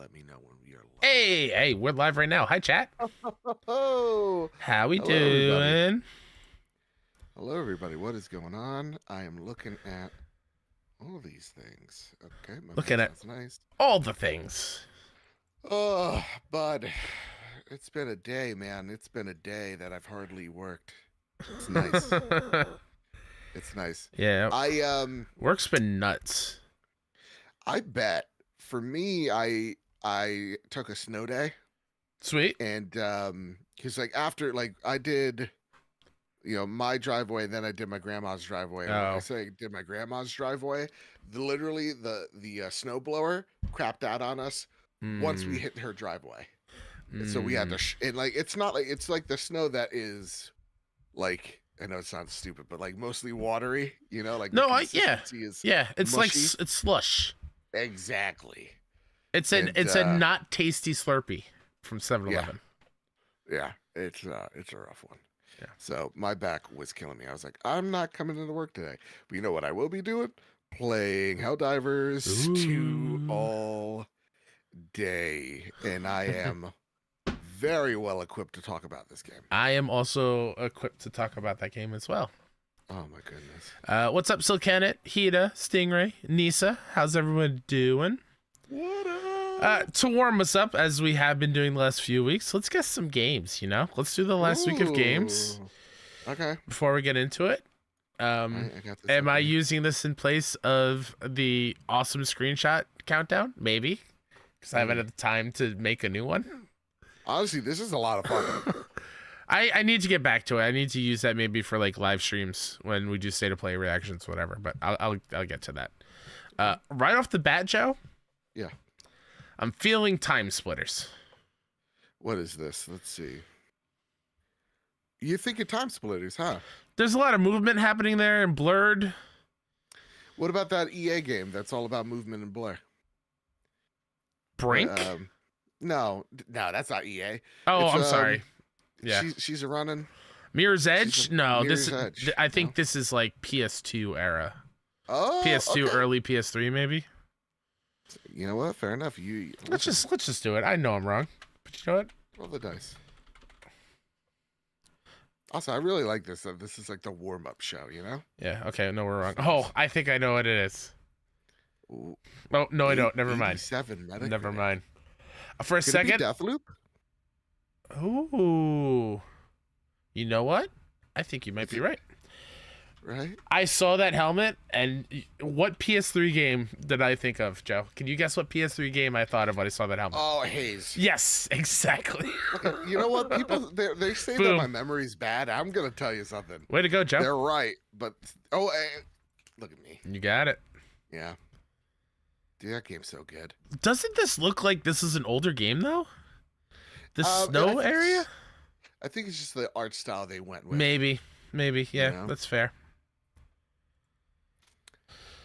let me know when we are live. Hey, we're live right now. Hi, chat. Oh, How we hello, everybody. doing? Hello, everybody. What is going on? I am looking at all these things. Okay, my Looking mic at sounds nice. all the things. Oh, bud, it's been a day, man. It's been a day that I've hardly worked. It's nice. It's nice. Yeah, I work's been nuts. I bet for me, I took a snow day, Sweet. and because like after like I did. My driveway, then I did my grandma's driveway. And when I Oh. say I did my grandma's driveway, literally the snowblower crapped out on us once we hit her driveway. And so we had to, and like it's not like it's like the snow that is like I know it sounds stupid, but like mostly watery. Like the No, consistency is it's mushy. like it's slush. Exactly. It's And a not tasty Slurpee from 7-Eleven. yeah, it's a rough one. Yeah. So my back was killing me. I was like, I'm not coming into work today. But you know what I will be doing? Playing Helldivers 2 all day. And I am very well equipped to talk about this game. I am also equipped to talk about that game as well. Oh my goodness. What's up, Silcanet, Hita, Stingray, Nisa? How's everyone doing? What up? To warm us up, as we have been doing the last few weeks, let's get some games, Let's do the last week of games. Okay. Before we get into it. I got this Am I using this in place of the awesome screenshot countdown? Maybe. Because I haven't had the time to make a new one. Honestly, this is a lot of fun. I need to get back to it. I need to use that maybe for like live streams when we do state of play reactions, whatever. But I'll get to that. Right off the bat, Joe. Yeah. I'm feeling Time Splitters. What is this? Let's see. You think of Time Splitters, huh? There's a lot of movement happening there and blurred. What about that EA game that's all about movement and blur? Brink? No, that's not EA. Oh, It's, I'm sorry. Yeah. She's a running. Mirror's Edge? No, Mirror's Edge. I think this is like PS2 era. Oh, PS2, okay. early PS3, maybe. You know what? Fair enough. Let's just do it. I know I'm wrong, but you know what? Roll the dice. Also, I really like this. This is like the warm-up show, Yeah. Okay. No, we're wrong. Oh, I think I know what it is. Ooh, Oh no, I don't. Never mind. 87 Metacritic. Never mind. For a Could second. it be Deathloop? Ooh. You know what? I think you might be right. Right? I saw that helmet, and what PS3 game did I think of, Joe? Can you guess what PS3 game I thought of when I saw that helmet? Oh, Haze. Yes, exactly. Okay, you know what? People they say that Boom. my memory's bad. I'm gonna tell you something. Way to go, Joe. They're right, but look at me. You got it. Yeah. Dude, that game's so good. Doesn't this look like this is an older game, though? The snow I area? I think it's just the art style they went with. Maybe. Yeah, You know? that's fair.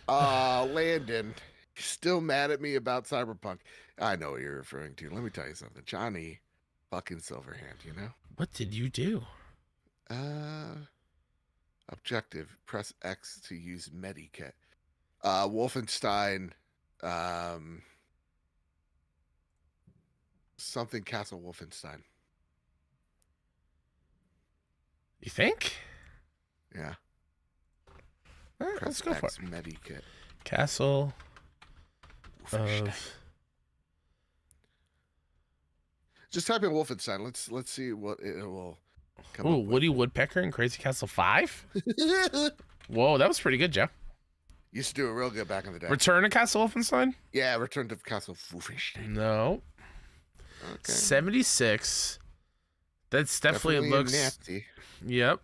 Landon, still mad at me about Cyberpunk. I know what you're referring to. Let me tell you something. Johnny fucking Silverhand, What did you do? Objective. Press X to use Medikit. Wolfenstein, something Castle Wolfenstein. You think? Yeah. All right, let's go for it. Medikit. Castle Wolfenstein. of... Just type in Wolfenstein. Let's see what it will come Ooh, up Woody Woodpecker and Crazy Castle 5? Whoa, that was pretty good, Joe. Used to do it real good back in the day. Return to Castle Wolfenstein? Yeah, Return to Castle Wolfenstein. No. Okay. 76. That's definitely looks... nasty. Yep.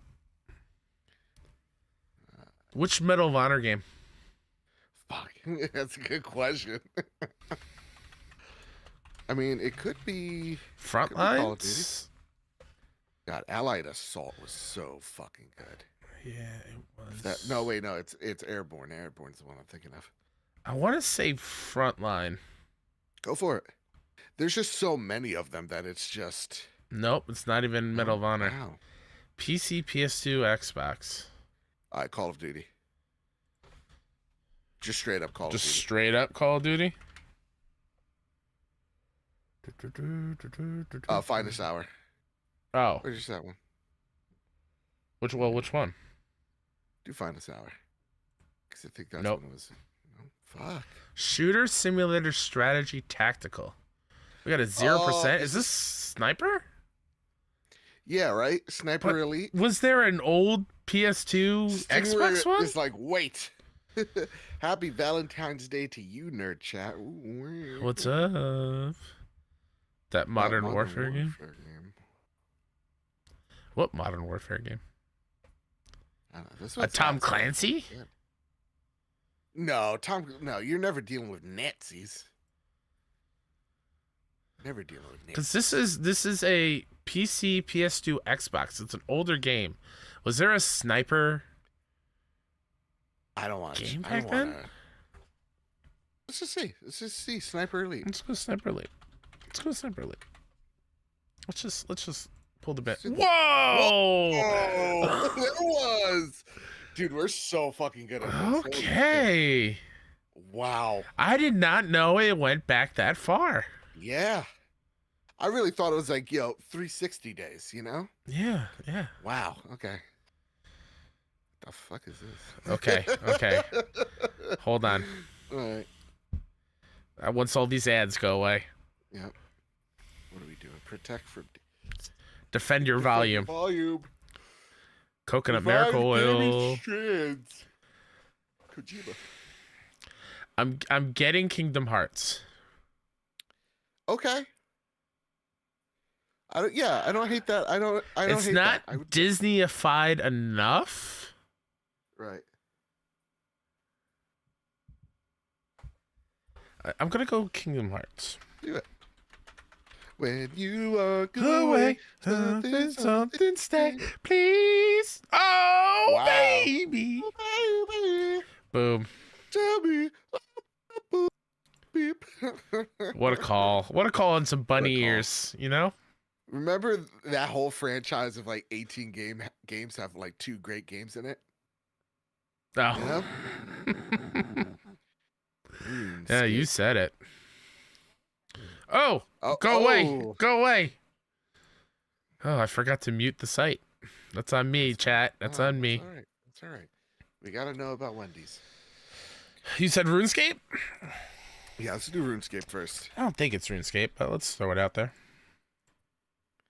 Which Medal of Honor game? Fuck, that's a good question. I mean, it could be Call of Duty. Frontlines? God, Allied Assault was so fucking good. Yeah, it was. No, it's Airborne. Airborne's the one I'm thinking of. I want to say Frontline. Go for it. There's just so many of them that it's just... Nope, it's not even Medal of Honor. Wow. PC, PS2, Xbox. All right, Call of Duty. Just straight up Call of Duty. Just straight up Call of Duty? Finest Hour. Oh, Or just that one. which one? Do Finest Hour. Because I think that's Nope. when it was. Fuck. Shooter Simulator Strategy Tactical. We got a 0%. Is this Sniper? Yeah, right? Sniper But Elite. Was there an old PS2 Xbox one? It's like, wait. Happy Valentine's Day to you, nerd chat. Ooh, What's up? That Modern Warfare game? What Modern Warfare game? I don't know, this A one's Tom got Clancy? something. No, No, you're never dealing with Nazis. Never dealing with Nazis. Because this is a PC, PS2, Xbox. It's an older game. Was there a Sniper? I don't want Game to. back then? Let's just see. Let's just see Sniper Elite. Let's go Sniper Elite. Let's just pull the bit. Whoa! Whoa! Oh, there was. Dude, we're so fucking good at this. Okay. Wow. I did not know it went back that far. Yeah. I really thought it was like, 360 days, you know? Yeah. Wow. Okay. The fuck is this? Okay. Hold on. All right. Once all these ads go away. Yep. What are we doing? Protect from... Defend your volume. Volume. Coconut miracle oil. Strands. Kojima. I'm getting Kingdom Hearts. Okay. I don't hate that. I don't It's hate not that. Disney-ified enough. Right. I'm gonna go Kingdom Hearts. Do it. When you walk Go away, something stay, please. Oh, Wow. baby. Baby, Boom. tell me. Beep. What a call. What a call on some bunny What a call. ears, you know? Remember that whole franchise of like 18 games have like 2 great games in it? Oh. You Yeah, you said it. Oh, Oh, go away. oh. Go away. Oh, I forgot to mute the site. That's on me, chat. That's on me. That's all right. That's all right. We got to know about Wendy's. You said RuneScape? Yeah, let's do RuneScape first. I don't think it's RuneScape, but let's throw it out there.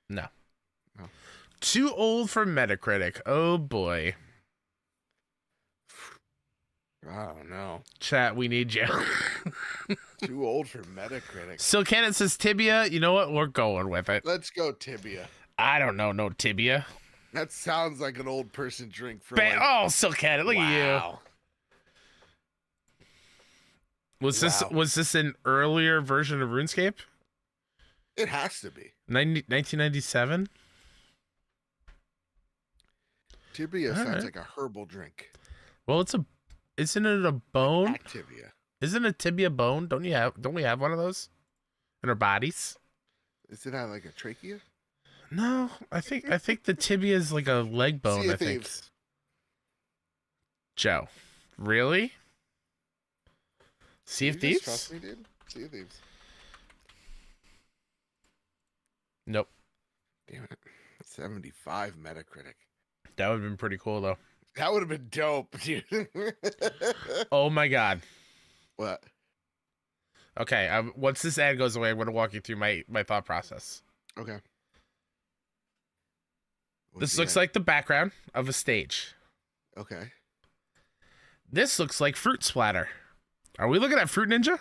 No. Too old for Metacritic. Oh, boy. I don't know. Chat, we need you. Too old for Metacritic. Still Cannon says Tibia. You know what? We're going with it. Let's go Tibia. I don't know. No Tibia. That sounds like an old person drink for Oh, Still Cannon. Look at you. wow. Was this an earlier version of RuneScape? It has to be. 1997? Tibia All sounds right. like a herbal drink. Well, isn't it a bone? Activia. Isn't a tibia bone? Don't we have one of those in our bodies? Is it like a trachea? No, I think the tibia is like a leg bone, Sea I of think. Thieves. Joe. Really? Sea of You just Thieves? Trust me, dude. Sea of Thieves. Nope. Damn it. 75 Metacritic. That would have been pretty cool though. That would have been dope, dude. Oh my god. What? Okay, once this ad goes away, I'm gonna walk you through my thought process. Okay. This looks like the background of a stage. Okay. This looks like Fruit Splatter. Are we looking at Fruit Ninja?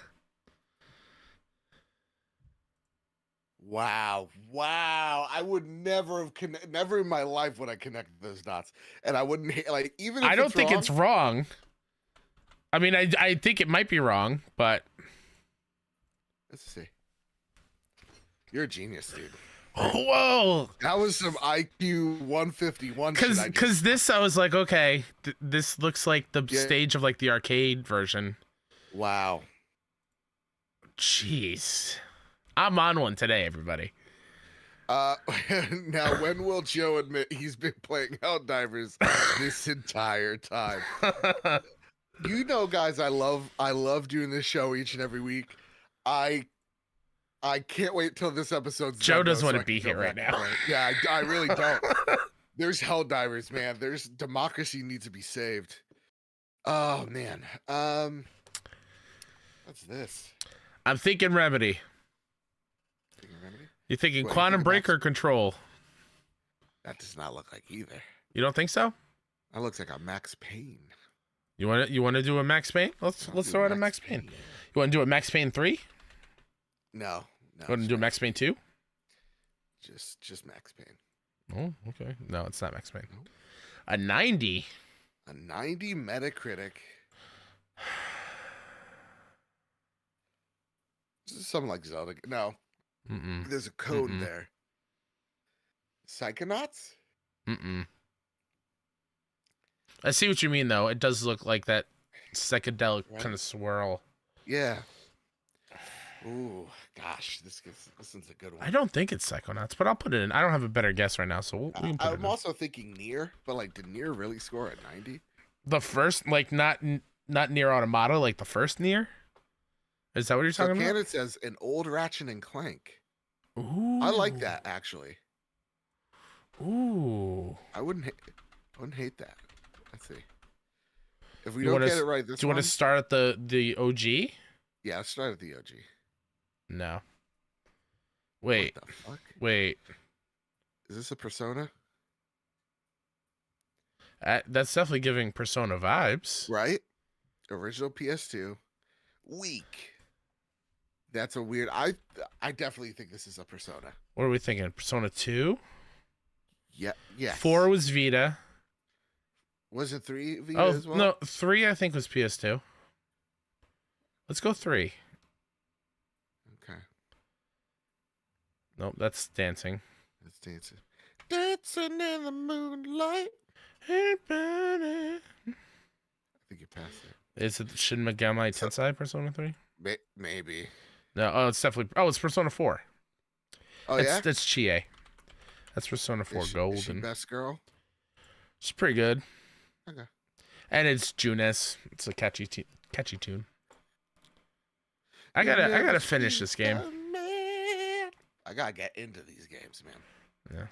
Wow. I would never have never in my life would I connect those dots. And I wouldn't like even if I don't it's think wrong, it's wrong. I mean, I think it might be wrong, but let's see. You're a genius, dude. whoa. That was some IQ 151 shit. Because this, I was like, okay, this looks like the stage of like the arcade version. Wow. Jeez. I'm on one today, everybody. Now when will Joe admit he's been playing Helldivers this entire time? You know, guys, I love doing this show each and every week. I I can't wait till this episode's Joe done, though, doesn't want so to I can be go here right back and now. play it. Yeah, I really don't. There's Helldivers, man. There's democracy needs to be saved. Oh man. What's this? I'm thinking Remedy. Remedy? You thinking What, you Quantum thinking Break or Max? Control? That does not look like either. You don't think so? That looks like a Max Payne. You want to do a Max Payne? Let's throw out a Max Payne. You want to do a Max Payne 3? No. You want to do a Max Payne 2? Just Max Payne. Oh, okay. No, it's not Max Payne. Nope. A 90. A 90 Metacritic. This is something like Zelda. No. Mm-mm. There's a code there. Psychonauts? Mm-mm. I see what you mean, though. It does look like that psychedelic kind of swirl. Yeah. Ooh, gosh, this one's a good one. I don't think it's Psychonauts, but I'll put it in. I don't have a better guess right now, so we can put it in. I'm also thinking Nier, but like, did Nier really score at 90? The first, like, not Nier Automata, like the first Nier? Is that what you're talking about? Canon says an old Ratchet and Clank. Ooh. I like that, actually. Ooh. I wouldn't hate that. Let's see. If we don't get it right, do you want to start at the OG? Yeah, let's start at the OG. No. Wait. What the fuck? Wait. Is this a Persona? That's definitely giving Persona vibes. Right? Original PS2. Weak. That's a weird. I definitely think this is a Persona. What are we thinking? Persona 2? Yeah. Yes. 4 was Vita. Was it 3 Vita Oh, as well? no. 3, I think, was PS2. Let's go 3. Okay. Nope, that's dancing. That's dancing. Dancing in the moonlight. I I think you passed it. Is it Shin Megami Tensei Persona 3? Maybe. No, oh, it's definitely. Oh, it's Persona 4. Oh, yeah? That's Chie. That's Persona 4 Gold. Is she best girl? She's pretty good. Okay. And it's Junes. It's a catchy tune. I gotta finish this game. I gotta get into these games, man. Yeah.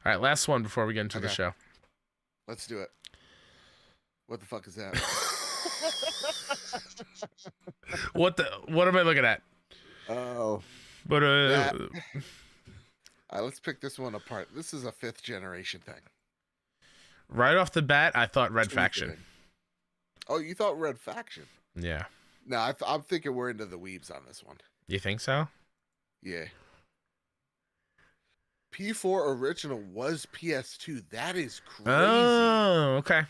All right, last one before we get into the show. Let's do it. What the fuck is that? What am I looking at? Oh. But All right, let's pick this one apart. This is a 5th generation thing. Right off the bat, I thought Red Faction. Oh, you thought Red Faction? Yeah. No, I'm thinking we're into the weebs on this one. You think so? Yeah. P4 original was PS2. That is crazy. Oh, okay.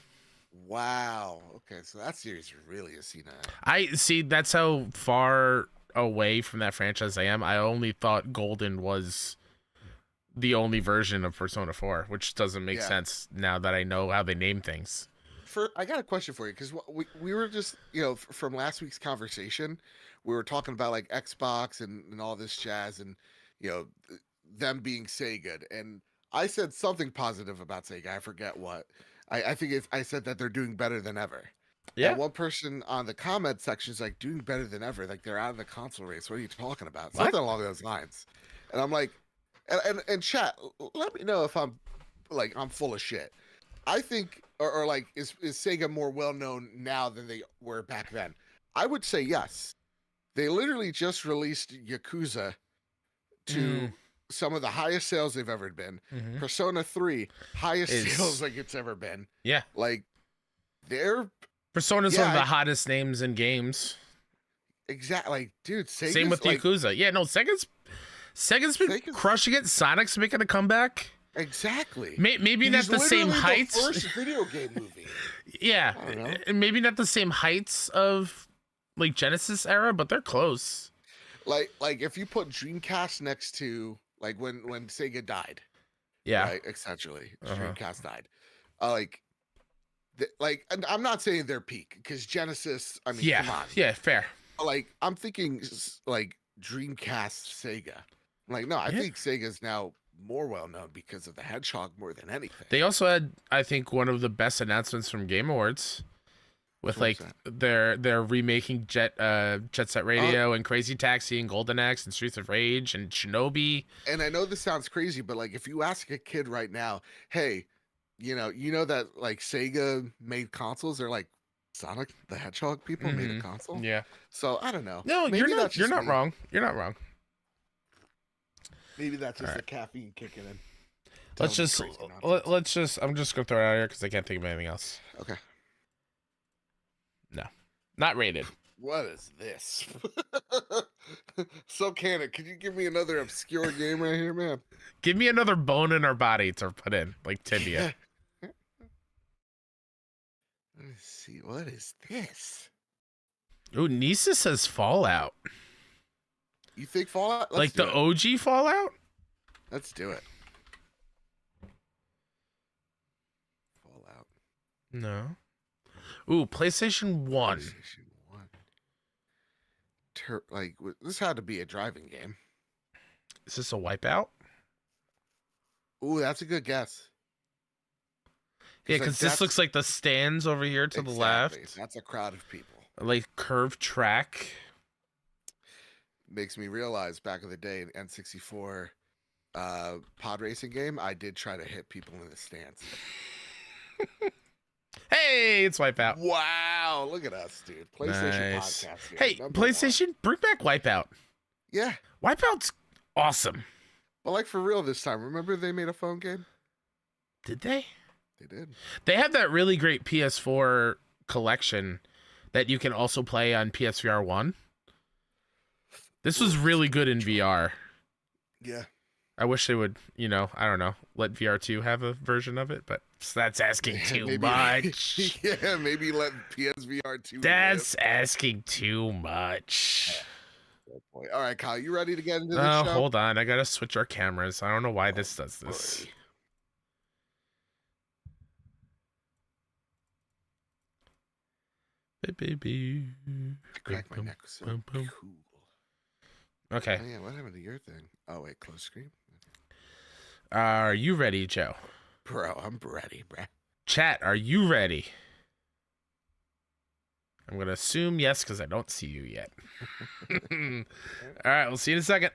Wow. Okay, so that series really is seen. I see. That's how far away from that franchise I am. I only thought Golden was the only version of Persona 4, which doesn't make sense now that I know how they name things. I got a question for you, because we were just, from last week's conversation, we were talking about like Xbox and all this jazz, and them being Sega, and I said something positive about Sega. I forget what. I think I said that they're doing better than ever. Yeah. And one person on the comment section is like, doing better than ever. Like, they're out of the console race. What are you talking about? Something along those lines. And I'm like, and chat, let me know if I'm full of shit. I think, or like, is Sega more well known now than they were back then? I would say yes. They literally just released Yakuza to some of the highest sales they've ever been. Mm-hmm. Persona 3, highest sales like it's ever been. Yeah. Like, Persona's one of the hottest names in games. Exactly. Like, dude, Sega's, same with Yakuza. Yeah, no, Sega's been crushing it. Sonic's making a comeback. Exactly. Maybe not the same heights. The first video game movie. Yeah. I don't know. Maybe not the same heights of like Genesis era, but they're close. Like if you put Dreamcast next to like when Sega died. Yeah. Right, essentially. Dreamcast died. And I'm not saying their peak, because Genesis, I mean, come on. Yeah, fair. Like, I'm thinking like Dreamcast Sega. Like, no, I think Sega's now more well known because of the Hedgehog more than anything. They also had, I think, one of the best announcements from Game Awards. with What's like that? they're remaking Jet Set Radio and Crazy Taxi and Golden Axe and Streets of Rage and Shinobi. And I know this sounds crazy, but like if you ask a kid right now, hey, you know that like Sega made consoles, they're like Sonic the Hedgehog people made a console. Yeah. So I don't know. No, Maybe that's you're just not me. wrong. You're not wrong. Maybe that's just All the right. caffeine kicking in. Let's just I'm just gonna throw it out here because I can't think of anything else. Okay. No, not rated. What is this? So Cannon, could you give me another obscure game right here, man? Give me another bone in our body to put in, like tibia. Let's see. What is this? Ooh, Nisa says Fallout. You think Fallout? Like the OG Fallout? Let's do it. Fallout. No. Ooh, PlayStation 1. PlayStation 1. This had to be a driving game. Is this a Wipeout? Ooh, that's a good guess. Yeah, because this looks like the stands over here to the left. That's a crowd of people. Like curved track. Makes me realize back in the day in N64 pod racing game, I did try to hit people in the stands. Hey, it's Wipeout. Wow, look at us, dude. PlayStation Nice. podcast here. Hey, PlayStation, bring back Wipeout. Yeah. Wipeout's awesome. But like for real this time, remember they made a phone game? Did they? They did. They have that really great PS4 collection that you can also play on PSVR 1. This was really good in VR. Yeah. I wish they would, I don't know, let VR2 have a version of it, but that's asking too much. Yeah, maybe let PSVR 2. That's asking too much. All right, Kyle, you ready to get into this show? Hold on. I got to switch our cameras. I don't know why this does this. Baby. Crack my neck. So cool. Okay. Oh, yeah, what happened to your thing? Oh, wait, close screen? Are you ready, Joe? Bro, I'm ready, bro. Chat, are you ready? I'm going to assume yes because I don't see you yet. All right, we'll see you in a second.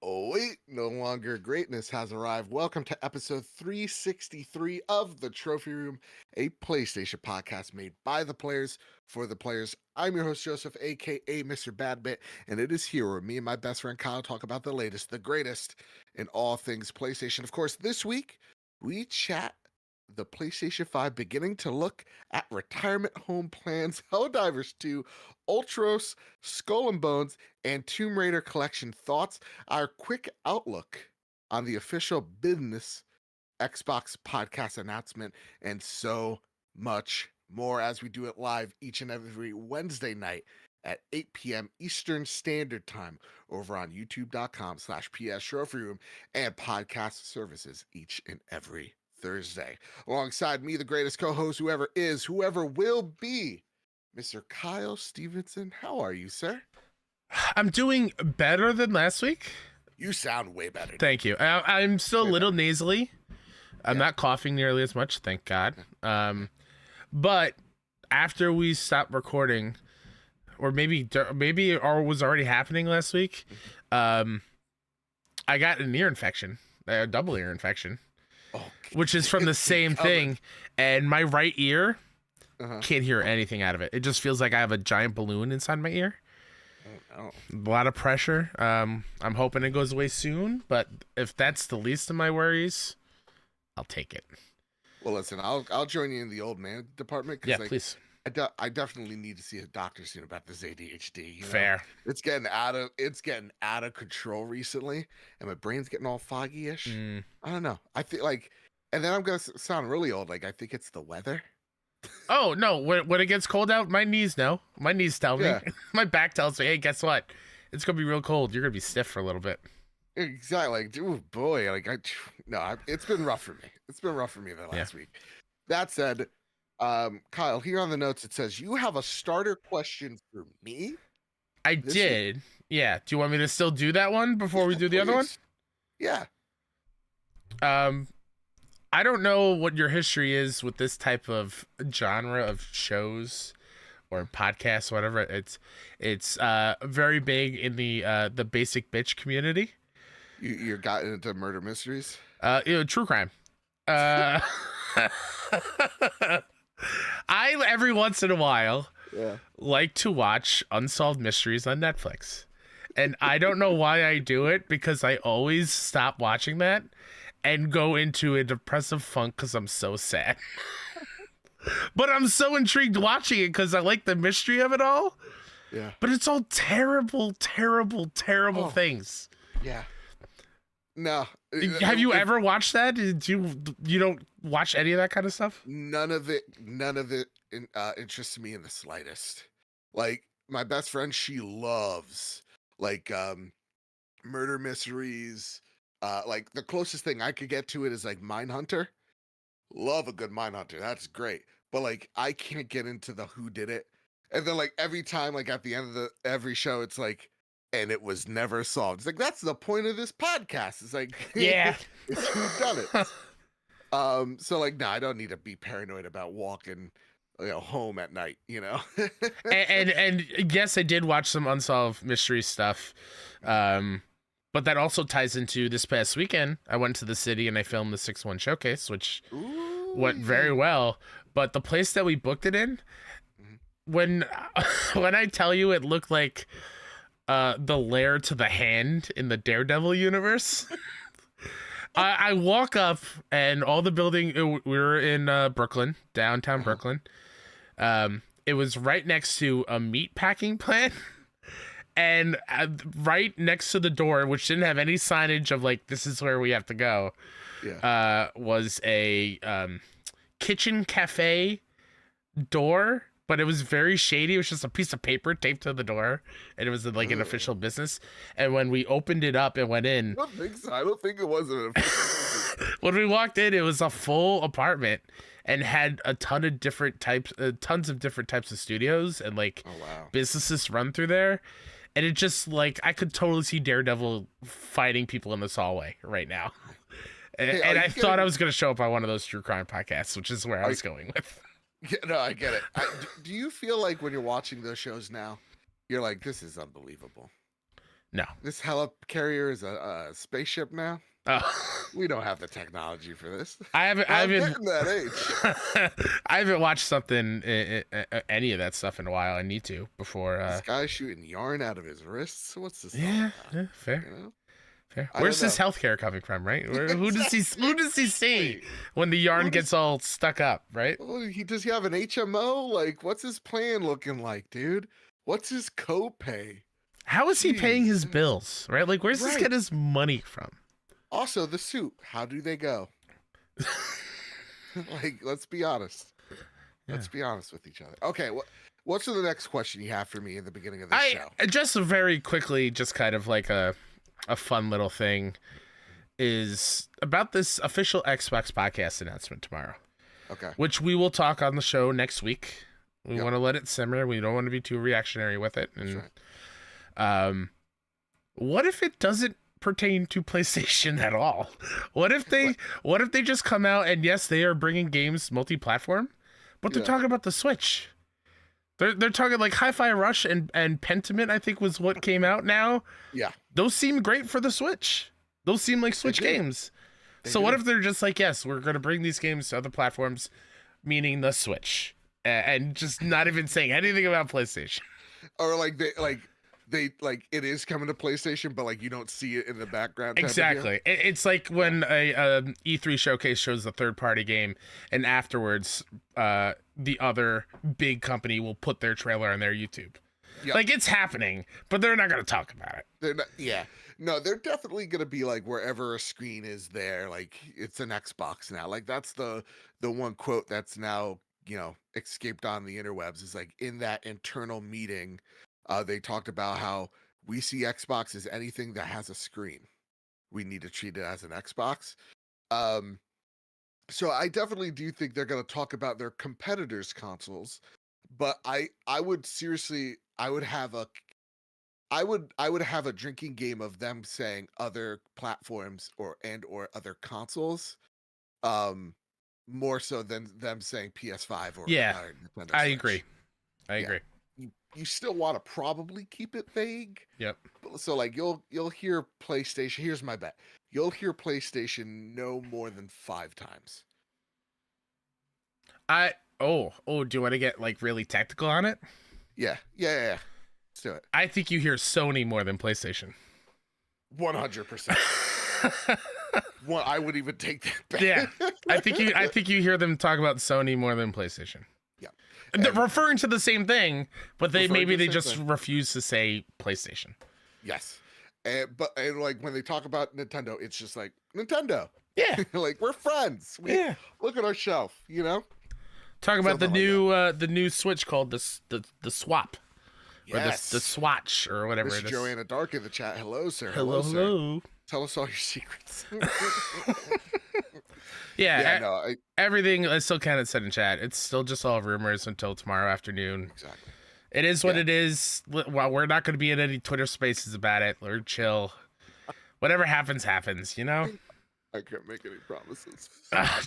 Oh, wait, no longer greatness has arrived. Welcome to episode 363 of The Trophy Room, a PlayStation podcast made by the players for the players. I'm your host, Joseph, aka Mr. Badbit, and it is here where me and my best friend Kyle talk about the latest, the greatest in all things PlayStation. Of course, this week we chat the PlayStation 5 beginning to look at retirement home plans, Helldivers 2, Ultros, Skull and Bones, and Tomb Raider collection thoughts, our quick outlook on the official business Xbox podcast announcement, and so much more as we do it live each and every Wednesday night at 8 p.m. Eastern Standard Time over on youtube.com/PS Trophy Room and podcast services each and every Thursday. Alongside me, the greatest co-host, whoever is, whoever will be, Mr. Kyle Stevenson. How are you, sir? I'm doing better than last week. You sound way better. Thank you. I'm still a little nasally. I'm not coughing nearly as much, thank God. But after we stopped recording, or maybe it was already happening last week, I got an ear infection, a double ear infection. Which is from the same thing, and my right ear can't hear anything out of it. It just feels like I have a giant balloon inside my ear. Oh, no. A lot of pressure. I'm hoping it goes away soon, but if that's the least of my worries, I'll take it. Well, listen, I'll join you in the old man department. Yeah, please. I definitely need to see a doctor soon about this ADHD. Fair. It's getting out of control recently, and my brain's getting all foggy-ish. I don't know. I think and then I'm gonna sound really old. I think it's the weather. Oh no! When it gets cold out, my knees know. My knees tell me. Yeah. My back tells me, hey, guess what? It's gonna be real cold. You're gonna be stiff for a little bit. Exactly. Oh boy. It's been rough for me. It's been rough for me the last week. That said, Kyle, here on the notes it says you have a starter question for me. I did. Yeah. Do you want me to still do that one before we do the other one? Yeah. I don't know what your history is with this type of genre of shows or podcasts, whatever. It's very big in the basic bitch community. You got into murder mysteries? True crime. I every once in a while like to watch unsolved mysteries on Netflix. And I don't know why I do it, because I always stop watching that and go into a depressive funk because I'm so sad. But I'm so intrigued watching it because I like the mystery of it all. Yeah. But it's all terrible, terrible, terrible things. Yeah. No. Have you ever watched that? You don't watch any of that kind of stuff? None of it interests me in the slightest. Like, my best friend, she loves like murder mysteries. Like, the closest thing I could get to it is like Mindhunter. Love a good Mindhunter. That's great. But like, I can't get into the who did it. And then like every time, like at the end of every show, it's like, and it was never solved. It's like, that's the point of this podcast. It's like, yeah, it's who done it. So like, no, I don't need to be paranoid about walking, home at night, and yes, I did watch some unsolved mystery stuff. But that also ties into this past weekend. I went to the city and I filmed the 6-1 showcase, which went very well. But the place that we booked it in, when I tell you it looked like the lair to the hand in the Daredevil universe. I walk up and all the building, we were in Brooklyn, downtown Brooklyn. It was right next to a meat packing plant. And right next to the door, which didn't have any signage of like, this is where we have to go, was a kitchen cafe door, but it was very shady. It was just a piece of paper taped to the door, and it was like an official business. And when we opened it up and went in, I don't think so. I don't think it was an official business. When we walked in, it was a full apartment and had a ton of different types, tons of different types of studios and like businesses run through there. And it just like, I could totally see Daredevil fighting people in this hallway right now. And I thought I was going to show up on one of those true crime podcasts, which is where I was going with. Yeah, no, I get it. Do you feel like when you're watching those shows now, you're like, this is unbelievable? No. This helicarrier is a spaceship now? Oh. We don't have the technology for this. I'm getting that age. I haven't watched something, any of that stuff in a while. I need to before. This guy's shooting yarn out of his wrists. What's this? Yeah, fair. Fair. Where's his healthcare coming from, right? Who does he see when the yarn gets all stuck up, right? Does he have an HMO? Like, what's his plan looking like, dude? What's his copay? How is he paying his bills, right? Like, where's he get his money from? Also, the suit. How do they go? Like, let's be honest. Yeah. Let's be honest with each other. Okay, what's the next question you have for me in the beginning of this show? Just very quickly, just kind of like a fun little thing, is about this official Xbox podcast announcement tomorrow. Okay. Which we will talk on the show next week. We want to let it simmer. We don't want to be too reactionary with it. And right. What if it doesn't pertain to PlayStation at all? What if they just come out and yes, they are bringing games multi-platform, but they're talking about the Switch. They're talking like Hi-Fi Rush and Pentiment, I think was what came out now. Yeah. Those seem great for the Switch. Those seem like Switch games. So what if they're just like, yes, we're going to bring these games to other platforms, meaning the Switch, and just not even saying anything about PlayStation. Or like they it is coming to PlayStation, but like you don't see it in the background. Exactly. It's like when a E3 showcase shows the third-party game, and afterwards, the other big company will put their trailer on their YouTube. Yep. Like, it's happening, but they're not going to talk about it. They're not. Yeah. No, they're definitely going to be like wherever a screen is there. Like, it's an Xbox now. Like, that's the one quote that's now escaped on the interwebs, is like in that internal meeting. They talked about how we see Xbox as anything that has a screen. We need to treat it as an Xbox. So I definitely do think they're going to talk about their competitors' consoles, but I would seriously I would have a drinking game of them saying other platforms or other consoles, um, more so than them saying PS5 or Yeah, Nintendo I agree. Switch. I Yeah, agree. you still want to probably keep it vague. Yep. So like you'll hear PlayStation. Here's my bet: you'll hear PlayStation no more than 5 times. Do you want to get like really technical on it? Yeah. Let's do it. I think you hear Sony more than PlayStation. 100%. Well, I would even take that back. Yeah, I think you hear them talk about Sony more than PlayStation. Yeah, they're referring to the same thing, but they just refuse to say PlayStation. Yes, but like when they talk about Nintendo, it's just like Nintendo. Yeah, like we're friends. Look at our shelf. Talk about the new Switch called the Swap. Yes. Or the Swatch or whatever Miss it is. Joanna Dark in the chat. Hello, sir. Hello. Sir. Tell us all your secrets. Everything I still can't said in chat. It's still just all rumors until tomorrow afternoon. Exactly. It is what it is. Well, we're not going to be in any Twitter spaces about it. We're chill. Whatever happens, happens, you know? I can't make any promises.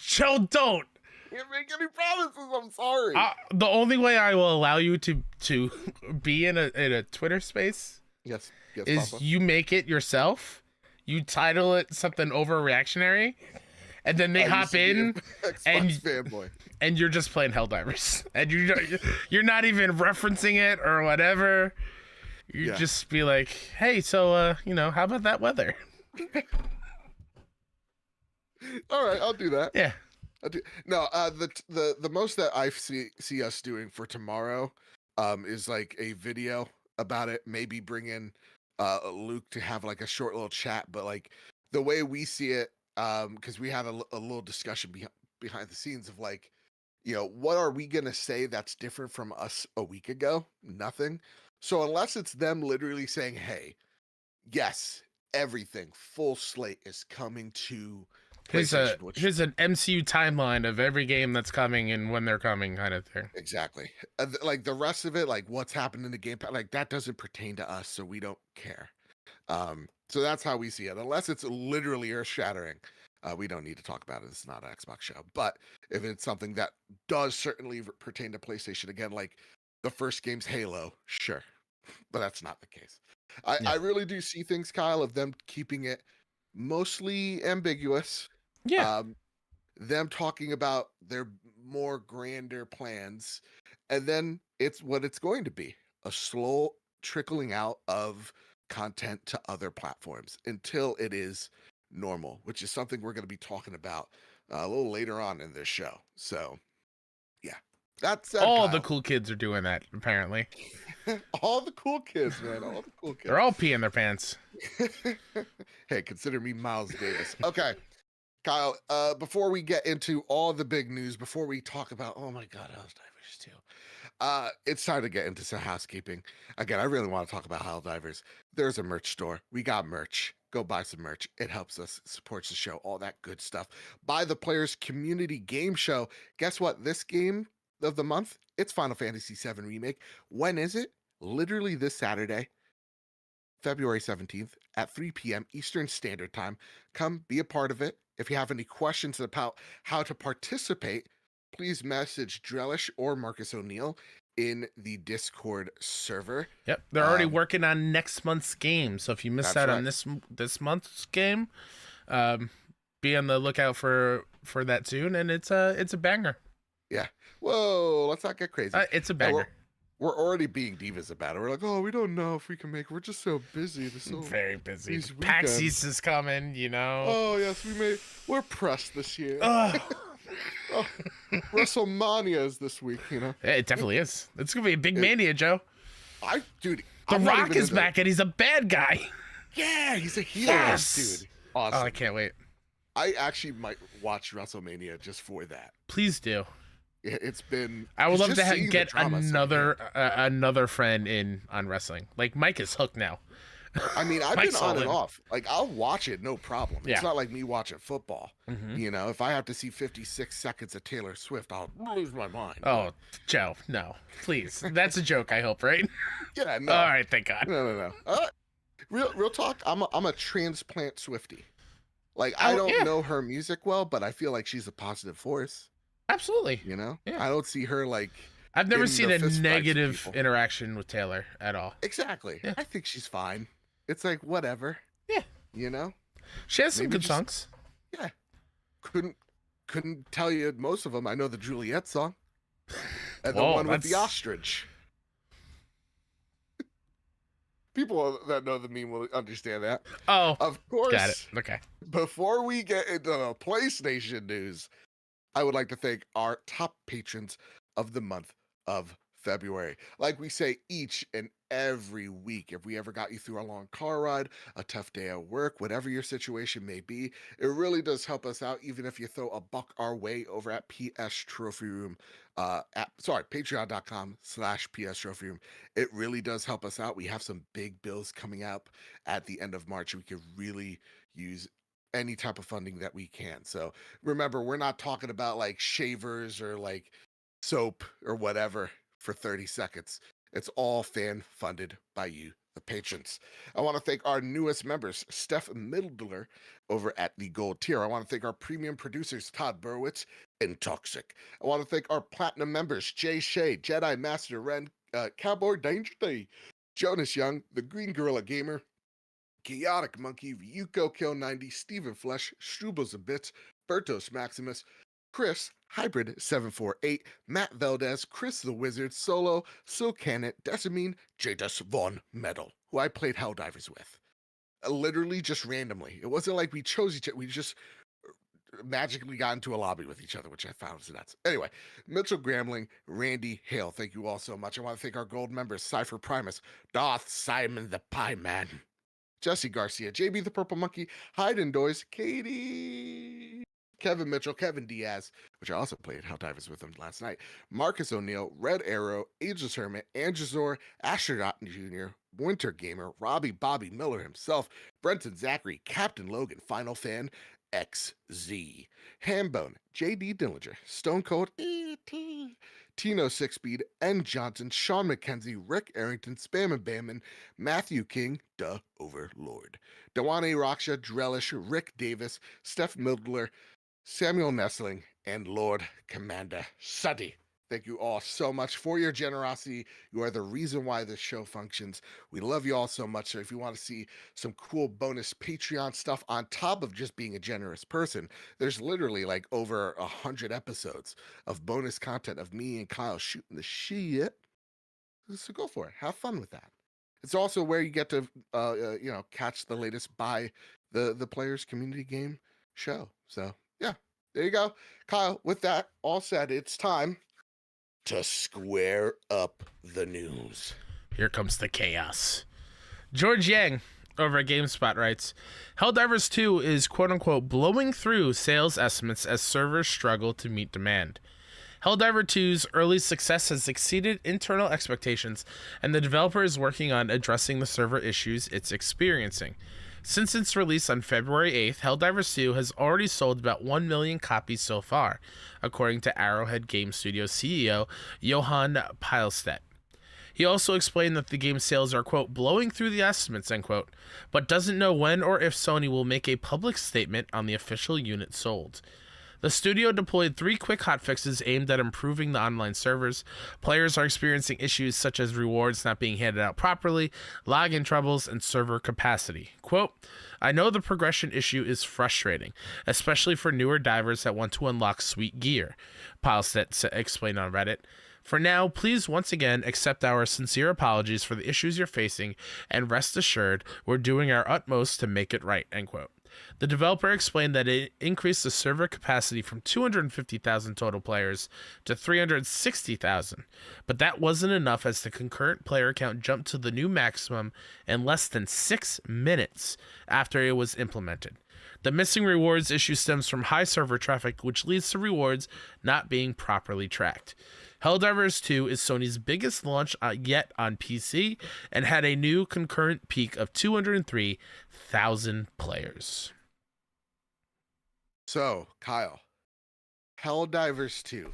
Joe, don't. Can't make any promises. I'm sorry. The only way I will allow you to be in a Twitter space yes, is Papa. You make it yourself. You title it something overreactionary, and then they hop in and you're just playing Helldivers, and you're not even referencing it or whatever. You just be like, hey, so how about that weather? All right, I'll do that. Yeah. No, the most that I see us doing for tomorrow is like a video about it. Maybe bring in Luke to have like a short little chat, but like the way we see it, because we had a little discussion behind the scenes of like, what are we gonna say that's different from us a week ago? Nothing. So unless it's them literally saying, hey, yes, everything full slate is coming to here's an MCU timeline of every game that's coming and when they're coming, kind of thing. Exactly. Like the rest of it, like what's happened in the game, like that doesn't pertain to us, so we don't care. So that's how we see it. Unless it's literally earth shattering, we don't need to talk about it. It's not an Xbox show. But if it's something that does certainly pertain to PlayStation, again, like the first game's Halo, sure, but that's not the case. I really do see things, Kyle, of them keeping it mostly ambiguous. Yeah. Them talking about their more grander plans, and then it's what it's going to be, a slow trickling out of content to other platforms until it is normal, which is something we're going to be talking about a little later on in this show. So yeah, that's all the cool kids are doing that, apparently. All the cool kids, man. All the cool kids. They're all peeing their pants. Hey, consider me Miles Davis. Okay, Kyle, before we get into all the big news, before we talk about, oh my God, Helldivers 2, it's time to get into some housekeeping. Again, I really want to talk about Helldivers. There's a merch store. We got merch. Go buy some merch. It helps us, supports the show, all that good stuff. Buy the Players Community Game Show. Guess what? This game of the month, it's Final Fantasy VII Remake. When is it? Literally this Saturday, February 17th at 3 p.m. Eastern Standard Time. Come be a part of it. If you have any questions about how to participate, please message Drellish or Marcus O'Neill in the Discord server. Yep, they're already working on next month's game. So if you missed out on this month's game, be on the lookout for that soon. And it's a banger. Yeah. Whoa, let's not get crazy. It's a banger. We're already being divas about it. We're like, oh, we don't know if we can make. We're just so busy. Very busy. PAX East is coming, Oh yes, we're pressed this year. Oh, WrestleMania is this week, It definitely is. It's gonna be a big mania, Joe. The Rock is back and he's a bad guy. Yeah, he's a heel, dude. Awesome. Oh, I can't wait. I actually might watch WrestleMania just for that. Please do. It's been. I would love to get another friend in on wrestling. Like Mike is hooked now. I mean, I've Like been on and solid. off. Like, I'll watch it, no problem. It's Yeah. not like me watching football. Mm-hmm. You know, if I have to see 56 seconds of Taylor Swift, I'll lose my mind. Oh, Joe, no, please. That's a joke. I hope, right? Yeah, no. All right, thank God. No. Real talk. I'm a transplant Swiftie. Like, I don't know her music well, but I feel like she's a positive force. Absolutely. You know, Yeah. I don't see her like. I've never in seen the a fist fights with negative people. interaction with Taylor at all. Exactly. Yeah. I think she's fine. It's like whatever. Yeah. You know. She has some Maybe good just- songs. Yeah. Couldn't tell you most of them. I know the Juliet song. And the Whoa, one with the that's- ostrich. People that know the meme will understand that. Oh, Of course. got it. Okay. Before we get into the PlayStation news, I would like to thank our top patrons of the month of February. Like we say each and every week, if we ever got you through a long car ride, a tough day at work, whatever your situation may be, it really does help us out, even if you throw a buck our way over at PS Trophy Room, patreon.com/PS Trophy Room. It really does help us out. We have some big bills coming up at the end of March. We could really use any type of funding that we can. So remember, we're not talking about like shavers or like soap or whatever for 30 seconds. It's all fan funded by you, the patrons. I want to thank our newest members, Steph Middler over at the Gold Tier. I want to thank our premium producers, Todd Burwitz and Toxic. I want to thank our platinum members, Jay Shea, Jedi Master Ren, Cowboy Danger Day, Jonas Young, the Green Gorilla Gamer, Chaotic Monkey, Ryuko Kill 90, Stephen Flesh, Strubles a Bits, Bertos Maximus, Chris, Hybrid 748, Matt Valdez, Chris the Wizard, Solo, Silcanet, Decimine, Jadus Von Metal, who I played Helldivers with. Literally just randomly. It wasn't like we chose each other, we just magically got into a lobby with each other, which I found was nuts. Anyway, Mitchell Gramling, Randy Hale, thank you all so much. I want to thank our gold members, Cypher Primus, Doth Simon the Pie Man, Jesse Garcia, JB the Purple Monkey, Hayden Doyce, Katie, Kevin Mitchell, Kevin Diaz, which I also played Helldivers with him last night, Marcus O'Neill, Red Arrow, Ageless Hermit, Angezor, Astronaut Jr., Winter Gamer, Robbie Bobby Miller himself, Brenton Zachary, Captain Logan, Final Fan, XZ, Hambone, JD Dillinger, Stone Cold, E.T., Tino Sixspeed, N. Johnson, Sean McKenzie, Rick Arrington, Spam and Bamman, Matthew King, Duh Overlord, Dewane Raksha, Drellish, Rick Davis, Steph Mildler, Samuel Nestling, and Lord Commander Suddy. Thank you all so much for your generosity. You are the reason why this show functions. We love you all so much. So if you want to see some cool bonus Patreon stuff on top of just being a generous person, there's literally like over 100 episodes of bonus content of me and Kyle shooting the shit. So go for it. Have fun with that. It's also where you get to, catch the latest by the Players Community Game show. So yeah, there you go. Kyle, with that all said, it's time to square up the news. Here comes the chaos. George Yang over at GameSpot writes, Helldivers 2 is quote-unquote blowing through sales estimates as servers struggle to meet demand. Helldiver 2's early success has exceeded internal expectations, and the developer is working on addressing the server issues it's experiencing. Since its release on February 8th, Helldivers 2 has already sold about 1 million copies so far, according to Arrowhead Game Studios CEO Johan Pilestedt. He also explained that the game's sales are, quote, blowing through the estimates, end quote, but doesn't know when or if Sony will make a public statement on the official unit sold. The studio deployed 3 quick hotfixes aimed at improving the online servers. Players are experiencing issues such as rewards not being handed out properly, login troubles, and server capacity. Quote, I know the progression issue is frustrating, especially for newer divers that want to unlock sweet gear, Pilestedt explained on Reddit. For now, please once again accept our sincere apologies for the issues you're facing, and rest assured we're doing our utmost to make it right, end quote. The developer explained that it increased the server capacity from 250,000 total players to 360,000, but that wasn't enough as the concurrent player count jumped to the new maximum in less than 6 minutes after it was implemented. The missing rewards issue stems from high server traffic, which leads to rewards not being properly tracked. Helldivers 2 is Sony's biggest launch yet on PC and had a new concurrent peak of 203,000 players. So, Kyle, Helldivers 2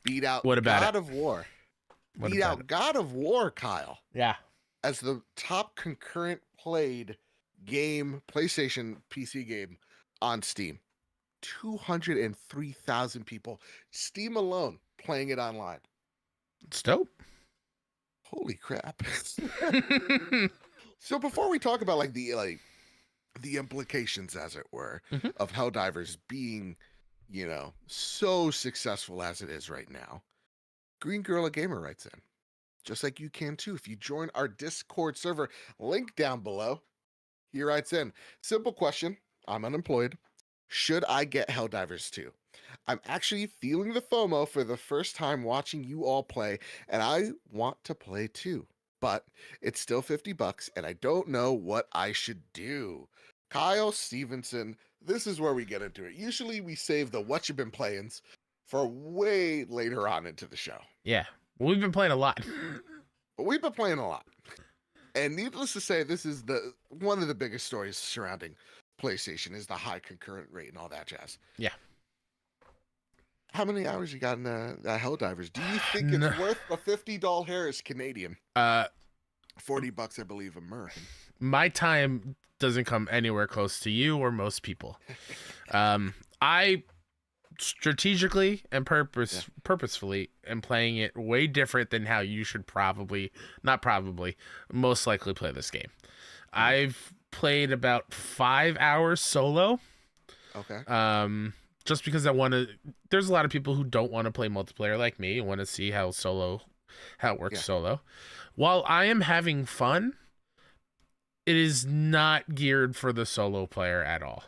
beat out What about God of War. Beat out God of War, Kyle. Yeah. As the top concurrent played game, PlayStation PC game on Steam. 203,000 people. Steam alone playing it online. It's dope. Holy crap. So before we talk about the implications, as it were, of Helldivers being, so successful as it is right now, Green Gorilla Gamer writes in, just like you can too if you join our Discord server, link down below. He writes in, simple question, I'm unemployed. Should I get Helldivers 2? I'm actually feeling the FOMO for the first time watching you all play, and I want to play too. But it's still $50, and I don't know what I should do. Kyle Stevenson, this is where we get into it. Usually we save the what you've been playings for way later on into the show. Yeah, we've been playing a lot. But we've been playing a lot. And needless to say, this is one of the biggest stories surrounding PlayStation is the high concurrent rate and all that jazz. Yeah. How many hours you got in Helldivers? Do you think it's worth a $50 Harris Canadian? $40, I believe, American. My time doesn't come anywhere close to you or most people. I strategically and purposefully am playing it way different than how you should most likely play this game. I've played about 5 hours solo. Okay. Just because there's a lot of people who don't want to play multiplayer like me and want to see how it works solo. While I am having fun, it is not geared for the solo player at all.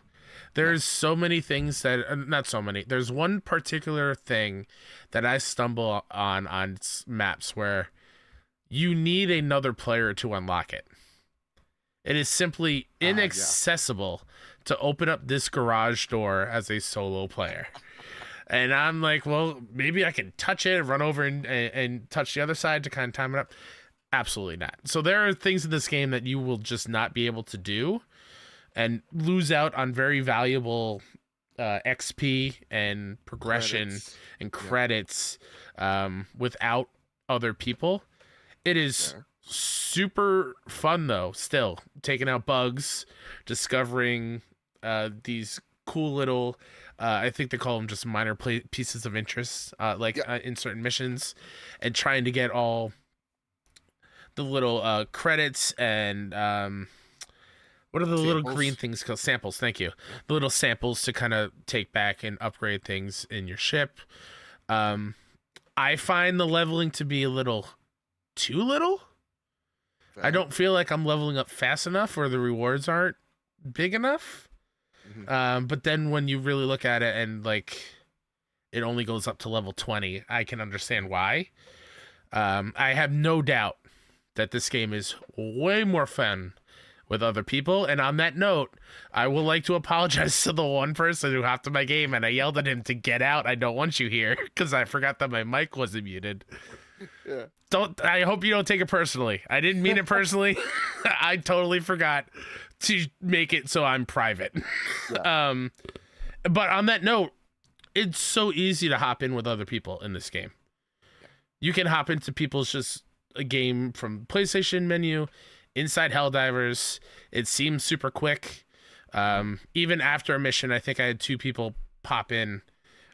There's so many things not so many. There's one particular thing that I stumble on maps where you need another player to unlock it. It is simply inaccessible to open up this garage door as a solo player. And I'm like, well, maybe I can touch it and run over and touch the other side to kind of time it up. Absolutely not. So there are things in this game that you will just not be able to do and lose out on very valuable XP and progression and credits without other people. It is super fun, though, still. Taking out bugs, discovering these cool little, I think they call them just minor pieces of interest, in certain missions, and trying to get all the little credits and what are the little green things called? Samples, thank you. The little samples to kind of take back and upgrade things in your ship. I find the leveling to be a little too little. I don't feel like I'm leveling up fast enough or the rewards aren't big enough. But then when you really look at it and it only goes up to level 20, I can understand why. I have no doubt that this game is way more fun with other people. And on that note, I would like to apologize to the one person who hopped in my game and I yelled at him to get out. I don't want you here because I forgot that my mic wasn't muted. Yeah. I hope you don't take it personally. I didn't mean it personally. I totally forgot to make it so I'm private. Yeah. But on that note, it's so easy to hop in with other people in this game. You can hop into people's just a game from PlayStation menu inside Helldivers. It seems super quick. Even after a mission, I think I had 2 people pop in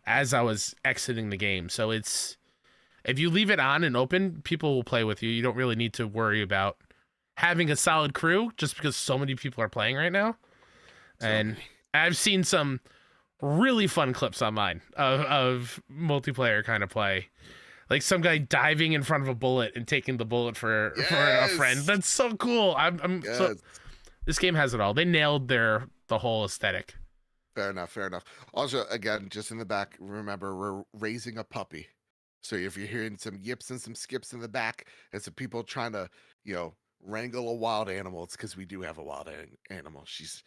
as I was exiting the game. So if you leave it on and open, people will play with you. You don't really need to worry about having a solid crew just because so many people are playing right now. And I've seen some really fun clips online of multiplayer kind of play. Like some guy diving in front of a bullet and taking the bullet for a friend. That's so cool. This game has it all. They nailed the whole aesthetic. Fair enough. Also, again, just in the back, remember, we're raising a puppy. So if you're hearing some yips and some skips in the back, and some people trying to, wrangle a wild animal, it's because we do have a wild animal. She's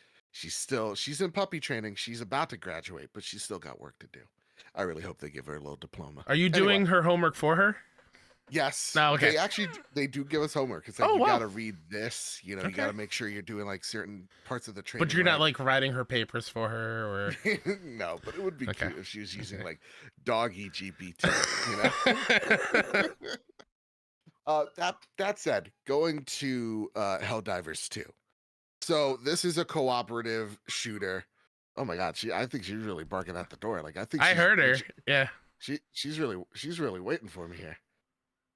in puppy training. She's about to graduate, but she's still got work to do. I really hope they give her a little diploma. Are you Anyway, doing her homework for her? yes, No, okay. they do give us homework. It's like Oh you got wow. to read this. You know, you got Okay. to make sure you're doing like certain parts of the But training you're not right. like writing her papers for her, or No, but it would be okay. cute if she was using Okay. like doggy GPT. You know. That said, going to Helldivers 2. So this is a cooperative shooter. Oh my god, I think she's really barking at the door. Like I think I heard her. Yeah. she's really waiting for me here.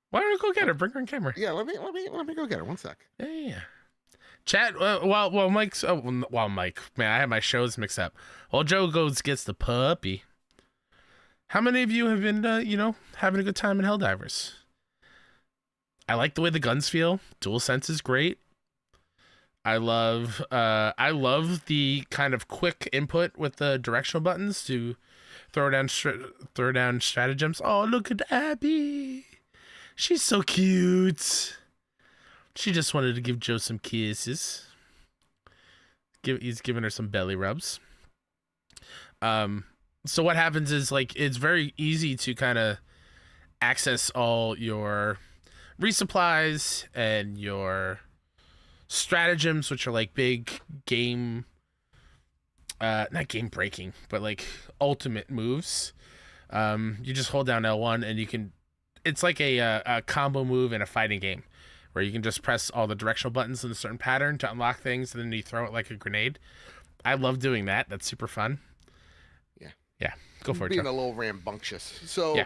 Why don't you go get Oh, her? Bring her on camera. yeah, let me go get her. One sec. Yeah, yeah, yeah. Chat. While Mike's. Oh, while Mike. Man, I have my shows mixed up. While Joe goes gets the puppy. How many of you have been, having a good time in Helldivers? I like the way the guns feel. Dual sense is great. I love the kind of quick input with the directional buttons to throw down stratagems. Oh, look at Abby. She's so cute. She just wanted to give Joe some kisses. He's giving her some belly rubs. So what happens is like it's very easy to kind of access all your resupplies and your stratagems, which are like big game, not game breaking, but like ultimate moves. You just hold down L1 and you can. It's like a combo move in a fighting game, where you can just press all the directional buttons in a certain pattern to unlock things, and then you throw it like a grenade. I love doing that. That's super fun. Yeah, go for it. Being a little rambunctious. So, yeah.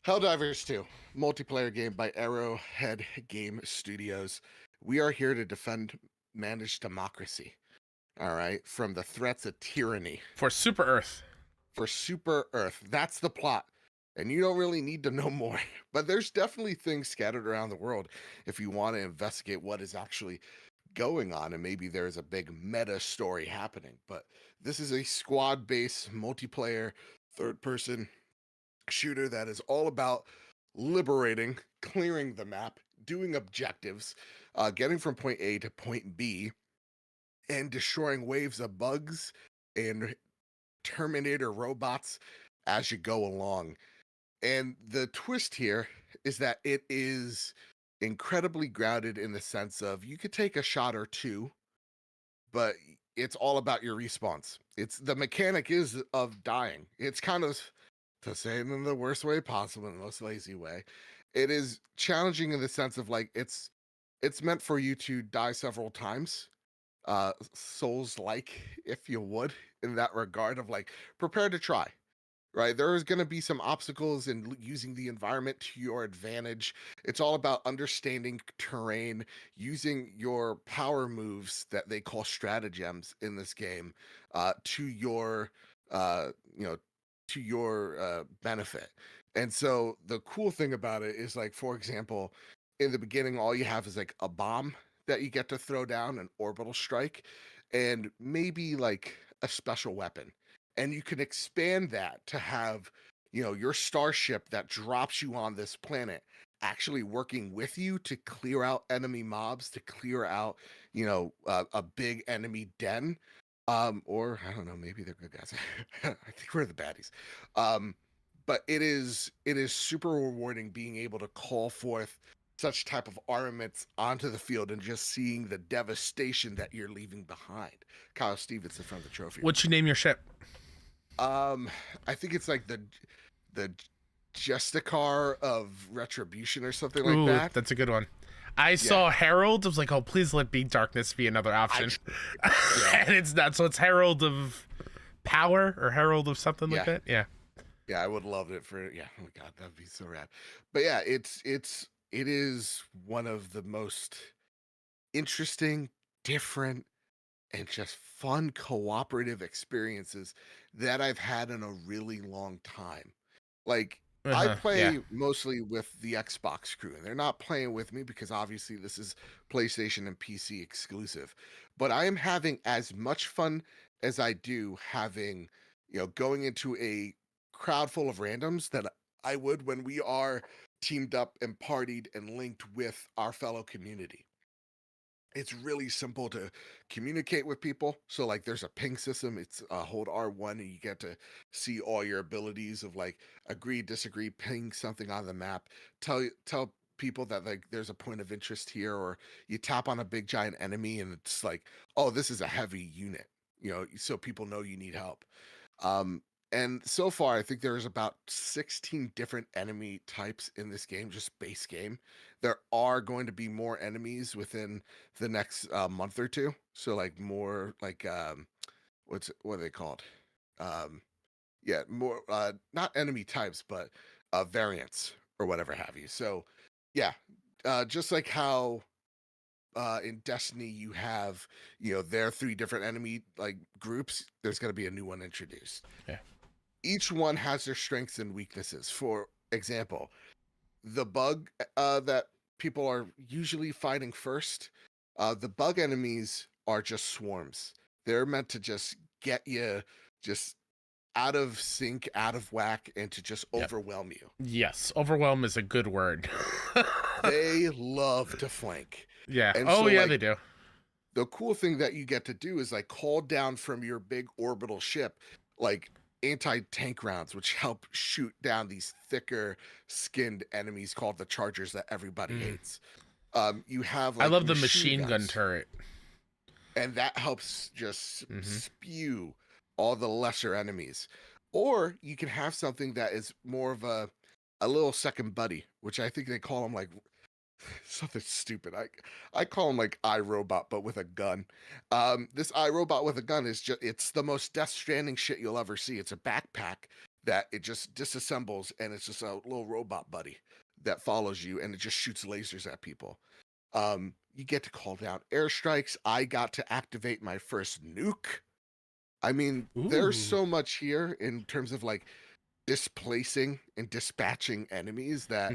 Helldivers 2, multiplayer game by Arrowhead Game Studios. We are here to defend managed democracy. All right, from the threats of tyranny. For Super Earth. For Super Earth. That's the plot. And you don't really need to know more. But there's definitely things scattered around the world if you want to investigate what is actually going on, and maybe there's a big meta story happening. But this is a squad-based multiplayer third-person shooter that is all about liberating, clearing the map, doing objectives, getting from point A to point B, and destroying waves of bugs and Terminator robots as you go along. And the twist here is that it is incredibly grounded in the sense of you could take a shot or two, but it's all about your response. It's the mechanic is of dying. It's kind of, to say it in the worst way possible, in the most lazy way, it is challenging in the sense of like it's meant for you to die several times, souls like, if you would, in that regard of like prepare to try. Right, there is going to be some obstacles in using the environment to your advantage. It's all about understanding terrain, using your power moves that they call stratagems in this game, to your uh you know to your benefit. And so the cool thing about it is, like, for example, in the beginning all you have is like a bomb that you get to throw down, an orbital strike, and maybe like a special weapon, and you can expand that to have, your starship that drops you on this planet actually working with you to clear out enemy mobs, to clear out, a big enemy den. Or I don't know, maybe they're good guys. I think we're the baddies. But it is super rewarding being able to call forth such type of armaments onto the field and just seeing the devastation that you're leaving behind. Kyle Stevenson from the trophy. What'd you name your ship? I think it's like the Justicar of Retribution or something like Ooh, that. that's a good one. I saw Herald. I was like, oh, please let Be Darkness be another option. And it's not. So it's Herald of Power or Herald of something like that. Yeah. Yeah, I would love it for. Yeah. Oh my god, that'd be so rad. But yeah, it is one of the most interesting, different, and just fun cooperative experiences that I've had in a really long time. Like, I play mostly with the Xbox crew, and they're not playing with me because obviously this is PlayStation and PC exclusive. But I am having as much fun as I do having, going into a crowd full of randoms that I would when we are teamed up and partied and linked with our fellow community. It's really simple to communicate with people. So like there's a ping system. It's hold R1 and you get to see all your abilities of like agree, disagree, ping something on the map. Tell people that like there's a point of interest here, or you tap on a big giant enemy and it's like, oh, this is a heavy unit, so people know you need help. Um, and so far, I think there's about 16 different enemy types in this game, just base game. There are going to be more enemies within the next month or two. So like more like what are they called? Um, yeah, more not enemy types, but variants or whatever have you. So yeah, just like how in Destiny you have, their three different enemy like groups, there's going to be a new one introduced. Yeah. Each one has their strengths and weaknesses. For example, the bug that people are usually fighting first, the bug enemies are just swarms. They're meant to just get you just out of sync, out of whack, and to just overwhelm you. Yes, overwhelm is a good word. They love to flank. Yeah. And oh so, yeah, like, they do. the cool thing that you get to do is like call down from your big orbital ship like anti-tank rounds, which help shoot down these thicker skinned enemies called the chargers that everybody hates. You have like I love the machine gun turret, and that helps just spew all the lesser enemies. Or you can have something that is more of a little second buddy, which I think they call them like something stupid. I call him like iRobot, but with a gun. This iRobot with a gun is it's the most Death Stranding shit you'll ever see. It's a backpack that it just disassembles, and it's just a little robot buddy that follows you, and it just shoots lasers at people. You get to call down airstrikes. I got to activate my first nuke. I mean, there's so much here in terms of like displacing and dispatching enemies that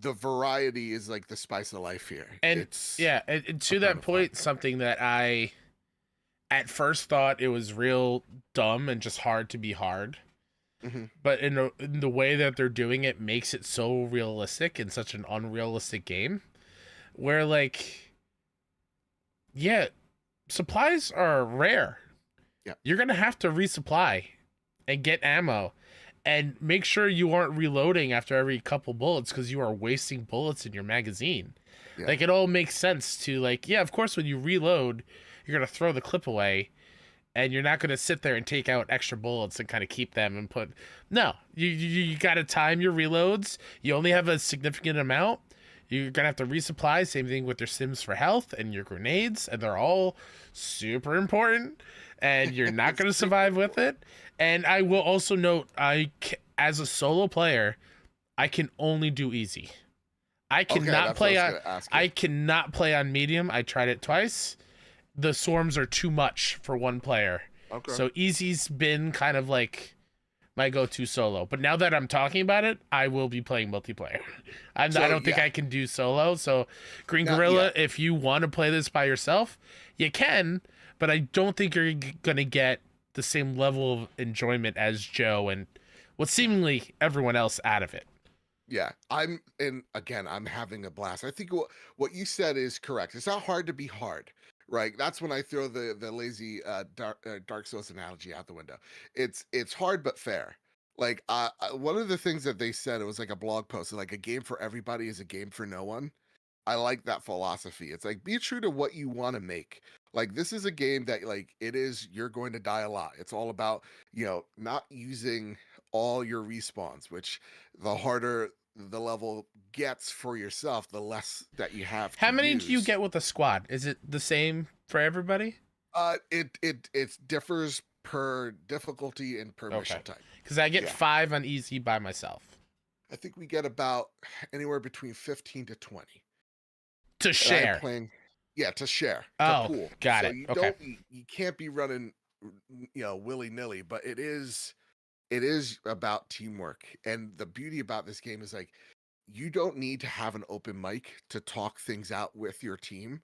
the variety is like the spice of life here. And it's and to that point, something that I at first thought it was real dumb and just hard to be hard. But in the way that they're doing it makes it so realistic in such an unrealistic game where like supplies are rare. Yeah. You're going to have to resupply and get ammo and make sure you aren't reloading after every couple bullets because you are wasting bullets in your magazine. Yeah. Like, it all makes sense to, like, of course, when you reload, you're going to throw the clip away and you're not going to sit there and take out extra bullets and kind of keep them and put... No, you got to time your reloads. You only have a significant amount. You're going to have to resupply. Same thing with your sims for health and your grenades. And they're all super important. And you're not going to survive with it. And I will also note, as a solo player, I can only do easy. I cannot play on... I cannot play on medium. I tried it twice. The swarms are too much for one player. Okay. So easy's been kind of like my go-to solo. But now that I'm talking about it, I will be playing multiplayer. I don't think I can do solo. So Green Gorilla, if you want to play this by yourself, you can, but I don't think you're going to get the same level of enjoyment as Joe and what seemingly everyone else out of it. Yeah, I'm having a blast. I think what you said is correct. It's not hard to be hard. Right, that's when I throw the lazy Dark Souls analogy out the window. It's hard but fair. Like one of the things that they said, it was like a blog post, like a game for everybody is a game for no one. I like that philosophy. It's like be true to what you want to make. Like this is a game that like you're going to die a lot. It's all about not using all your respawns, which the harder the level gets for yourself, the less that you have. How many do you get with a squad? Is it the same for everybody? It differs per difficulty and per mission type. Because I get 5 on easy by myself. I think we get about anywhere between 15 to 20 to share. To share. Oh, to pool. Got it. You can't be running, willy nilly, but it is about teamwork. And the beauty about this game is like you don't need to have an open mic to talk things out with your team.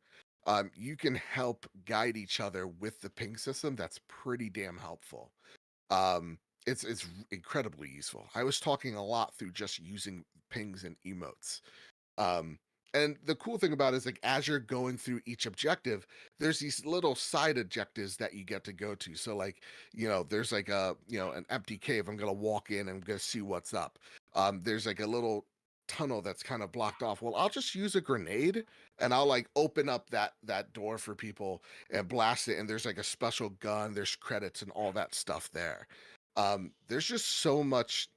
You can help guide each other with the ping system. That's pretty damn helpful. It's incredibly useful. I was talking a lot through just using pings and emotes. And the cool thing about it is like as you're going through each objective, there's these little side objectives that you get to go to. So like, there's like an empty cave. I'm gonna walk in and I'm gonna see what's up. There's like a little tunnel that's kind of blocked off. Well, I'll just use a grenade and I'll like open up that door for people and blast it. And there's like a special gun, there's credits and all that stuff there. There's just so much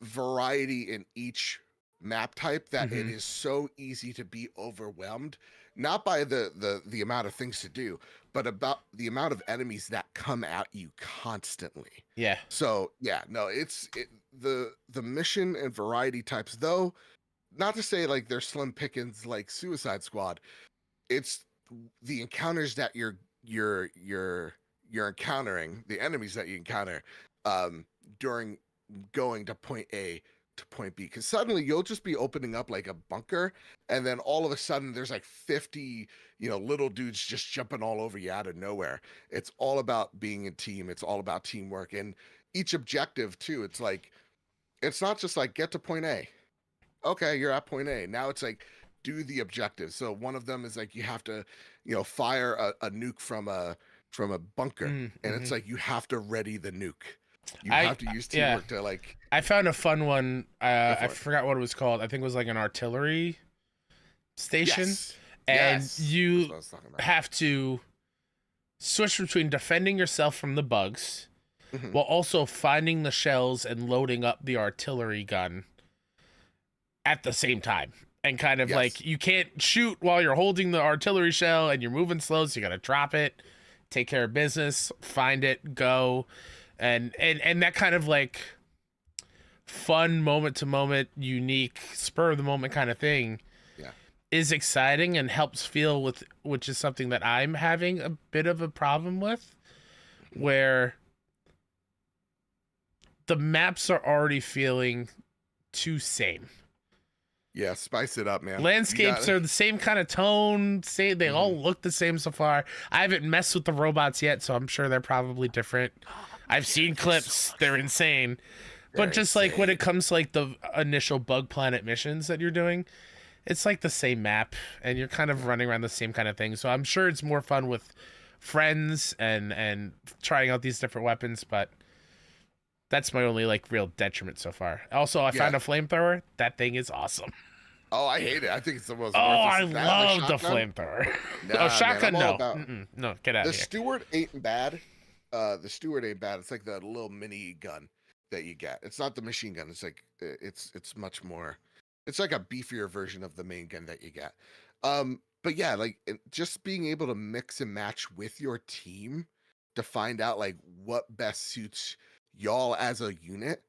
variety in each map type that it is so easy to be overwhelmed, not by the amount of things to do, but about the amount of enemies that come at you constantly. Yeah. So yeah, no, the mission and variety types, though not to say like they're slim pickings like Suicide Squad. It's the encounters that you're encountering, the enemies that you encounter during going to point A to point B, because suddenly you'll just be opening up like a bunker, and then all of a sudden there's like 50 little dudes just jumping all over you out of nowhere. It's all about being a team, it's all about teamwork, and each objective too, it's like it's not just like get to point A. Okay, you're at point A, now it's like do the objective. So one of them is like you have to fire a nuke from a bunker, and it's like you have to ready the nuke. You have to use teamwork to like. I found a fun one. I forgot what it was called. I think it was like an artillery station, and you have to switch between defending yourself from the bugs, while also finding the shells and loading up the artillery gun at the same time. And kind of like you can't shoot while you're holding the artillery shell, and you're moving slow, so you gotta drop it, take care of business, find it, go. And that kind of like fun moment to moment, unique, spur of the moment kind of thing is exciting and helps feel with, which is something that I'm having a bit of a problem with, where the maps are already feeling too same. Yeah, spice it up, man. Landscapes are the same kind of tone. They all look the same so far. I haven't messed with the robots yet, so I'm sure they're probably different. I've seen clips. They're insane. But just like when it comes to like the initial Bug Planet missions that you're doing, it's like the same map and you're kind of running around the same kind of thing. So I'm sure it's more fun with friends and trying out these different weapons, but that's my only like real detriment so far. Also, I found a flamethrower. That thing is awesome. Oh, I hate it. I think it's the most. I love the flamethrower. Shotgun, no. No, get out of here. The Stewart ain't bad. The Stewart ain't bad. It's like the little mini gun that you get. It's not the machine gun. It's like it's much more. It's like a beefier version of the main gun that you get. But yeah, like just being able to mix and match with your team to find out like what best suits y'all as a unit.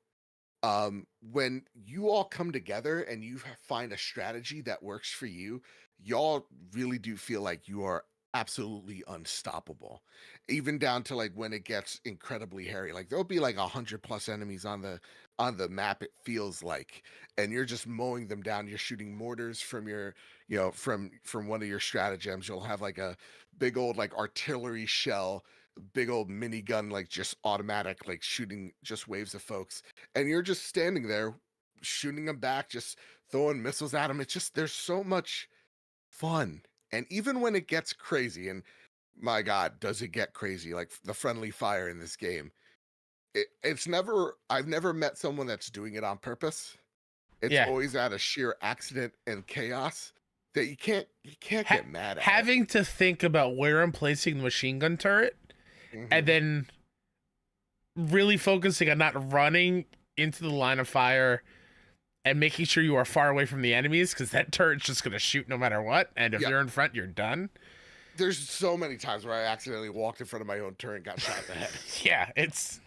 When you all come together and you find a strategy that works for you, y'all really do feel like you are absolutely unstoppable, even down to like when it gets incredibly hairy. Like there'll be like 100+ enemies on the map, it feels like, and you're just mowing them down. You're shooting mortars from your from one of your stratagems. You'll have like a big old like artillery shell, big old minigun, like just automatic, like shooting just waves of folks, and you're just standing there shooting them back, just throwing missiles at them. It's just there's so much fun. And even when it gets crazy, and my God, does it get crazy? Like the friendly fire in this game, I've never met someone that's doing it on purpose. It's always out of sheer accident and chaos that you can't get mad at. Having to think about where I'm placing the machine gun turret, and then really focusing on not running into the line of fire and making sure you are far away from the enemies, because that turret's just going to shoot no matter what. And if you're in front, you're done. There's so many times where I accidentally walked in front of my own turret and got shot in the head. It's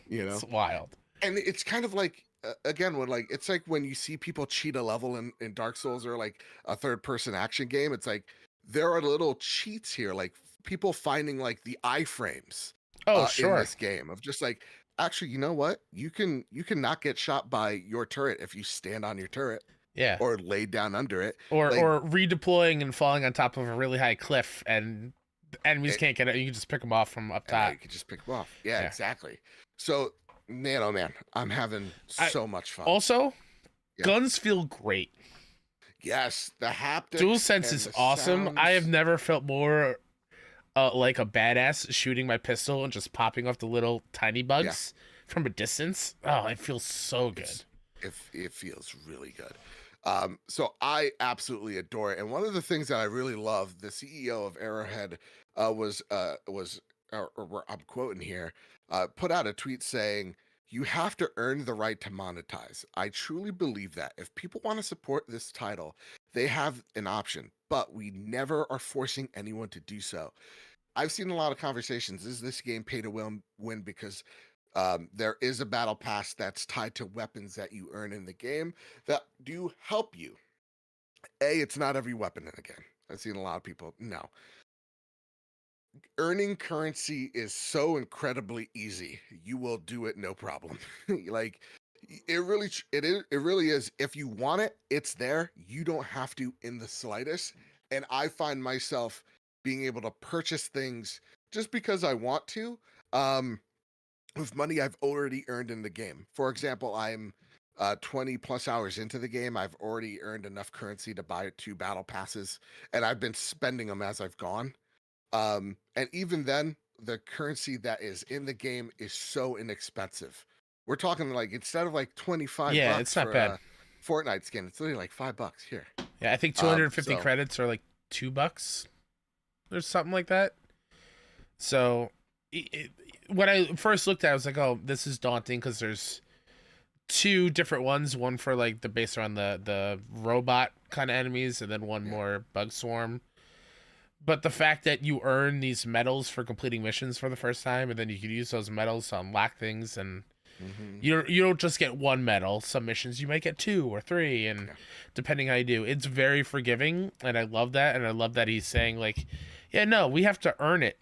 wild. And it's kind of like, again, when like, it's like when you see people cheat a level in Dark Souls or like a third-person action game, it's like, there are little cheats here, like people finding like the iframes in this game of just like, actually, you know what? You can not get shot by your turret if you stand on your turret. Yeah. Or lay down under it. Or redeploying and falling on top of a really high cliff, and the enemies can't get it. You can just pick them off from up top. You can just pick them off. Yeah, exactly. So, man, I'm having so much fun. Also, guns feel great. Yes, the haptics DualSense and is the awesome. I have sounds. never felt more like a badass shooting my pistol and just popping off the little tiny Yeah, bugs from a distance. Oh, it feels so good. it's it feels really good. So I absolutely adore it. And one of the things that I really love, the CEO of Arrowhead was I'm quoting here, put out a tweet saying, "You have to earn the right to monetize. I truly believe that if people want to support this title, they have an option, but we never are forcing anyone to do so." I've seen a lot of conversations. Is this game pay to win because there is a battle pass that's tied to weapons that you earn in the game that do help you. It's not every weapon in the game. I've seen a lot of people. No, earning currency is so incredibly easy. You will do it no problem. Like it really is. If you want it, it's there. You don't have to in the slightest. And I find myself being able to purchase things just because I want to. Um, with money I've already earned in the game. For example, I'm 20 plus hours into the game. I've already earned enough currency to buy 2 battle passes, and I've been spending them as I've gone. And even then, the currency that is in the game is so inexpensive. We're talking like instead of like 25 Yeah, bucks it's not for bad. a Fortnite skin, it's literally like $5 here. Yeah, I think 250 So credits are like $2 or something like that. So when I first looked at it, I was like, oh, this is daunting because there's two different ones, one for like the based around the robot kind of enemies, and then one yeah. more bug swarm. But the fact that you earn these medals for completing missions for the first time, and then you can use those medals to unlock things, and Hmm. you don't just get one medal. Some missions you might get two or three, and Yeah. depending how you do, it's very forgiving, and I love that. And I love that he's saying like, yeah, no, we have to earn it.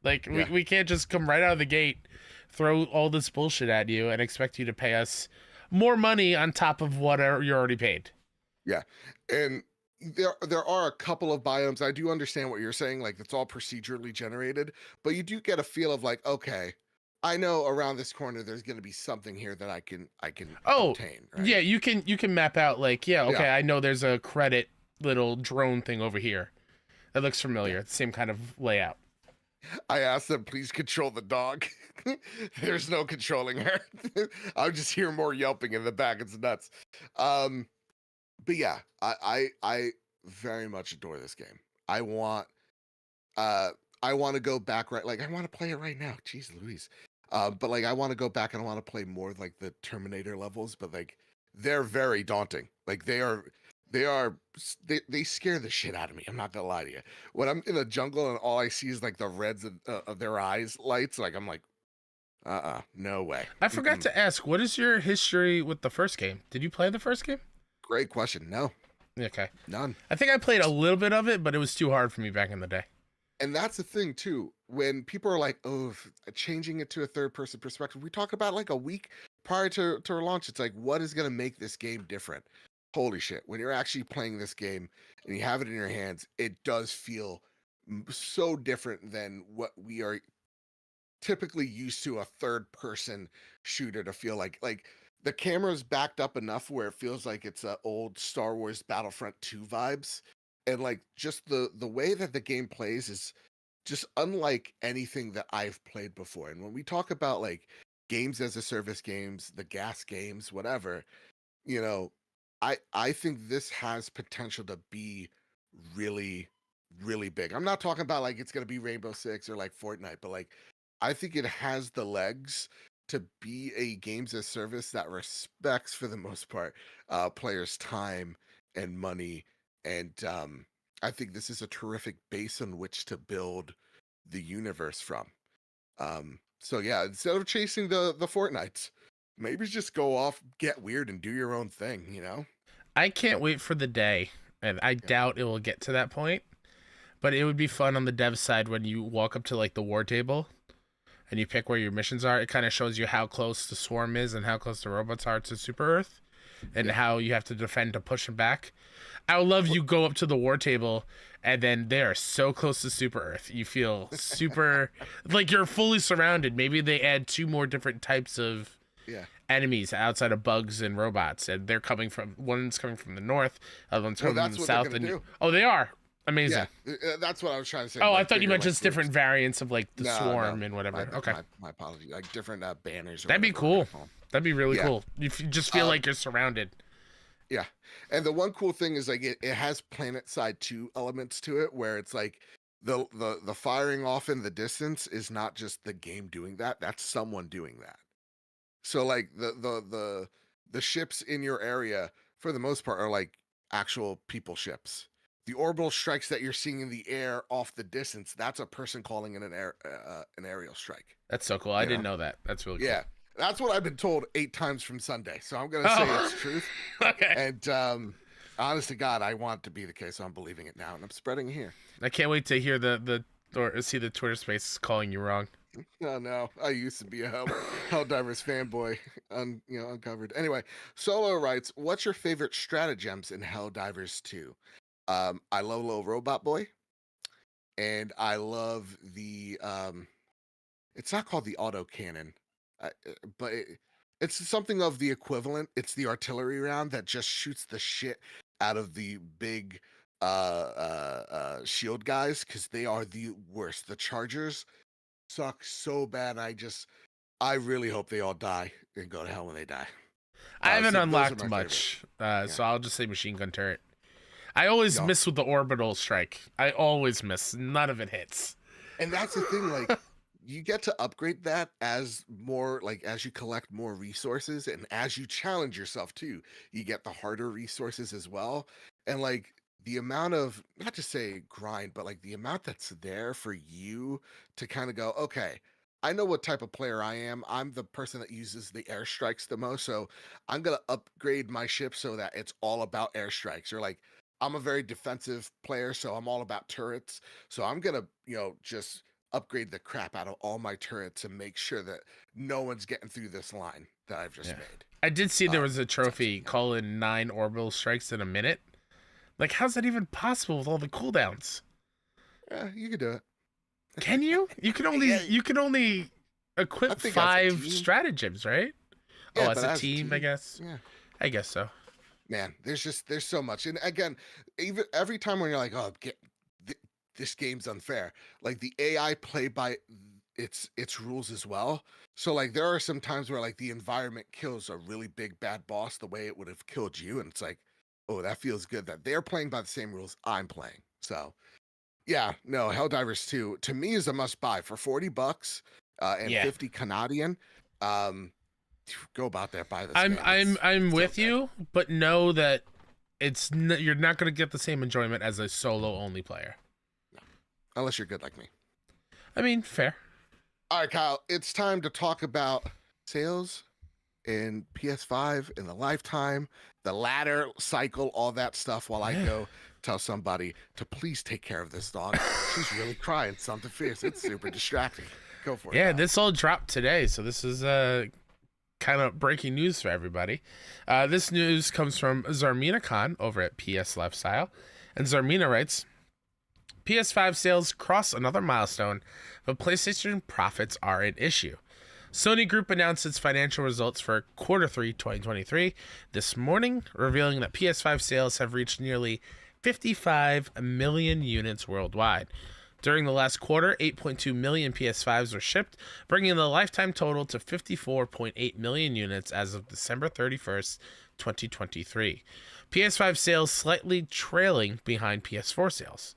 Like Yeah. we can't just come right out of the gate, throw all this bullshit at you, and expect you to pay us more money on top of what you're already paid. Yeah. And there are a couple of biomes. I do understand what you're saying, like it's all procedurally generated, but you do get a feel of like, okay, I know around this corner there's gonna be something here that I can Oh, obtain, right? yeah, you can map out like, yeah, Yeah. okay, I know there's a credit little drone thing over here. That looks Yeah. familiar. It's the same kind of layout. I asked them, please control the dog. There's no controlling her. I'll just hear more yelping in the back. It's nuts. Um, but yeah, I very much adore this game. I want uh I want to go back right like I want to play it right now. Jeez Louise. But like I want to go back and I want to play more of, like the Terminator levels, but like they're very daunting. Like they scare the shit out of me. I'm not gonna lie to you. When I'm in a jungle and all I see is like the reds of their eyes lights, like I'm like, no way. I forgot Mm-mm. to ask, what is your history with the first game? Did you play the first game? Great question. No, Okay. none. I think I played a little bit of it, but it was too hard for me back in the day. And that's the thing too. When people are like, "Oh, changing it to a third-person perspective," we talk about like a week prior to our launch. It's like, what is going to make this game different? Holy shit! When you're actually playing this game and you have it in your hands, it does feel so different than what we are typically used to a third-person shooter to feel like. Like the camera's backed up enough where it feels like it's a old Star Wars Battlefront 2 vibes, and like just the way that the game plays is just unlike anything that I've played before. And when we talk about like games as a service games, the gas games, whatever, you know, I think this has potential to be really really big. I'm not talking about like it's going to be Rainbow Six or like Fortnite, but like I think it has the legs to be a games as service that respects for the most part players' time and money. And I think this is a terrific base on which to build the universe from. So yeah, instead of chasing the Fortnites, maybe just go off, get weird, and do your own thing. You know? I can't wait for the day, and I Yeah. doubt it will get to that point, but it would be fun on the dev side when you walk up to like the war table and you pick where your missions are. It kind of shows you how close the swarm is and how close the robots are to Super Earth and Yeah. how you have to defend to push them back. I would love you go up to the war table and then they are so close to Super Earth. You feel super like you're fully surrounded. Maybe they add two more different types of Yeah. enemies outside of bugs and robots, and they're coming from one's coming from the north, other one's coming from the south. And oh, they are amazing. Yeah, that's what I was trying to say. Oh, like, I thought you meant just different variants of like the swarm and whatever. Okay, my apology. Like different banners. That'd be cool. That'd be really cool. You just feel like you're surrounded. Yeah, and the one cool thing is like it has Planet Side 2 elements to it, where it's like the firing off in the distance is not just the game doing that; that's someone doing that. So like the ships in your area, for the most part, are like actual people ships. The orbital strikes that you're seeing in the air off the distance, that's a person calling in an aerial strike. That's so cool. I didn't know that. That's really cool. Yeah. That's what I've been told 8 times from Sunday. So I'm going to say it's truth. Okay. And honest to God, I want it to be the case. So I'm believing it now. And I'm spreading it here. I can't wait to hear or see the Twitter space calling you wrong. No. I used to be a Helldivers fanboy. Uncovered. Anyway, Solo writes, what's your favorite stratagems in Helldivers 2? I love Little Robot Boy. And I love the... it's not called the autocannon. But it's something of the equivalent. It's the artillery round that just shoots the shit out of the big shield guys, because they are the worst. The Chargers suck so bad. I really hope they all die and go to hell when they die. I haven't unlocked much, so I'll just say machine gun turret. I always miss with the orbital strike. I always miss. None of it hits. And that's the thing, like. You get to upgrade that as you collect more resources, and as you challenge yourself too, you get the harder resources as well. And like the amount of, not to say grind, but like the amount that's there for you to kind of go, okay, I know what type of player I am. I'm the person that uses the airstrikes the most. So I'm going to upgrade my ship so that it's all about airstrikes. Or like, I'm a very defensive player, so I'm all about turrets. So I'm going to, just upgrade the crap out of all my turrets and make sure that no one's getting through this line that I've just made. I did see there was a trophy calling 9 orbital strikes in a minute. Like, how's that even possible with all the cooldowns? Yeah, you could do it. Can you? You can only equip 5 stratagems, right? Yeah, as a team, I guess. Yeah, I guess so. Man, there's so much, and again, even every time when you're like, this game's unfair. Like the AI play by its rules as well. So like there are some times where like the environment kills a really big bad boss the way it would have killed you, and it's like, oh, that feels good that they're playing by the same rules I'm playing. So yeah, no, Helldivers 2 to me is a must buy for $40 and 50 Canadian. Go about that, buy this. I'm with you, but know that you're not going to get the same enjoyment as a solo only player. Unless you're good like me. I mean, fair. All right, Kyle, it's time to talk about sales in PS5 in the lifetime, the ladder cycle, all that stuff, while I go tell somebody to please take care of this dog. She's really crying something fierce. It's super distracting. Go for it. Yeah, Kyle. This all dropped today, so this is kind of breaking news for everybody. This news comes from Zarmina Khan over at PS Lifestyle, and Zarmina writes, PS5 sales cross another milestone, but PlayStation profits are an issue. Sony Group announced its financial results for Q3 2023 this morning, revealing that PS5 sales have reached nearly 55 million units worldwide. During the last quarter, 8.2 million PS5s were shipped, bringing the lifetime total to 54.8 million units as of December 31st, 2023. PS5 sales slightly trailing behind PS4 sales.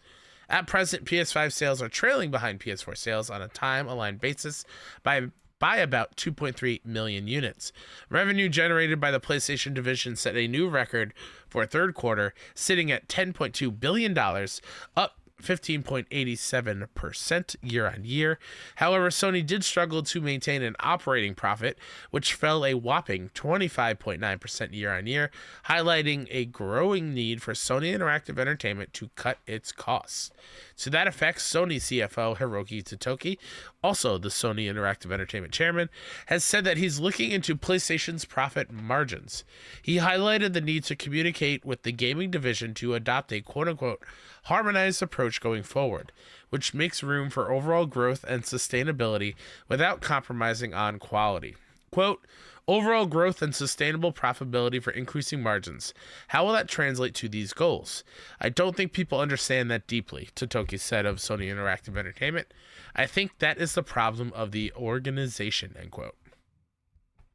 At present, PS5 sales are trailing behind PS4 sales on a time-aligned basis by about 2.3 million units. Revenue generated by the PlayStation division set a new record for third quarter, sitting at $10.2 billion, up 15.87% year-on-year. However, Sony did struggle to maintain an operating profit, which fell a whopping 25.9% year-on-year, highlighting a growing need for Sony Interactive Entertainment to cut its costs. To that effect, Sony CFO Hiroki Totoki, also the Sony Interactive Entertainment chairman, has said that he's looking into PlayStation's profit margins. He highlighted the need to communicate with the gaming division to adopt a quote-unquote harmonized approach going forward, which makes room for overall growth and sustainability without compromising on quality. Quote, overall growth and sustainable profitability for increasing margins. How will that translate to these goals? I don't think people understand that deeply, Totoki said of Sony Interactive Entertainment. I think that is the problem of the organization, end quote.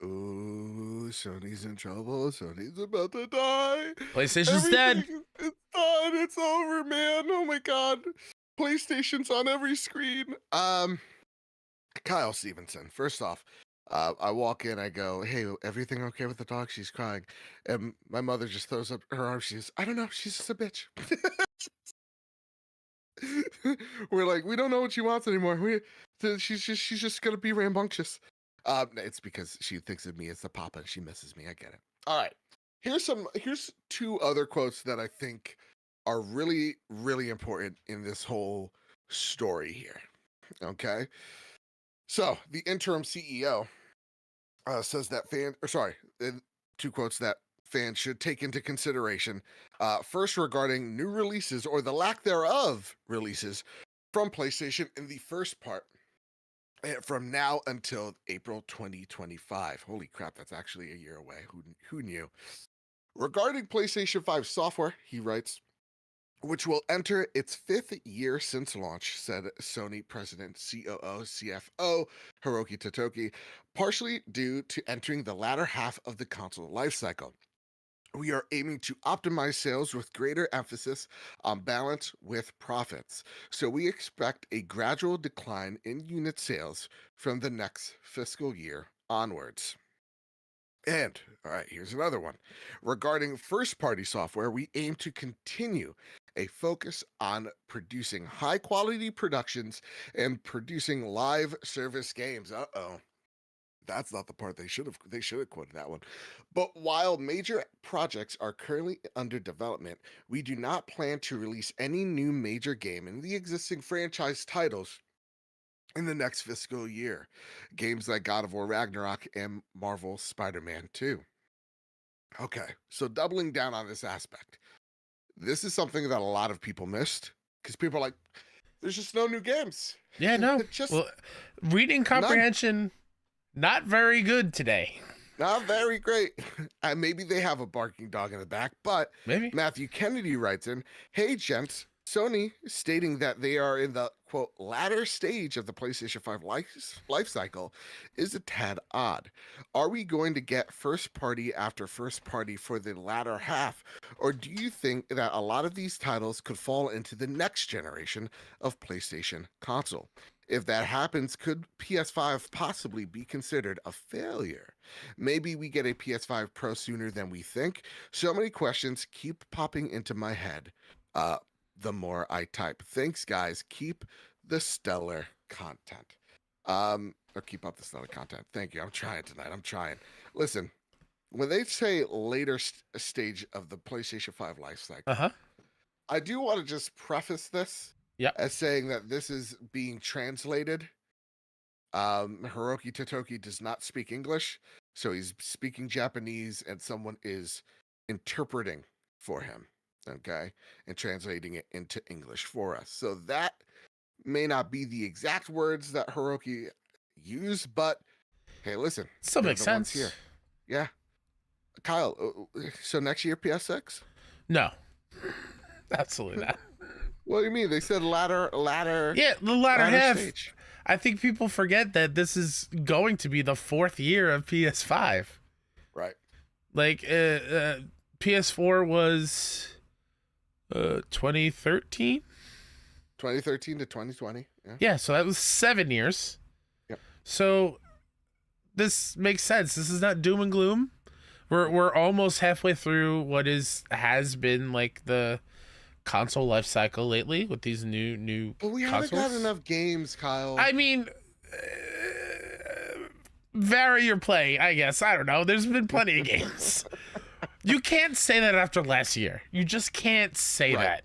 Ooh, Sony's in trouble. Sony's about to die. PlayStation's dead. It's done. It's over, man. Oh my god. PlayStation's on every screen. Kyle Stevenson. First off, I walk in, I go, "Hey, everything okay with the dog? She's crying." And my mother just throws up her arms. She's, "I don't know. She's just a bitch." We're like, "We don't know what she wants anymore. She's just gonna be rambunctious." It's because she thinks of me as the papa and she misses me. I get it. All right. Here's two other quotes that I think are really, really important in this whole story here. Okay. So the interim CEO says that two quotes that fans should take into consideration. First, regarding new releases or the lack thereof releases from PlayStation in the first part from now until April 2025. Holy crap, that's actually a year away. Who knew? Regarding PlayStation 5 software, he writes, which will enter its fifth year since launch, said Sony President, COO, CFO Hiroki Totoki, partially due to entering the latter half of the console lifecycle. We are aiming to optimize sales with greater emphasis on balance with profits. So we expect a gradual decline in unit sales from the next fiscal year onwards. And, all right, here's another one. Regarding first-party software, we aim to continue a focus on producing high-quality productions and producing live service games. Uh-oh. That's not the part they should have quoted that one. But while major projects are currently under development, we do not plan to release any new major game in the existing franchise titles in the next fiscal year. Games like God of War Ragnarok and Marvel Spider-Man 2. Okay, so doubling down on this aspect. This is something that a lot of people missed because people are like, there's just no new games. Yeah, no. Just well, reading comprehension, not very good today. Not very great. And maybe they have a barking dog in the back, but maybe. Matthew Kennedy writes in, "Hey, gents, Sony stating that they are in the, quote, latter stage of the PlayStation 5 life cycle is a tad odd. Are we going to get first party after first party for the latter half? Or do you think that a lot of these titles could fall into the next generation of PlayStation console? If that happens, could PS5 possibly be considered a failure? Maybe we get a PS5 Pro sooner than we think. So many questions keep popping into my head. The more I type. Thanks, guys. Keep the stellar content. Or keep up the stellar content. Thank you. I'm trying tonight. I'm trying. Listen, when they say later stage of the PlayStation 5 life cycle, I do want to just preface this as saying that this is being translated. Hiroki Totoki does not speak English, so he's speaking Japanese, and someone is interpreting for him. Okay, and translating it into English for us. So that may not be the exact words that Hiroki used, but hey, listen, still makes sense here. Yeah, Kyle. So next year, PS6? No, absolutely not. What do you mean? They said latter. Yeah, the latter half. Stage. I think people forget that this is going to be the fourth year of PS5. Right. Like, PS4 was 2013? 2013 to 2020. Yeah, so that was 7 years. Yep. So this makes sense. This is not doom and gloom. We're almost halfway through what has been like the console life cycle lately with these new but we consoles. haven't got enough games, Kyle. I mean, vary your play, I guess. I don't know. There's been plenty of games. You can't say that after last year. You just can't say that.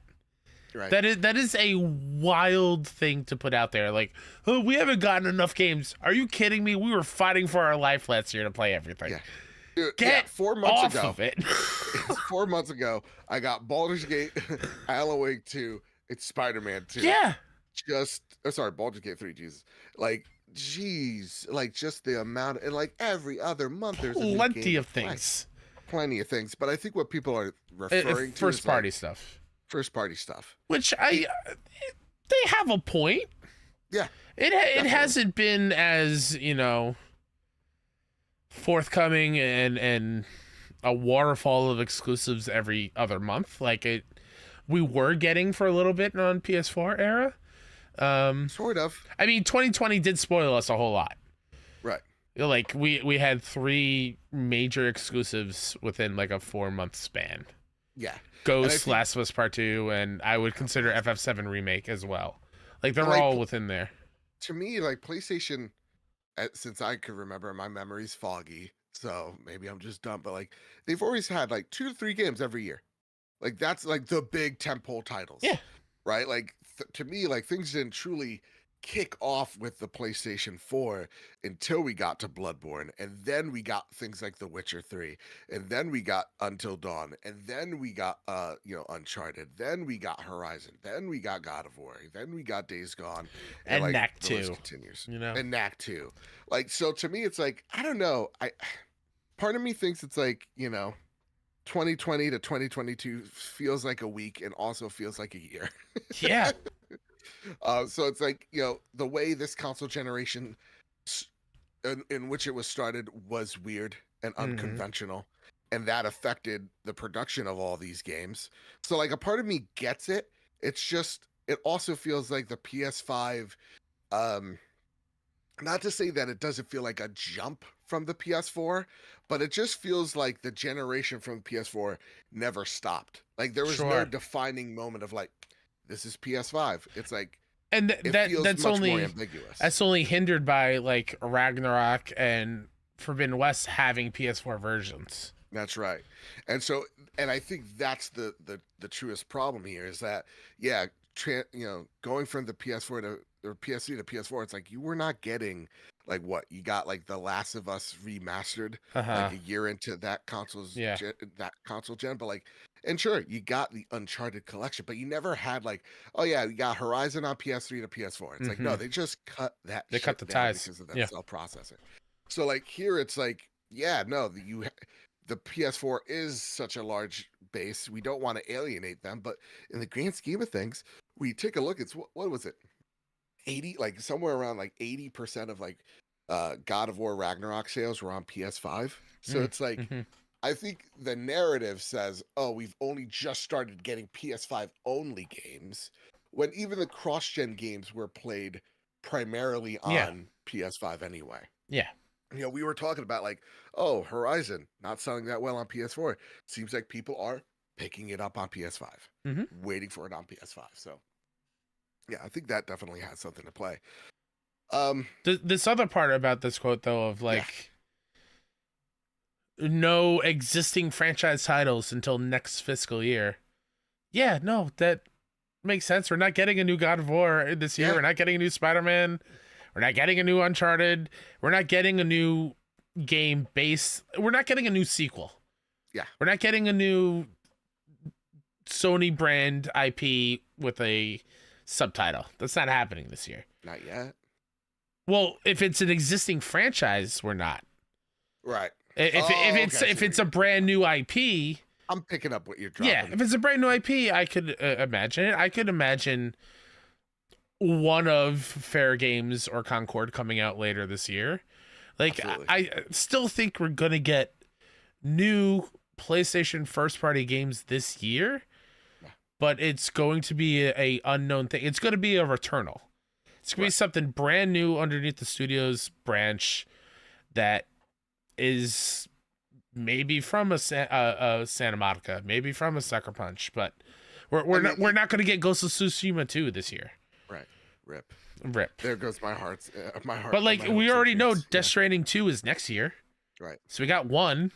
Right. That is a wild thing to put out there. Like, oh, we haven't gotten enough games. Are you kidding me? We were fighting for our life last year to play everything. Yeah. Dude, Get 4 months off ago. of it. 4 months ago, I got Baldur's Gate, Alan Wake 2, it's Spider-Man 2. Yeah. Baldur's Gate 3, Jesus. Like, geez, like just the amount, and like every other month there's a new Plenty game of to play. things. Plenty of things. But I think what people are referring to First is party like stuff. first party stuff. Which they have a point. Yeah. It hasn't been as, forthcoming and a waterfall of exclusives every other month like we were getting for a little bit on PS4 era. Sort of. I mean, 2020 did spoil us a whole lot. Right. Like we had 3 major exclusives within like a 4-month span. Yeah. Ghost, Last of Us Part 2, and I would consider FF7 Remake as well. Like they're all within there. To me, like PlayStation, since I could remember, my memory's foggy, so maybe I'm just dumb, but like they've always had like 2 to 3 games every year. Like that's like the big tentpole titles. Yeah. Right? Like to me, like things didn't truly kick off with the PlayStation 4 until we got to Bloodborne, and then we got things like The Witcher 3, and then we got Until Dawn, and then we got Uncharted, then we got Horizon, then we got God of War, then we got Days Gone, and like, Knack the list 2 continues. and Knack 2. Like, so to me it's like, I don't know, part of me thinks it's like, 2020 to 2022 feels like a week and also feels like a year. Yeah. So it's like, the way this console generation in which it was started was weird and unconventional, and that affected the production of all these games. So like a part of me gets it. It's just, it also feels like the PS5, not to say that it doesn't feel like a jump from the PS4, but it just feels like the generation from the PS4 never stopped. Like there was no defining moment of like, this is PS5. It's like, and that's only more ambiguous. That's only hindered by like Ragnarok and Forbidden West having PS4 versions. That's right. And so, and I think that's the truest problem here is that, going from the PS4 to or PS3 to PS4, it's like you were not getting like what you got, like The Last of Us remastered like a year into that console's that console gen, but like, and sure, you got the Uncharted collection, but you never had like, oh yeah, you got Horizon on PS3 to PS4. It's like, no, they just cut that. They cut the ties because of that cell processor. So like here, it's like, the PS4 is such a large base. We don't want to alienate them, but in the grand scheme of things, we take a look. It's what was it? 80, like somewhere around like 80% of like God of War Ragnarok sales were on PS5. So it's like, I think the narrative says, oh, we've only just started getting PS5 only games, when even the cross-gen games were played primarily on PS5 anyway. Yeah. We were talking about like, oh, Horizon not selling that well on PS4. Seems like people are picking it up on PS5, waiting for it on PS5. So yeah, I think that definitely has something to play. This other part about this quote, though, of like no existing franchise titles until next fiscal year. Yeah, no, that makes sense. We're not getting a new God of War this year. We're not getting a new Spider-Man. We're not getting a new Uncharted. We're not getting a new game base. We're not getting a new sequel. Yeah. We're not getting a new Sony brand IP with a subtitle. That's not happening this year. Not yet. Well, if it's an existing franchise, we're not. Right. If it's a brand new IP, I'm picking up what you're dropping. Yeah, if it's a brand new IP, I could imagine it. I could imagine one of Fair Games or Concord coming out later this year. Like, I still think we're gonna get new PlayStation first-party games this year, but it's going to be a unknown thing. It's going to be a Returnal. It's going to be something brand new underneath the studio's branch that is maybe from a Santa Monica, maybe from a Sucker Punch, but we're not going to get Ghost of Tsushima 2 this year. Right. Rip. There goes my heart. But like we already know, Death Stranding 2 is next year. Right. So we got one.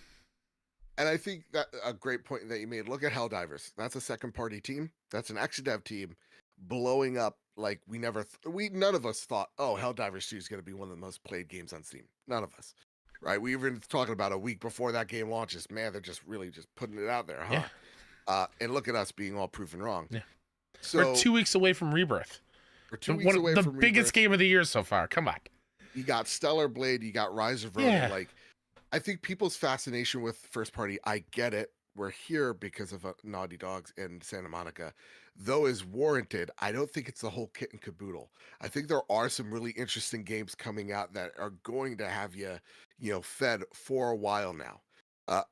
And I think that a great point that you made. Look at Helldivers. That's a second party team. That's an XDev team blowing up like none of us thought, oh, Helldivers 2 is going to be one of the most played games on Steam. None of us. Right? We were talking about a week before that game launches. Man, they're just really just putting it out there, huh? Yeah. And look at us being all proven wrong. Yeah. So we're 2 weeks away from Rebirth. We're 2 weeks away from the biggest game of the year so far. Come on. You got Stellar Blade, you got Rise of Ronin. Yeah. Like, I think people's fascination with first party, I get it. We're here because of Naughty Dogs and Santa Monica, though is warranted. I don't think it's the whole kit and caboodle. I think there are some really interesting games coming out that are going to have you, fed for a while now.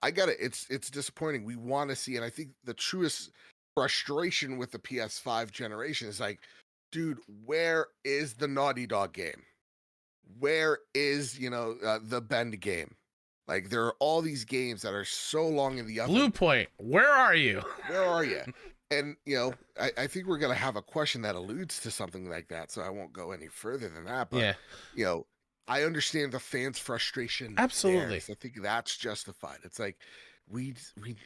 I get it. It's disappointing. We want to see, and I think the truest frustration with the PS5 generation is like, dude, where is the Naughty Dog game? Where is the Bend game? Like, there are all these games that are so long in the oven. Blue Point, where are you? Where are you? And I think we're gonna have a question that alludes to something like that, so I won't go any further than that. But I understand the fans' frustration. Absolutely. I think that's justified. It's like we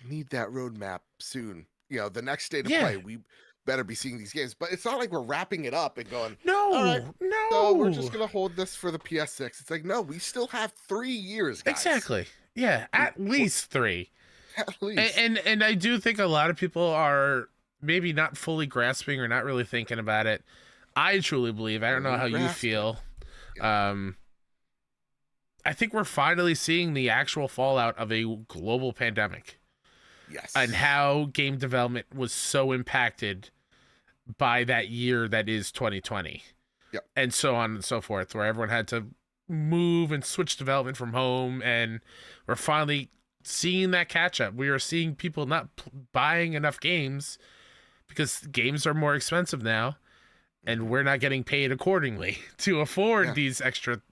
need that roadmap soon. The next state of play, we better be seeing these games. But it's not like we're wrapping it up and going, no, all right, no. So we're just gonna hold this for the PS6. It's like, no, we still have 3 years, guys. Exactly. Yeah, at least 3. At least. And I do think a lot of people are maybe not fully grasping or not really thinking about it. I truly believe, I don't know how you feel. I think we're finally seeing the actual fallout of a global pandemic. Yes. And how game development was so impacted by that year that is 2020. Yep. And so on and so forth, where everyone had to move and switch development from home, and we're finally seeing that catch up. We are seeing people not buying enough games because games are more expensive now, and we're not getting paid accordingly to afford these extra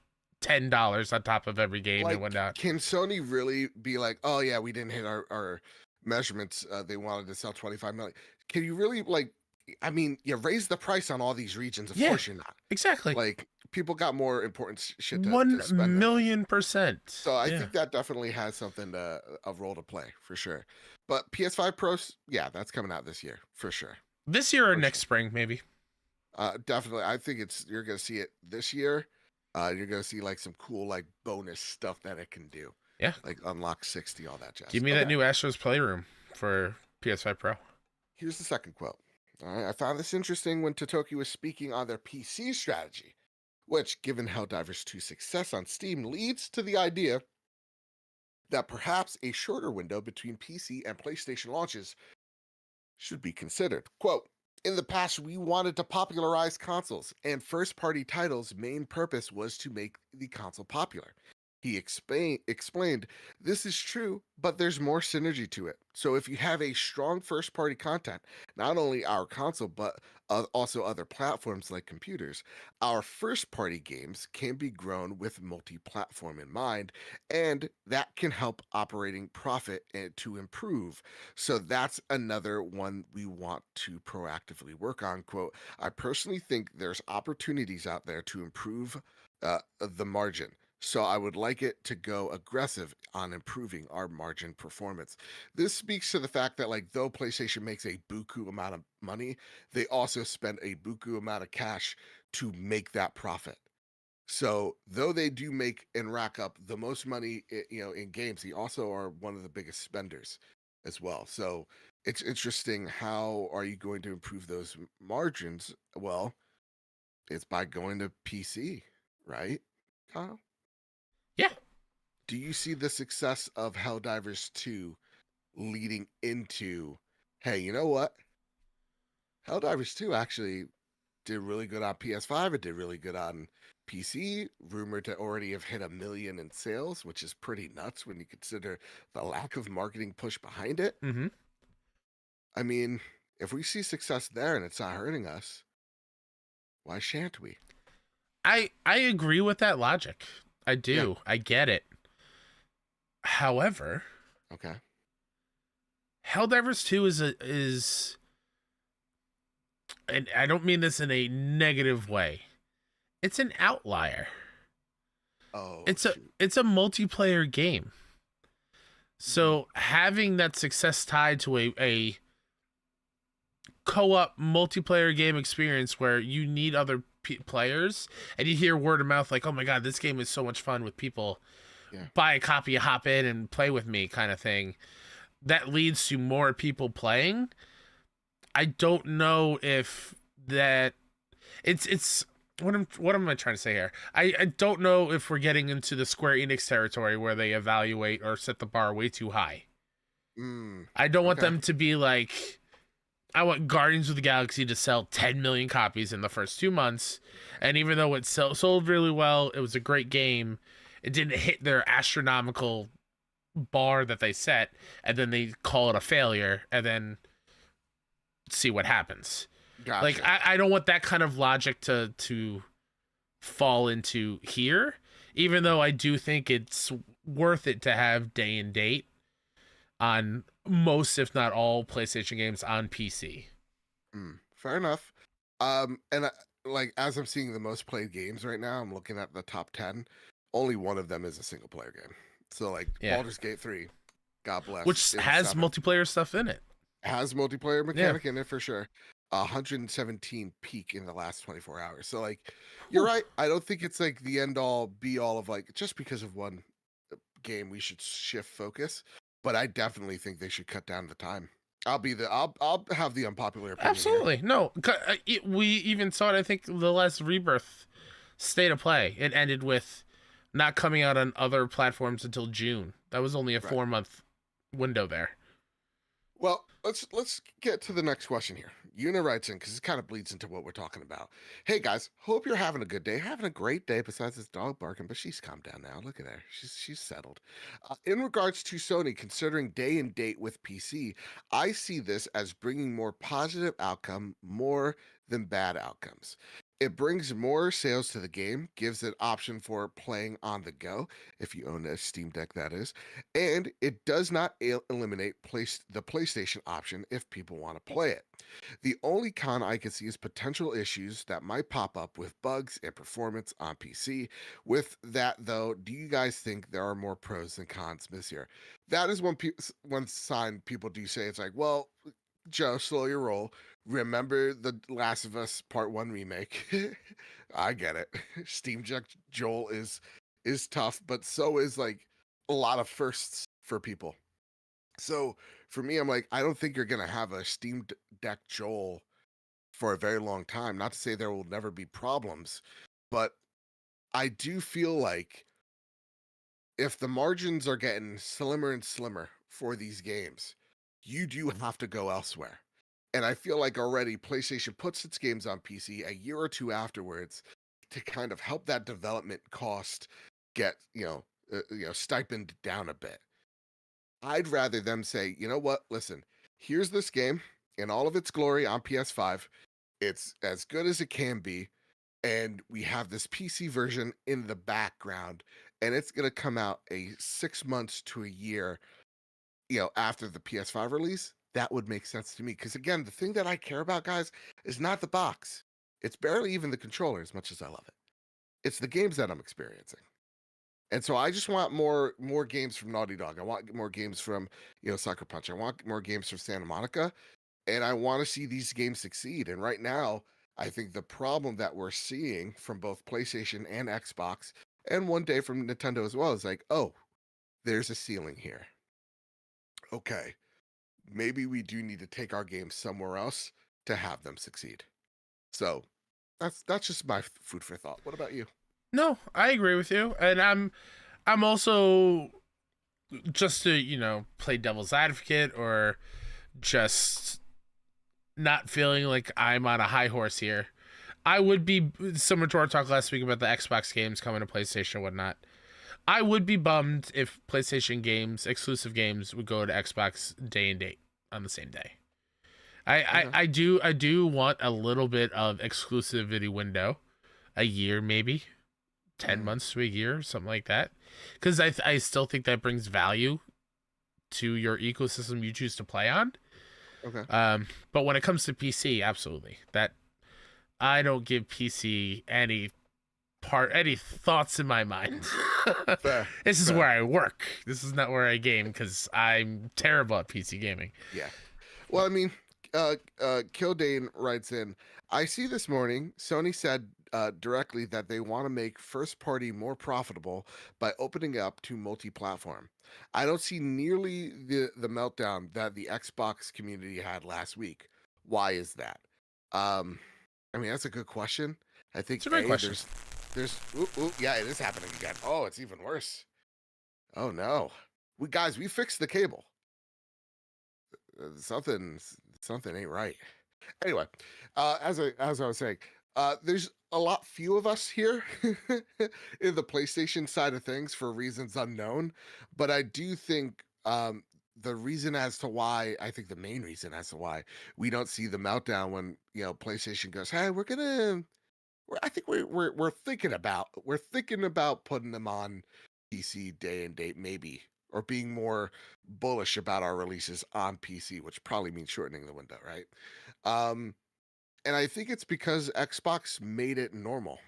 $10 on top of every game and whatnot. Can Sony really be like, oh yeah, we didn't hit our measurements? They wanted to sell 25 million. Can you really you raise the price on all these regions? Of course you're not. Exactly. Like, people got more important shit to 1,000,000%. So I think that definitely has something a role to play for sure. But PS5 Pros, that's coming out this year for sure. This year or next spring, maybe. Definitely. I think you're gonna see it this year. You're gonna see like some cool like bonus stuff that it can do. Yeah. Like unlock 60, all that jazz. Give me that new Astro's Playroom for PS5 Pro. Here's the second quote. All right, I found this interesting when Totoki was speaking on their PC strategy, which, given Helldivers 2's success on Steam, leads to the idea that perhaps a shorter window between PC and PlayStation launches should be considered. Quote, in the past, we wanted to popularize consoles, and first-party titles' main purpose was to make the console popular. He explained, this is true, but there's more synergy to it. So if you have a strong first-party content, not only our console, but also other platforms like computers, our first-party games can be grown with multi-platform in mind, and that can help operating profit and to improve. So that's another one we want to proactively work on. Quote, I personally think there's opportunities out there to improve the margin. So I would like it to go aggressive on improving our margin performance. This speaks to the fact that, like, though PlayStation makes a buku amount of money, they also spend a buku amount of cash to make that profit. So though they do make and rack up the most money, in games, they also are one of the biggest spenders as well. So it's interesting. How are you going to improve those margins? Well, it's by going to PC, right, Kyle? Yeah. Do you see the success of Helldivers 2 leading into, hey, you know what? Helldivers 2 actually did really good on PS5. It did really good on PC. Rumored to already have hit 1 million in sales, which is pretty nuts when you consider the lack of marketing push behind it. Mm-hmm. I mean, if we see success there and it's not hurting us, why shan't we? I agree with that logic. I do. Yeah. I get it. However, okay, Helldivers 2 is, and I don't mean this in a negative way, it's an outlier. Oh, it's a multiplayer game. So having that success tied to a co-op multiplayer game experience where you need other players, and you hear word of mouth like, oh my god, this game is so much fun with people, buy a copy, hop in and play with me kind of thing, that leads to more people playing. I don't know if that it's what am I trying to say here? I don't know if we're getting into the Square Enix territory where they evaluate or set the bar way too high. I don't want Okay. them to be like, I want Guardians of the Galaxy to sell 10 million copies in the first 2 months, and even though it sold really well, it was a great game. It didn't hit their astronomical bar that they set, and then they call it a failure, and then see what happens. Gotcha. Like I don't want that kind of logic to fall into here, even though I do think it's worth it to have day and date on most, if not all, PlayStation games on PC. Fair enough. And like as I'm seeing the most played games right now, I'm looking at the top 10. Only one of them is a single player game. So like Baldur's Gate 3, God bless, which has multiplayer stuff in it. Has multiplayer mechanic in it for sure. 117 peak in the last 24 hours. So like, you're right. I don't think it's like the end all be all of like just because of one game we should shift focus. But I definitely think they should cut down the time. I'll have the unpopular opinion. Absolutely. No, we even saw it, I think, the last Rebirth State of Play. It ended with not coming out on other platforms until June. That was only a 4-month window there. Well, let's get to the next question here. Una writes in because it kind of bleeds into what we're talking about. Hey guys, hope you're having a good day, having a great day. Besides this dog barking, but she's calmed down now. Look at her, she's settled. In regards to Sony considering day and date with PC, I see this as bringing more positive outcome more than bad outcomes. It brings more sales to the game, gives it option for playing on the go, if you own a Steam Deck, that is, and it does not eliminate the PlayStation option if people want to play it. The only con I can see is potential issues that might pop up with bugs and performance on PC. With that, though, do you guys think there are more pros than cons this year? That is one sign people do say it's like, well, Joe, slow your roll. Remember the Last of Us Part 1 remake. I get it. Steam Deck Joel is tough, but so is like a lot of firsts for people. So for me, I'm like, I don't think you're gonna have a Steam Deck Joel for a very long time. Not to say there will never be problems, but I do feel like if the margins are getting slimmer and slimmer for these games, you do have to go elsewhere. And I feel like already PlayStation puts its games on PC a year or two afterwards to kind of help that development cost get, stipend down a bit. I'd rather them say, you know what, listen, here's this game in all of its glory on PS5. It's as good as it can be. And we have this PC version in the background, and it's going to come out 6 months to a year, after the PS5 release. That would make sense to me. Because again, the thing that I care about, guys, is not the box. It's barely even the controller, as much as I love it. It's the games that I'm experiencing. And so I just want more games from Naughty Dog. I want more games from, Sucker Punch. I want more games from Santa Monica. And I want to see these games succeed. And right now, I think the problem that we're seeing from both PlayStation and Xbox, and one day from Nintendo as well, is like, oh, there's a ceiling here. Okay, maybe we do need to take our games somewhere else to have them succeed. So that's just my food for thought. What about you? No, I agree with you, and I'm also, just to play devil's advocate, or just not feeling like I'm on a high horse here. I would be similar to our talk last week about the Xbox games coming to PlayStation and whatnot. I would be bummed if PlayStation games, exclusive games, would go to Xbox day and date on the same day. I do want a little bit of exclusivity window, a year maybe, 10 months to a year, something like that, because I still think that brings value to your ecosystem you choose to play on. Okay. But when it comes to PC, absolutely, that I don't give PC any thoughts in my mind. Fair. This is where I work. This is not where I game, because I'm terrible at PC gaming. Yeah. Well, I mean, Kildane writes in, I see this morning Sony said directly that they want to make first party more profitable by opening up to multi-platform. I don't see nearly the meltdown that the Xbox community had last week. Why is that? I mean, that's a good question. I think It's a great question. yeah, it is happening again. Oh, it's even worse. Oh no, we fixed the cable. Something ain't right. Anyway, as I was saying, there's a lot few of us here in the PlayStation side of things for reasons unknown, but I do think the reason as to why I think the main reason as to why we don't see the meltdown when PlayStation goes, hey, I think we're thinking about putting them on PC day and date maybe, or being more bullish about our releases on PC, which probably means shortening the window, right? Um, and I think it's because Xbox made it normal.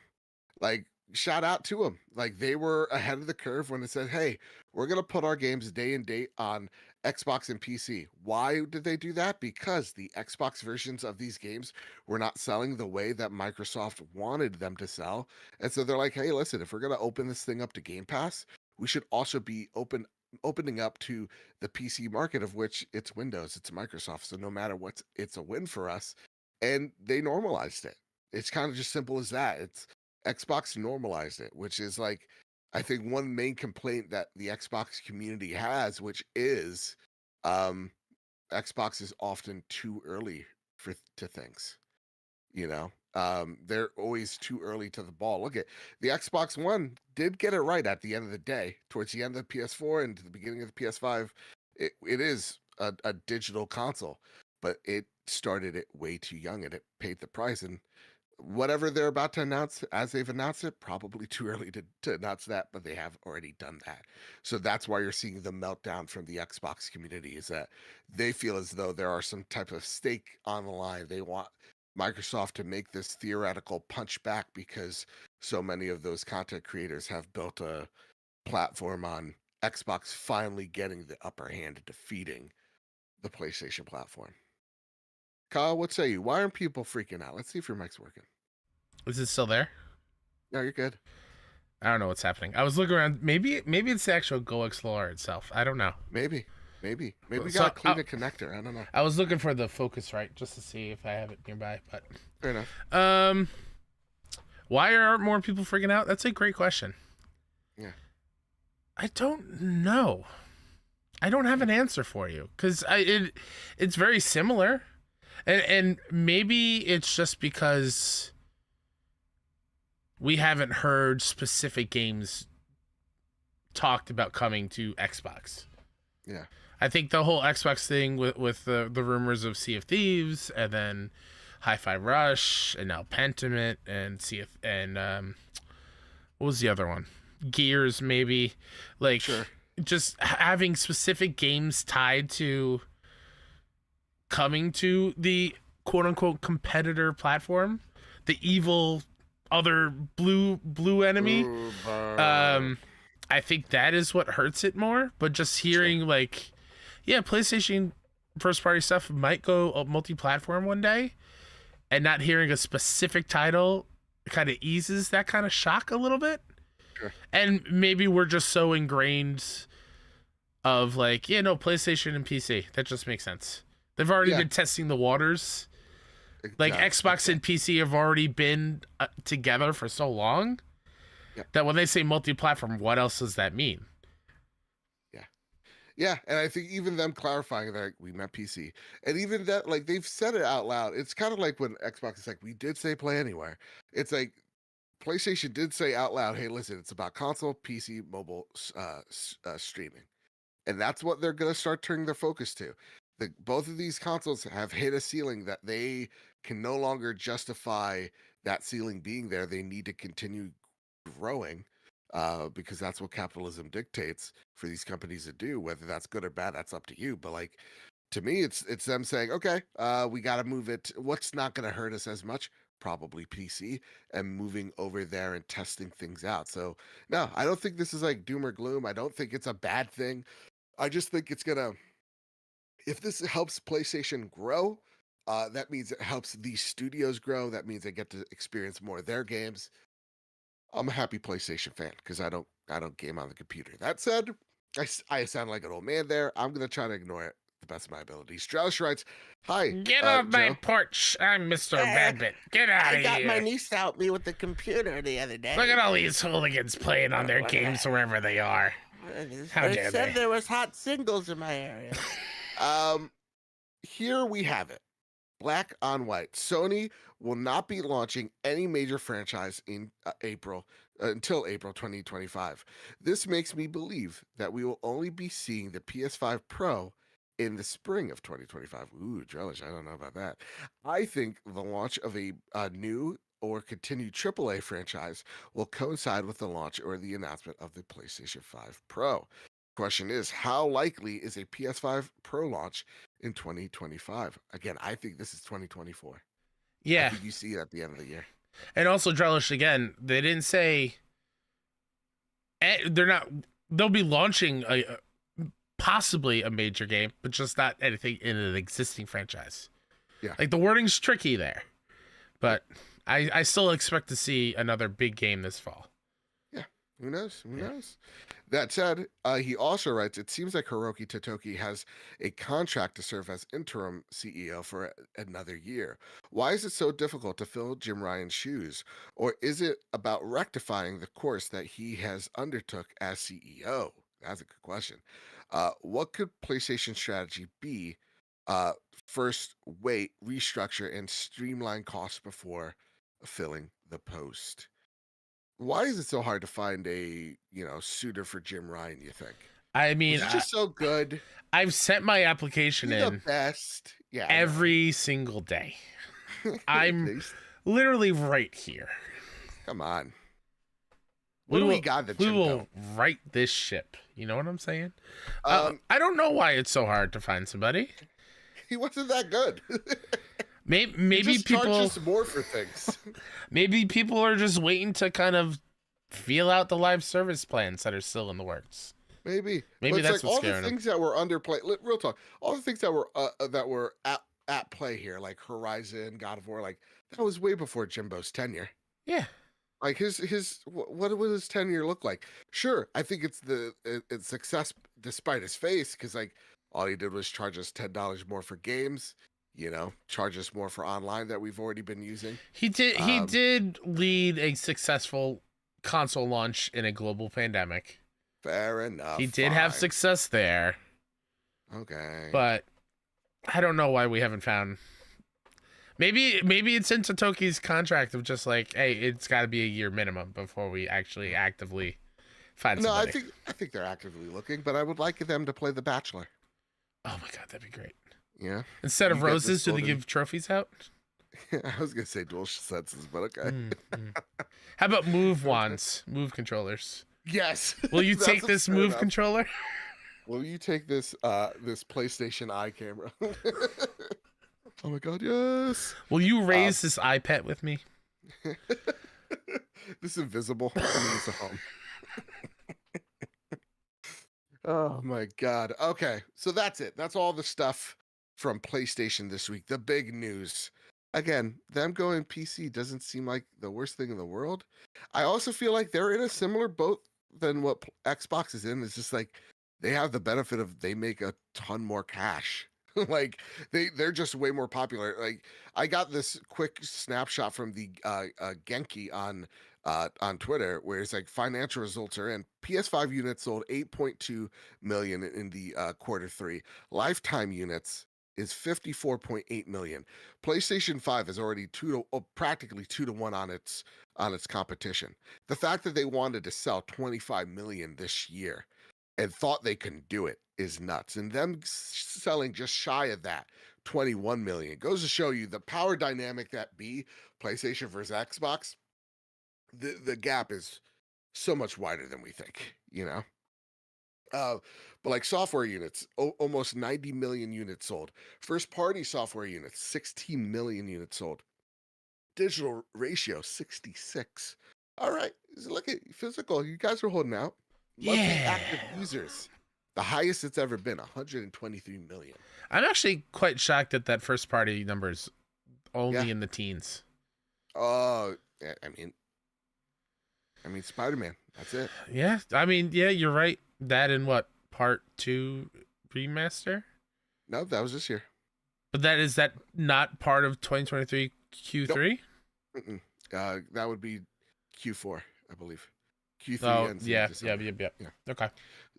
Like, shout out to them. Like, they were ahead of the curve when it said, hey, we're going to put our games day and date on Xbox and PC. Why did they do that? Because the Xbox versions of these games were not selling the way that Microsoft wanted them to sell. And so they're like, hey, listen, if we're going to open this thing up to Game Pass, we should also be opening up to the PC market, of which it's Windows, it's Microsoft. So no matter what, it's a win for us. And they normalized it. It's kind of just simple as that. It's Xbox normalized it, which is like, I think one main complaint that the Xbox community has, which is um, Xbox is often too early to things. They're always too early to the ball. Look at the Xbox One did get it right at the end of the day, towards the end of the PS4 and to the beginning of the PS5. It is a digital console, but it started it way too young and it paid the price. And whatever they're about to announce, as they've announced it, probably too early to announce that, but they have already done that. So that's why you're seeing the meltdown from the Xbox community, is that they feel as though there are some type of stake on the line. They want Microsoft to make this theoretical punch back because so many of those content creators have built a platform on Xbox finally getting the upper hand and defeating the PlayStation platform. Kyle, what say you? Why aren't people freaking out? Let's see if your mic's working. Is it still there? No, you're good. I don't know what's happening. I was looking around. Maybe it's the actual Go Explorer itself. I don't know. Maybe we gotta clean the connector. I don't know. I was looking for the Focusrite just to see if I have it nearby, but fair enough. Why aren't more people freaking out? That's a great question. Yeah. I don't know. I don't have an answer for you because it's very similar, and maybe it's just because we haven't heard specific games talked about coming to Xbox. Yeah. I think the whole Xbox thing with the rumors of Sea of Thieves and then Hi-Fi Rush and now Pentiment and what was the other one? Gears, maybe. Like, sure. Just having specific games tied to coming to the quote-unquote competitor platform, the evil other blue enemy. Ooh, I think that is what hurts it more. But just hearing PlayStation first party stuff might go multi-platform one day, and not hearing a specific title kind of eases that kind of shock a little bit. Sure. And maybe we're just so ingrained of PlayStation and PC. That just makes sense. They've already been testing the waters. Like Xbox and PC have already been together for so long that when they say multi-platform, what else does that mean? Yeah, and I think even them clarifying that we meant PC, and even that they've said it out loud. It's kind of like when Xbox is like, we did say play anywhere. It's like PlayStation did say out loud, hey, listen, it's about console, PC, mobile streaming, and that's what they're gonna start turning their focus to. Both of these consoles have hit a ceiling that they can no longer justify that ceiling being there. They need to continue growing because that's what capitalism dictates for these companies to do. Whether that's good or bad, that's up to you. But to me, it's them saying, okay, we got to move it. What's not going to hurt us as much? Probably PC, and moving over there and testing things out. So no, I don't think this is like doom or gloom. I don't think it's a bad thing. I just think it's gonna, if this helps PlayStation grow, that means it helps these studios grow. That means they get to experience more of their games. I'm a happy PlayStation fan because I don't game on the computer. That said, I sound like an old man there. I'm gonna try to ignore it the best of my abilities. Drellish writes, "Hi, Get off my Joe. porch! I'm Mr. Badbit. Get out of here! I got my niece to help me with the computer the other day. Look at all these hooligans playing on their games wherever they are. How It dare said they? there was hot singles in my area. Here we have it. Black on white. Sony will not be launching any major franchise in until April 2025. This makes me believe that we will only be seeing the PS5 Pro in the spring of 2025. Ooh, Drellish, I don't know about that. I think the launch of a new or continued AAA franchise will coincide with the launch or the announcement of the PlayStation 5 Pro. Question is, how likely is a PS5 Pro launch in 2025? Again, I think this is 2024. I Yeah, think you see it at the end of the year. and also Drellish again. They didn't say they're not. They'll be launching possibly a major game, but just not anything in an existing franchise. Yeah. Like the wording's tricky there, but I still expect to see another big game this fall. Yeah, who knows? Who knows? That said, he also writes, it seems like Hiroki Totoki has a contract to serve as interim CEO for another year. Why is it so difficult to fill Jim Ryan's shoes? Or is it about rectifying the course that he has undertook as CEO? That's a good question. What could PlayStation strategy be? First, wait, restructure, and streamline costs before filling the post. Why is it so hard to find a suitor for Jim Ryan? You think? I mean, He's just so good. I've sent my application He's the in best. Yeah, every single day. I'm literally right here. Come on. What do we got that we will right this ship? You know what I'm saying? I don't know why it's so hard to find somebody. He wasn't that good. Maybe just people charges more for things. Maybe people are just waiting to kind of feel out the live service plans that are still in the works. Maybe that's like what's all scaring the things that were underplay. Real talk. All the things that were at play here, like Horizon, God of War, like that was way before Jimbo's tenure. Yeah. Like his what would his tenure look like? Sure, I think it's success despite his face, because like all he did was charge us $10 more for games. Charge us more for online that we've already been using. He did lead a successful console launch in a global pandemic. Fair enough. He did have success there. Okay. But I don't know why we haven't found. Maybe it's in Totoki's contract of just like, hey, it's got to be a year minimum before we actually actively find somebody. No, I think they're actively looking, but I would like them to play The Bachelor. Oh my god, that'd be great. Yeah. Instead of roses, do they give trophies out? I was gonna say dual senses, but okay. How about move wands, move controllers? Yes. Will you take this move controller? Will you take this this PlayStation Eye camera? Oh my god, yes. Will you raise this iPad with me? This invisible. It's a home. Oh my god. Okay, so that's it. That's all the stuff from PlayStation this week. The big news. Again, them going PC doesn't seem like the worst thing in the world. I also feel like they're in a similar boat than what Xbox is in. It's just like they have the benefit of they make a ton more cash. Like they're just way more popular. Like I got this quick snapshot from the Genki on Twitter, where it's like financial results are in. PS5 units sold 8.2 million in the Q3. Lifetime units is 54.8 million. PlayStation 5 is already practically 2-to-1 on its competition. The fact that they wanted to sell 25 million this year and thought they can do it is nuts. And them selling just shy of that, 21 million, goes to show you the power dynamic that be PlayStation versus Xbox. The gap is so much wider than we think, but like software units, almost 90 million units sold. First party software units, 16 million units sold. Digital ratio, 66. All right, look at physical. You guys are holding out. Monthly active users, the highest it's ever been, 123 million. I'm actually quite shocked at that first party numbers only in the teens. Oh, I mean, Spider-Man. That's it. Yeah, I mean, yeah, you're right. That and what, part 2 remaster? No, that was this year. But is that not part of 2023 Q3? Nope. That would be Q4, I believe. Q3 ends yeah, in December. yeah. Okay.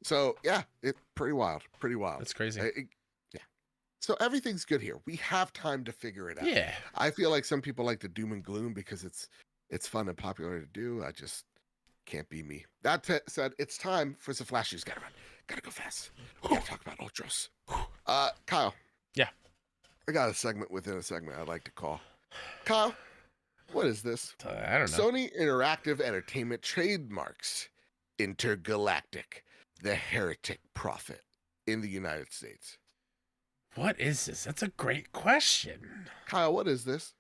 So yeah, it's pretty wild. Pretty wild. That's crazy. Yeah. So everything's good here. We have time to figure it out. Yeah. I feel like some people like the doom and gloom because it's fun and popular to do. I just can't be me. That said, it's time for some flash news. Gotta run. Gotta go fast. We gotta talk about Ultros. Kyle. Yeah. I got a segment within a segment I'd like to call. Kyle, what is this? I don't know. Sony Interactive Entertainment trademarks Intergalactic, the Heretic Prophet in the United States. What is this? That's a great question. Kyle, what is this?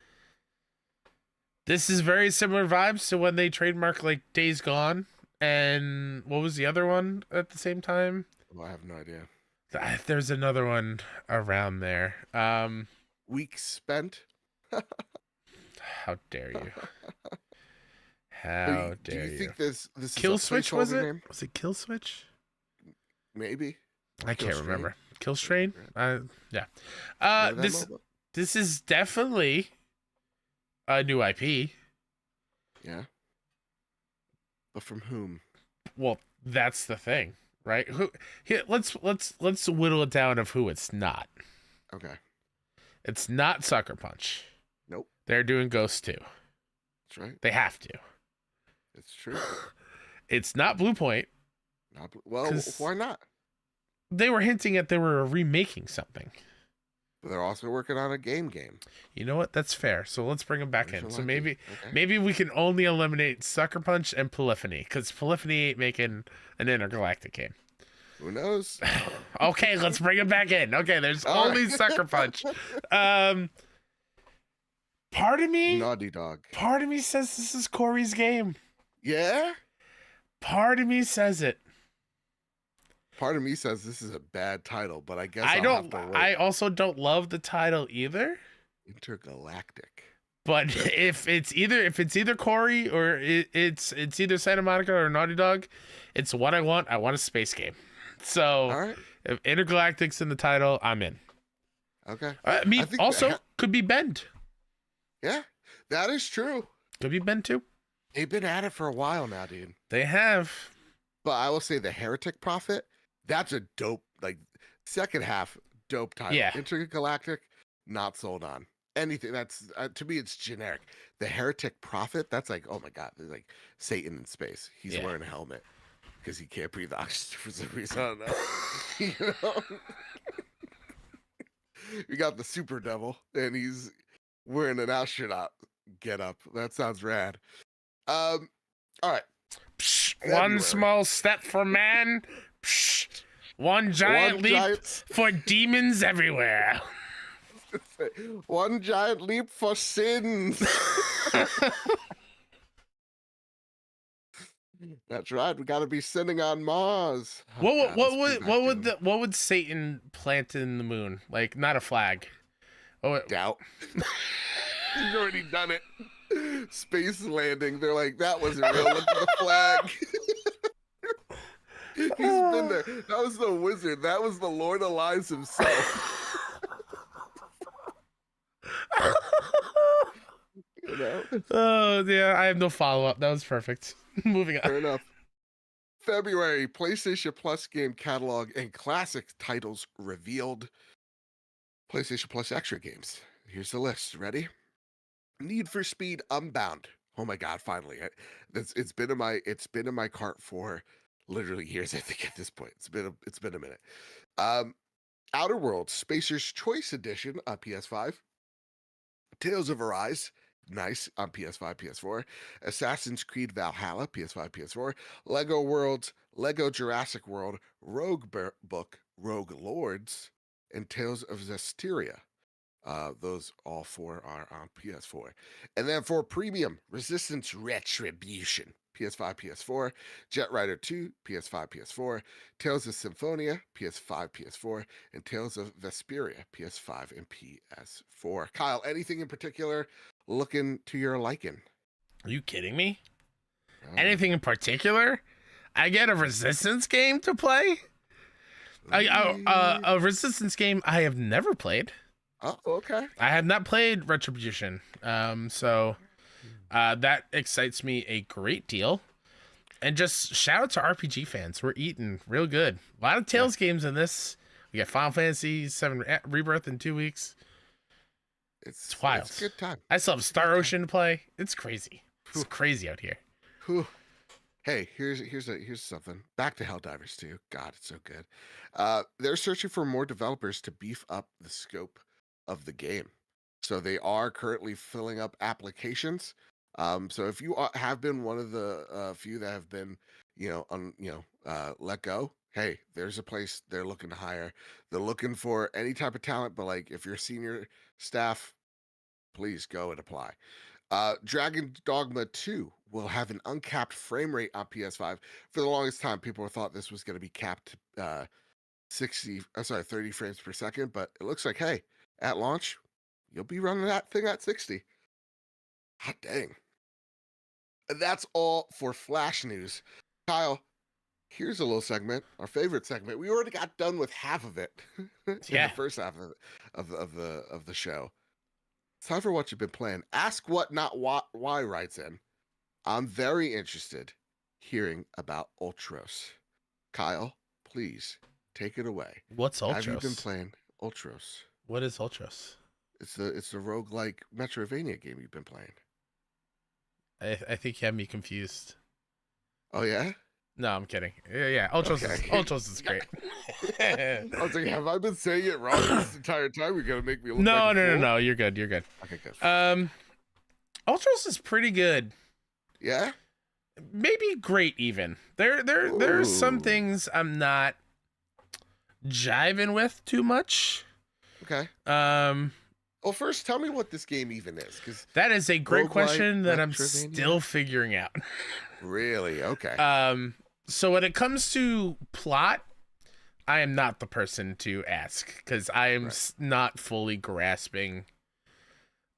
This is very similar vibes to when they trademark like Days Gone and what was the other one at the same time? Well, I have no idea. There's another one around there. Weeks spent. How dare you? How dare you? Do you think this is Kill a Switch was it? name? Was it Kill Switch? Maybe. I can't Strain? remember. Kill Strain? Yeah. Remember that This mobile? this is definitely a new IP. Yeah. But from whom? Well, that's the thing, right? Let's whittle it down of who it's not. Okay. It's not Sucker Punch. Nope. They're doing Ghost 2. That's right. They have to. It's true. It's not Blue Point. Well, 'Cause- why not? They were hinting at they were remaking something. But they're also working on a game. You know what? That's fair. So let's bring them back in. Original So IP. Okay. maybe we can only eliminate Sucker Punch and Polyphony because Polyphony ain't making an intergalactic game. Who knows? Okay, let's bring them back in. Okay, there's All only right. Sucker Punch. Part of me Naughty Dog. says this is Corey's game. Yeah? Part of me says it. Part of me says this is a bad title, but I guess I I'll don't. have to wait. I also don't love the title either. Intergalactic. But if it's either Corey or it's either Santa Monica or Naughty Dog, it's what I want. I want a space game. So All right. if Intergalactic's in the title, I'm in. Okay. I mean, I think also that- could be Bend. Yeah, that is true. Could be Bend too. They've been at it for a while now, dude. They have. But I will say the Heretic Prophet, that's a dope, like, second half dope title. Yeah. Intergalactic, not sold on. Anything that's, to me, it's generic. The Heretic Prophet, that's like, oh my God, there's like Satan in space. He's Yeah. wearing a helmet because he can't breathe oxygen for some reason. I don't know. You know? We got the Super Devil, and he's wearing an astronaut get up. That sounds rad. All right. Psh, February. one small step for man. Psh, one giant leap for demons everywhere. One giant leap for sins. That's right. We got to be sinning on Mars. Oh, God, What would Satan plant in the moon? Like not a flag. Oh, doubt. He's already done it. Space landing. They're like, that wasn't real. Look at the flag. He's been there. That was the wizard. That was the Lord of Lies himself. You know? oh yeah, I have no follow up. That was perfect. Moving on. Fair enough. February, PlayStation Plus game catalog and classic titles revealed. PlayStation Plus extra games. Here's the list. Ready? Need for Speed Unbound. Oh my God! Finally, it's been in my cart for literally years. I think at this point, it's been a minute. Outer Worlds Spacer's Choice Edition on PS5. Tales of Arise. Nice on PS5, PS4. Assassin's Creed Valhalla, PS5, PS4. Lego Worlds, Lego Jurassic World, Rogue Book, Rogue Lords, and Tales of Zestiria. Those all four are on PS4. And then for premium, Resistance Retribution, PS5, PS4. Jet Rider 2, PS5, PS4. Tales of Symphonia, PS5, PS4. And Tales of Vesperia, PS5 and PS4. Kyle, anything in particular looking to your liking? Are you kidding me? Oh. Anything in particular? I get a Resistance game to play? A Resistance game I have never played. Oh, okay. I have not played Retribution. So that excites me a great deal. And just shout out to RPG fans. We're eating real good. A lot of Tales games in this. We got Final Fantasy VII Rebirth in 2 weeks. It's wild. It's a good time. I still have Star Ocean to play. It's crazy. It's crazy out here. Whew. Hey, here's something. Back to Helldivers 2. God, it's so good. They're searching for more developers to beef up the scope of the game. So they are currently filling up applications. So if you have been one of the few that have been, let go, hey, there's a place they're looking to hire. They're looking for any type of talent, but like if you're senior staff, please go and apply. Dragon Dogma 2 will have an uncapped frame rate on PS5. For the longest time, people thought this was going to be capped 30 frames per second, but it looks like, hey, at launch, you'll be running that thing at 60. Hot dang. And that's all for Flash News. Kyle, here's a little segment, our favorite segment. We already got done with half of it in the first half of the show. It's time for what you've been playing. Ask What Not Why writes in. I'm very interested hearing about Ultros. Kyle, please take it away. What's Ultros? Have you been playing Ultros? What is Ultros? It's the roguelike Metroidvania game you've been playing. I think you have me confused. Oh yeah? No, I'm kidding. Yeah. Ultros, Okay. Ultros is great. I was like, have I been saying it wrong this entire time? You're gonna make me look No. You're good. Okay, good. Ultros is pretty good. Yeah? Maybe great even. There are some things I'm not jiving with too much. Okay. Well, first, tell me what this game even is, because that is a great question that I'm Metroidvania? still figuring out. Really? Okay. So when it comes to plot, I am not the person to ask because I am not fully grasping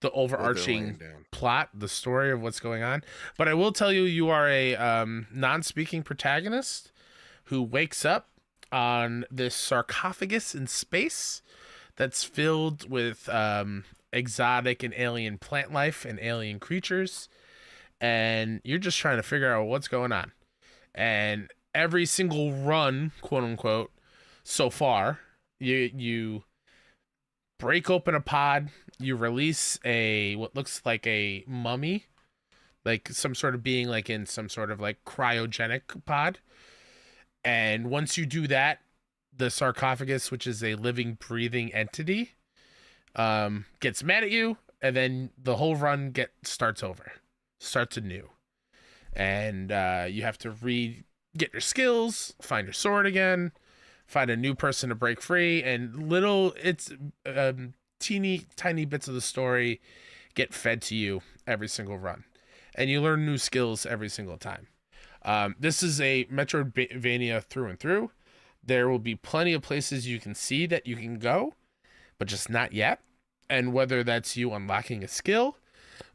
the overarching plot, the story of what's going on. But I will tell you, you are a non-speaking protagonist who wakes up on this sarcophagus in space that's filled with exotic and alien plant life and alien creatures. And you're just trying to figure out what's going on. And every single run, quote unquote, so far, you break open a pod, you release what looks like a mummy, like some sort of being like in some sort of like cryogenic pod. And once you do that, the sarcophagus, which is a living, breathing entity, gets mad at you, and then the whole run starts anew. And you have to get your skills, find your sword again, find a new person to break free, and it's teeny tiny bits of the story get fed to you every single run, and you learn new skills every single time. This is a Metroidvania through and through. There will be plenty of places you can see that you can go, but just not yet. And whether that's you unlocking a skill,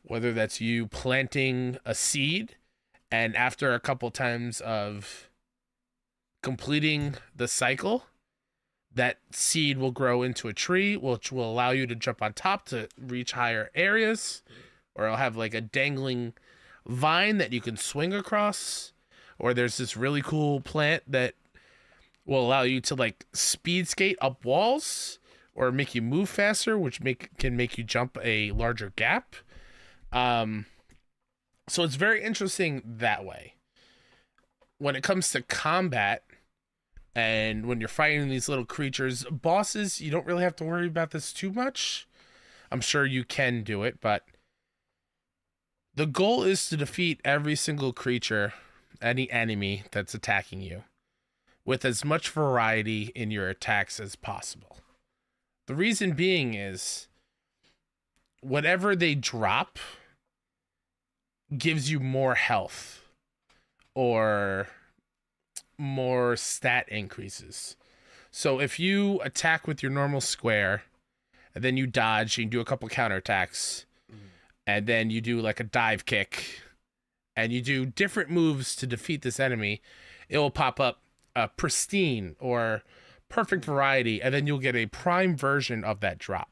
whether that's you planting a seed, and after a couple times of completing the cycle, that seed will grow into a tree, which will allow you to jump on top to reach higher areas, or it'll have like a dangling vine that you can swing across, or there's this really cool plant that will allow you to like speed skate up walls or make you move faster, which can make you jump a larger gap. So it's very interesting that way. When it comes to combat, and when you're fighting these little creatures, bosses, you don't really have to worry about this too much. I'm sure you can do it, but the goal is to defeat every single creature, any enemy that's attacking you, with as much variety in your attacks as possible. The reason being is whatever they drop gives you more health or more stat increases. So if you attack with your normal square and then you dodge and you do a couple counterattacks and then you do like a dive kick and you do different moves to defeat this enemy, it will pop up pristine or perfect variety, and then you'll get a prime version of that drop.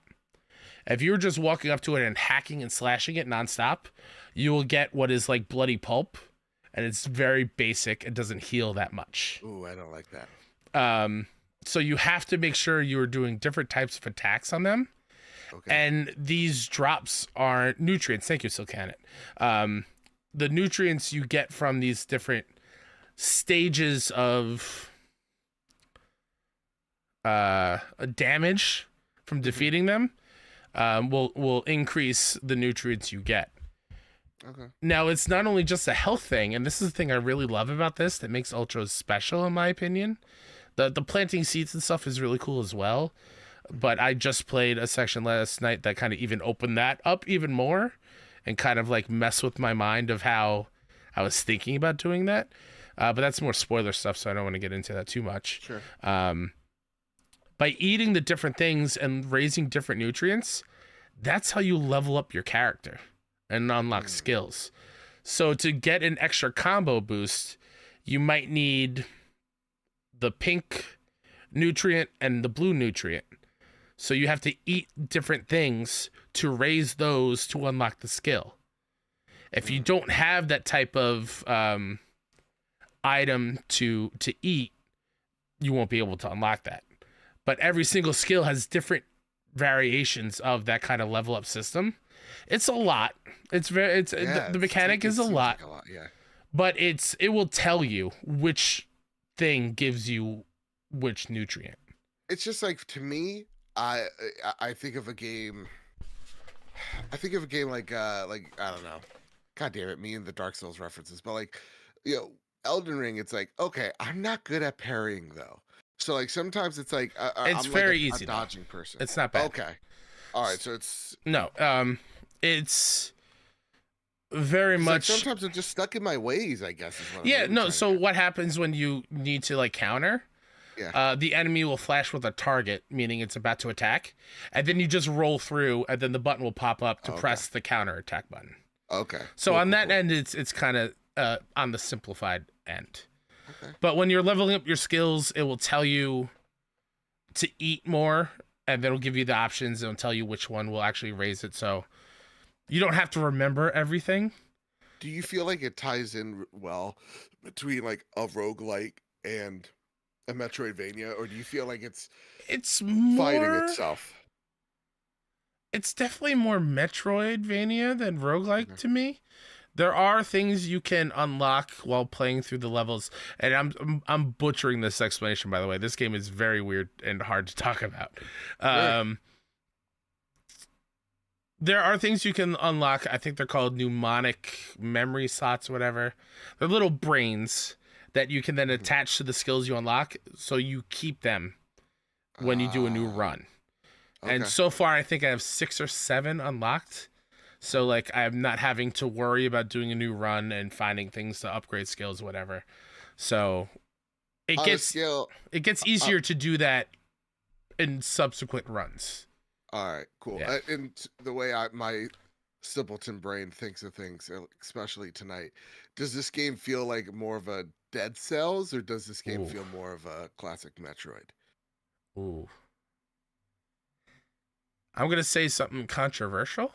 If you're just walking up to it and hacking and slashing it nonstop, you will get what is like bloody pulp, and it's very basic. It doesn't heal that much. Ooh, I don't like that. So you have to make sure you're doing different types of attacks on them. Okay. And these drops are nutrients. Thank you, Silcanet. The nutrients you get from these different stages of damage from defeating them will increase the nutrients you get. Okay. Now, it's not only just a health thing, and this is the thing I really love about this that makes Ultras special, in my opinion. The planting seeds and stuff is really cool as well, but I just played a section last night that kind of even opened that up even more and kind of like mess with my mind of how I was thinking about doing that. But that's more spoiler stuff, so I don't want to get into that too much. Sure. By eating the different things and raising different nutrients, that's how you level up your character and unlock skills. So to get an extra combo boost, you might need the pink nutrient and the blue nutrient. So you have to eat different things to raise those to unlock the skill. If you don't have that type of item to eat, you won't be able to unlock that. But every single skill has different variations of that kind of level up system. It's a lot. The mechanic is a lot. Like a lot, yeah. But it will tell you which thing gives you which nutrient. It's just like, to me, I think of a game. I think of a game like I don't know. God damn it, me and the Dark Souls references, but like, Elden Ring. It's like, okay, I'm not good at parrying though. So like sometimes it's like it's I'm very like easy. a dodging person. It's not bad. Okay, all right. So it's it's very much. Like sometimes I'm just stuck in my ways, I guess. Is what Yeah, I'm no. So what happens when you need to like counter? Yeah. The enemy will flash with a target, meaning it's about to attack, and then you just roll through, and then the button will pop up to press the counter attack button. Okay. So cool, on that cool. end, it's kind of on the simplified end. Okay. But when you're leveling up your skills, it will tell you to eat more, and then it'll give you the options and it'll tell you which one will actually raise it. So you don't have to remember everything. Do you feel like it ties in well between like a roguelike and a Metroidvania, or do you feel like it's more fighting itself? It's definitely more Metroidvania than roguelike to me. There are things you can unlock while playing through the levels, and I'm butchering this explanation, by the way. This game is very weird and hard to talk about. There are things you can unlock. I think they're called mnemonic memory slots, whatever. They're little brains that you can then attach to the skills you unlock, so you keep them when you do a new run. Okay. And so far, I think I have 6 or 7 unlocked. So, like, I'm not having to worry about doing a new run and finding things to upgrade skills, whatever. So, it gets easier to do that in subsequent runs. All right, cool. Yeah. And the way my simpleton brain thinks of things, especially tonight, does this game feel like more of a Dead Cells, or does this game feel more of a classic Metroid? Ooh. I'm going to say something controversial.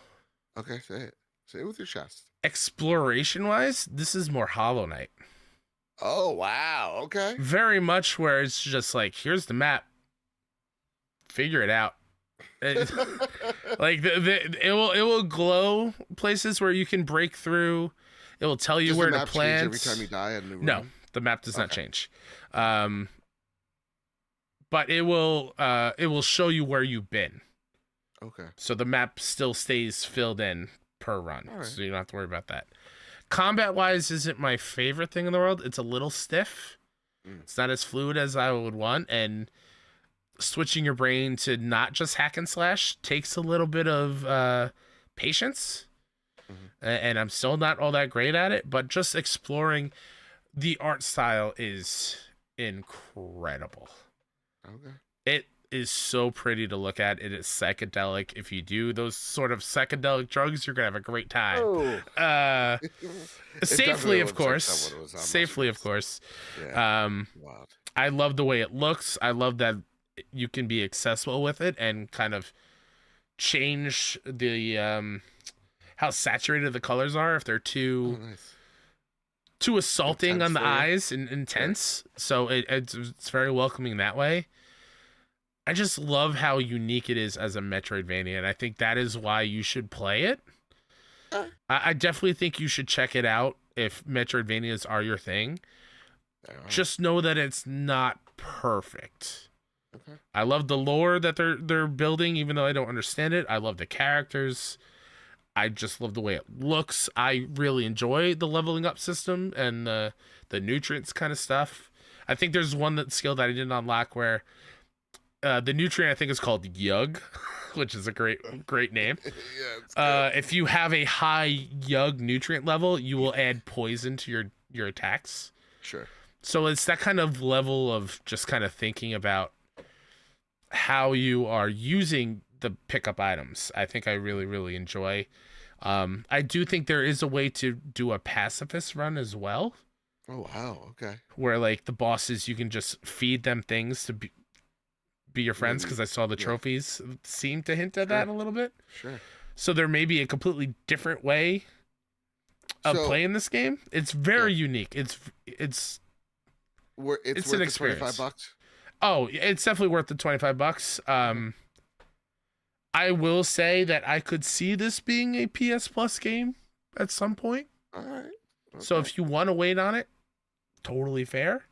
Okay, say it. Say it with your chest. Exploration-wise, this is more Hollow Knight. Oh, wow. Okay. Very much where it's just like, here's the map. Figure it out. Like it will glow places where you can break through. It will tell you where to plant. Every time you die, a new No, room? the map does not change. But it will show you where you've been. Okay. So the map still stays filled in per run. Right. So you don't have to worry about that. Combat wise isn't my favorite thing in the world. It's a little stiff. It's not as fluid as I would want, and switching your brain to not just hack and slash takes a little bit of patience. And I'm still not all that great at it, but just exploring the art style is incredible. Okay. It is so pretty to look at. It is psychedelic. If you do those sort of psychedelic drugs, you're gonna have a great time. Oh. Safely, of course. Like Safely, of course. Yeah. I love the way it looks. I love that you can be accessible with it and kind of change the how saturated the colors are if they're too too assaulting Intense on the for you? eyes and intense. So it's very welcoming that way. I just love how unique it is as a Metroidvania, and I think that is why you should play it. I definitely think you should check it out if Metroidvanias are your thing. Just know that it's not perfect. Okay. I love the lore that they're building, even though I don't understand it. I love the characters. I just love the way it looks. I really enjoy the leveling up system and the nutrients kind of stuff. I think there's one skill that I didn't unlock where the nutrient I think is called Yug, which is a great name. If you have a high Yug nutrient level, you will add poison to your attacks. Sure. So it's that kind of level of just kind of thinking about how you are using the pickup items. I think I really, really enjoy. I do think there is a way to do a pacifist run as well. Oh, wow. Okay. Where like the bosses, you can just feed them things to be your friends, because I saw the trophies seem to hint at that a little bit. Sure. So there may be a completely different way of playing this game. It's very unique. It's worth an the experience. $25. Oh, it's definitely worth the $25. I will say that I could see this being a PS Plus game at some point. All right. Okay. So if you want to wait on it, totally fair.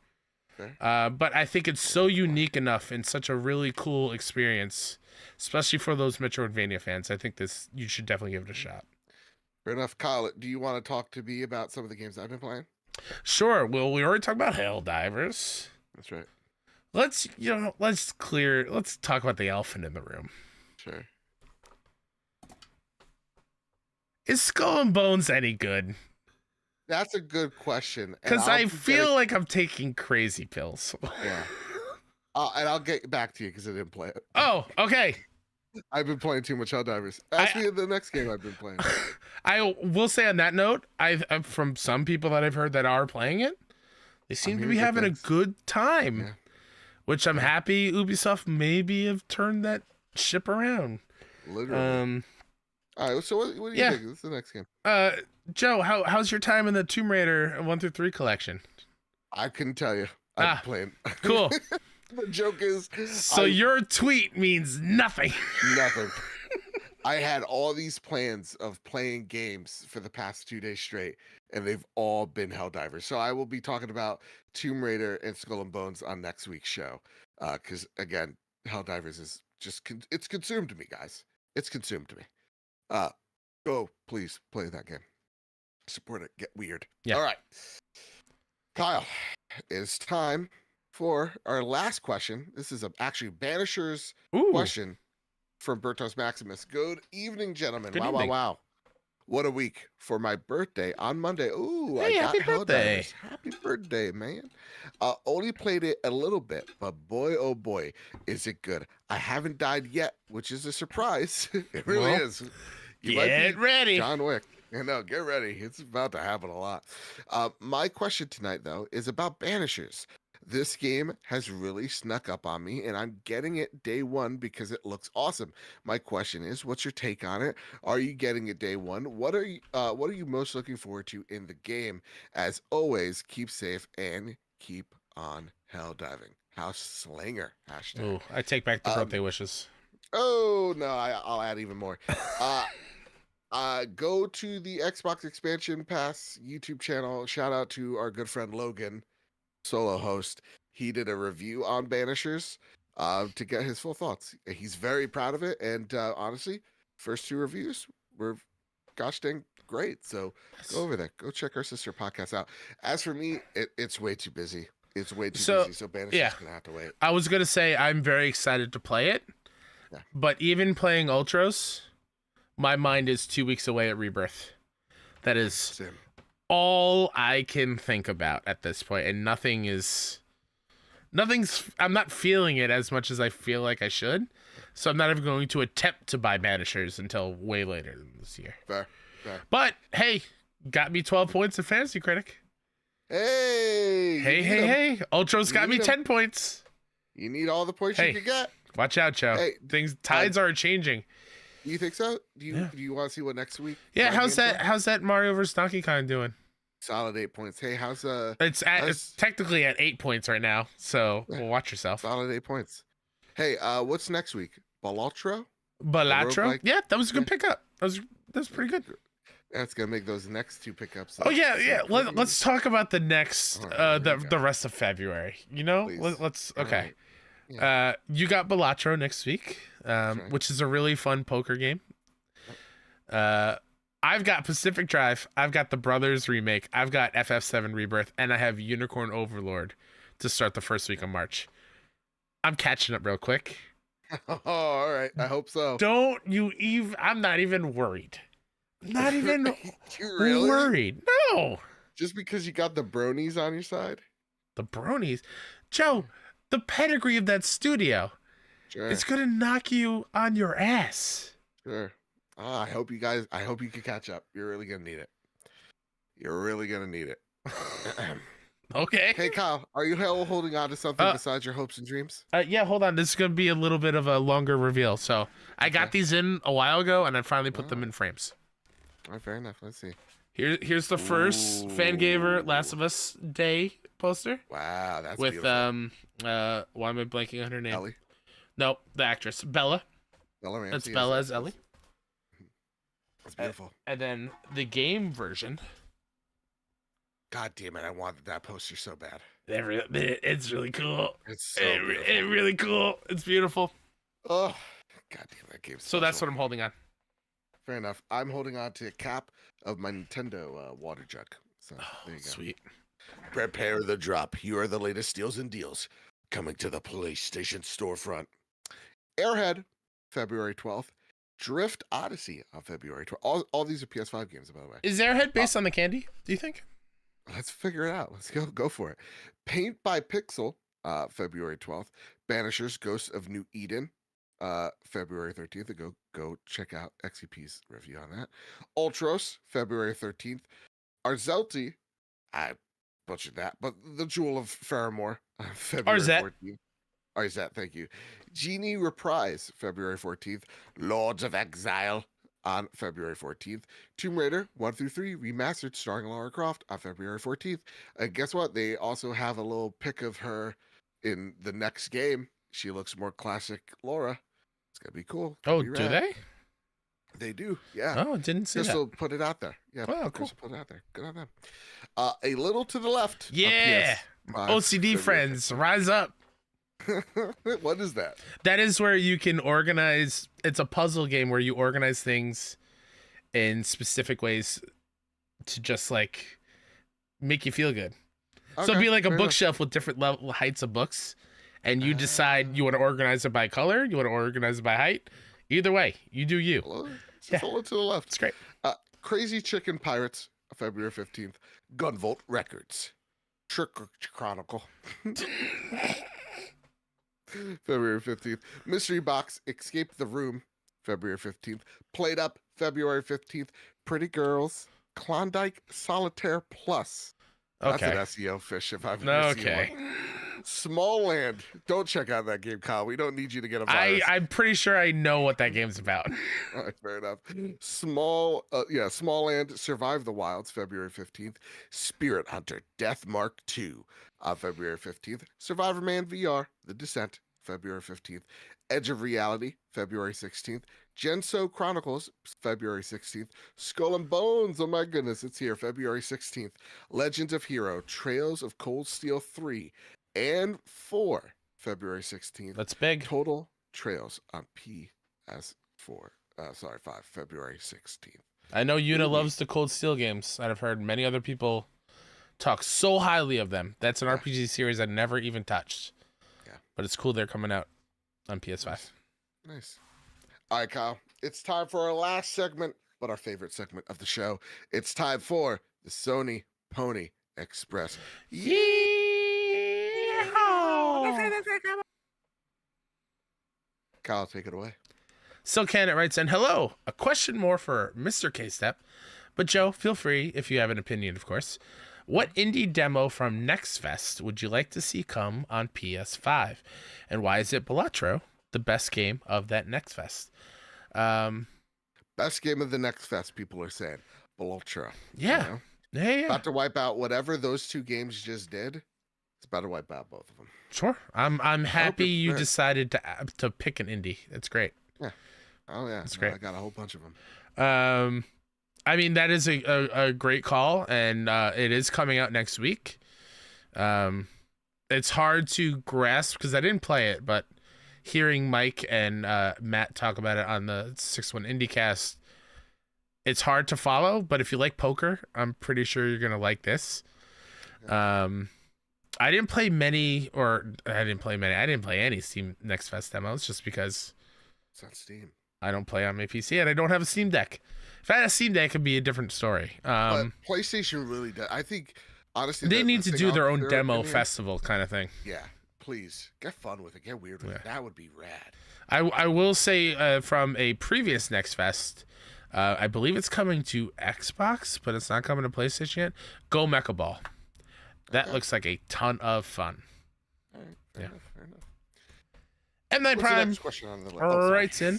Okay. But I think it's so unique enough and such a really cool experience, especially for those Metroidvania fans. I think you should definitely give it a shot. Fair enough. Kyle, do you want to talk to me about some of the games I've been playing? Sure. Well, we already talked about Helldivers. That's right. Let's talk about the elephant in the room. Sure. Is Skull and Bones any good? That's a good question. Because I feel like I'm taking crazy pills. Yeah. And I'll get back to you because I didn't play it. Oh, okay. I've been playing too much Helldivers. Ask me the next game I've been playing. I will say on that note, I've from some people that I've heard that are playing it, they seem to be having a good time. Yeah. Which I'm happy Ubisoft maybe have turned that ship around. Literally. All right, so what do you think? This is the next game. Joe, how's your time in the Tomb Raider 1 through 3 collection? I couldn't tell you. I've been playing. Cool. The joke is... So your tweet means nothing. Nothing. I had all these plans of playing games for the past 2 days straight, and they've all been Helldivers. So I will be talking about Tomb Raider and Skull and Bones on next week's show. Because, again, Helldivers is just... it's consumed me, guys. It's consumed me. Go, please, play that game. Support it. Get weird. Yeah. All right. Kyle, it's time for our last question. This is actually Banisher's question from Bertos Maximus. Good evening, gentlemen. Good evening. Wow. What a week for my birthday on Monday. Ooh, hey, happy birthday. Happy birthday, man. Only played it a little bit, but boy, oh boy, is it good. I haven't died yet, which is a surprise. It really is. Get ready. John Wick. No, get ready. It's about to happen a lot. My question tonight, though, is about Banishers. This game has really snuck up on me, and I'm getting it day one because it looks awesome. My question is, what's your take on it? Are you getting it day one? What are you most looking forward to in the game? As always, keep safe and keep on hell diving. House Slinger. #. Ooh, I take back the birthday wishes. Oh no, I'll add even more. Go to the Xbox Expansion Pass YouTube channel. Shout out to our good friend Logan, solo host. He did a review on Banishers to get his full thoughts. He's very proud of it, and honestly, first 2 reviews were gosh dang great. So go over there, go check our sister podcast out. As for me, it's way too busy. It's way too busy, so Banishers gonna have to wait. I was gonna say I'm very excited to play it, but even playing Ultros, my mind is 2 weeks away at Rebirth. That is all I can think about at this point, and nothing's. I'm not feeling it as much as I feel like I should, so I'm not even going to attempt to buy Banishers until way later this year. Fair. But hey, got me 12 points in Fantasy Critic. Hey, Hey. Ultra's got me 10 points. You need all the points you can get. Watch out, Joe. Hey, tides are changing. Do you think so? Do you want to see what next week? Yeah, how's that Mario vs. Donkey Kong doing? Solid 8 points. Hey, it's technically at 8 points right now, so watch yourself. Solid 8 points. Hey, what's next week? Balatro? Yeah, that was a good pickup. That's pretty good. That's gonna make those next 2 pickups. Oh yeah. Let's talk about the next the rest of February. You know, let's okay. Right. Yeah. You got Balatro next week, right. Which is a really fun poker game. I've got Pacific Drive. I've got the Brothers remake. I've got FF7 Rebirth, and I have Unicorn Overlord to start the first week of March. I'm catching up real quick. Oh, all right. I hope so. Don't you even? I'm not even worried. Not even really? worried. No. Just because you got the bronies on your side? The bronies? Joe, the pedigree of that studio. Sure. It's going to knock you on your ass. Sure. I hope you can catch up. You're really going to need it. You're really going to need it. Okay. Hey, Kyle, are you holding on to something besides your hopes and dreams? Yeah, hold on. This is going to be a little bit of a longer reveal. So I got these in a while ago, and I finally put them in frames. All right, fair enough. Let's see. Here's the first Fangaver Last of Us Day poster. Wow, that's with beautiful. why am I blanking on her name? Ellie. Nope, the actress Bella. Bella Ramsey. That's Bella as Ellie. That's beautiful. And then the game version. God damn it! I wanted that poster so bad. It's really cool. It's so beautiful. Really cool. It's beautiful. Oh, God damn, that game's so that's what I'm holding on. Fair enough. I'm holding on to a cap of my Nintendo water jug. So there you go. Sweet. Prepare the drop. Here are the latest steals and deals coming to the PlayStation storefront. Airhead, February 12th. Drift Odyssey on February 12th. All these are PS5 games, by the way. Is Airhead based on the candy, do you think? Let's figure it out. Let's go for it. Paint by Pixel, February 12th. Banishers, Ghosts of New Eden, February 13th. Go check out XCP's review on that. Ultros, February 13th. Arzelti, I butchered that, but The Jewel of Faramore, February 14th. Arzette, thank you. Genie Reprise, February 14th. Lords of Exile on February 14th. Tomb Raider 1 through 3 remastered starring Lara Croft on February 14th. And guess what? They also have a little pic of her in the next game. She looks more classic Laura. It's gonna be cool. Oh, do they? They do, yeah. Oh, didn't see Crystal put it out there. Yeah, cool. Crystal put it out there. Good on them. A little to the left. Yeah. OCD friends, rise up. What is that? That is where you can organize. It's a puzzle game where you organize things in specific ways to just like make you feel good. Okay, so it'd be like a bookshelf with different level heights of books, and you decide you want to organize it by color, you want to organize it by height. Either way, you do you. Just a little to the left. It's great. Crazy Chicken Pirates, February 15th. Gunvolt Records. Trick Chronicle. February 15th. Mystery Box, Escape the Room, February 15th. Played Up, February 15th. Pretty Girls, Klondike Solitaire Plus. That's an SEO fish if I've ever seen one. Small Land. Don't check out that game, Kyle. We don't need you to get a virus. I'm pretty sure I know what that game's about. All right, fair enough. Small Land, Survive the Wilds, February 15th. Spirit Hunter, Death Mark 2, February 15th. Survivor Man VR, The Descent, February 15th. Edge of Reality, February 16th. Genso Chronicles, February 16th. Skull and Bones, oh my goodness, it's here, February 16th. Legends of Hero, Trails of Cold Steel 3 and 4, February 16th. That's big. Total Trails on PS4, 5, February 16th. I know Yuna loves the Cold Steel games. I've heard many other people talk so highly of them. That's an RPG series I never even touched. Yeah. But it's cool they're coming out on PS5. Nice. All right, Kyle. It's time for our last segment, but our favorite segment of the show. It's time for the Sony Pony Express. Kyle, take it away. Silk Cannon writes in, hello, a question more for Mr. K-Step. But Joe, feel free if you have an opinion, of course. What indie demo from Next Fest would you like to see come on PS5? And why is it Balatro the best game of that Next Fest? Best game of the Next Fest, people are saying. Ultra. Yeah. You know? Yeah. About to wipe out whatever those two games just did. It's about to wipe out both of them. Sure. I'm happy you decided to pick an indie. That's great. Yeah. Oh yeah. That's great. I got a whole bunch of them. I mean, that is a great call, and it is coming out next week. It's hard to grasp because I didn't play it, but hearing Mike and Matt talk about it on the 6-1 IndieCast, it's hard to follow. But if you like poker, I'm pretty sure you're gonna like this. I didn't play any Steam Next Fest demos just because it's on Steam. I don't play on my PC and I don't have a Steam Deck. If I had a Steam Deck, it'd be a different story. But PlayStation really does. I think, honestly, they need to do their own demo festival kind of thing. Yeah, please. Get fun with it. Get weird with it. That would be rad. I will say from a previous Next Fest, I believe it's coming to Xbox, but it's not coming to PlayStation yet. Go Mecha Ball. That looks like a ton of fun. All right, fair enough. M9 Prime the next question on the list? writes in.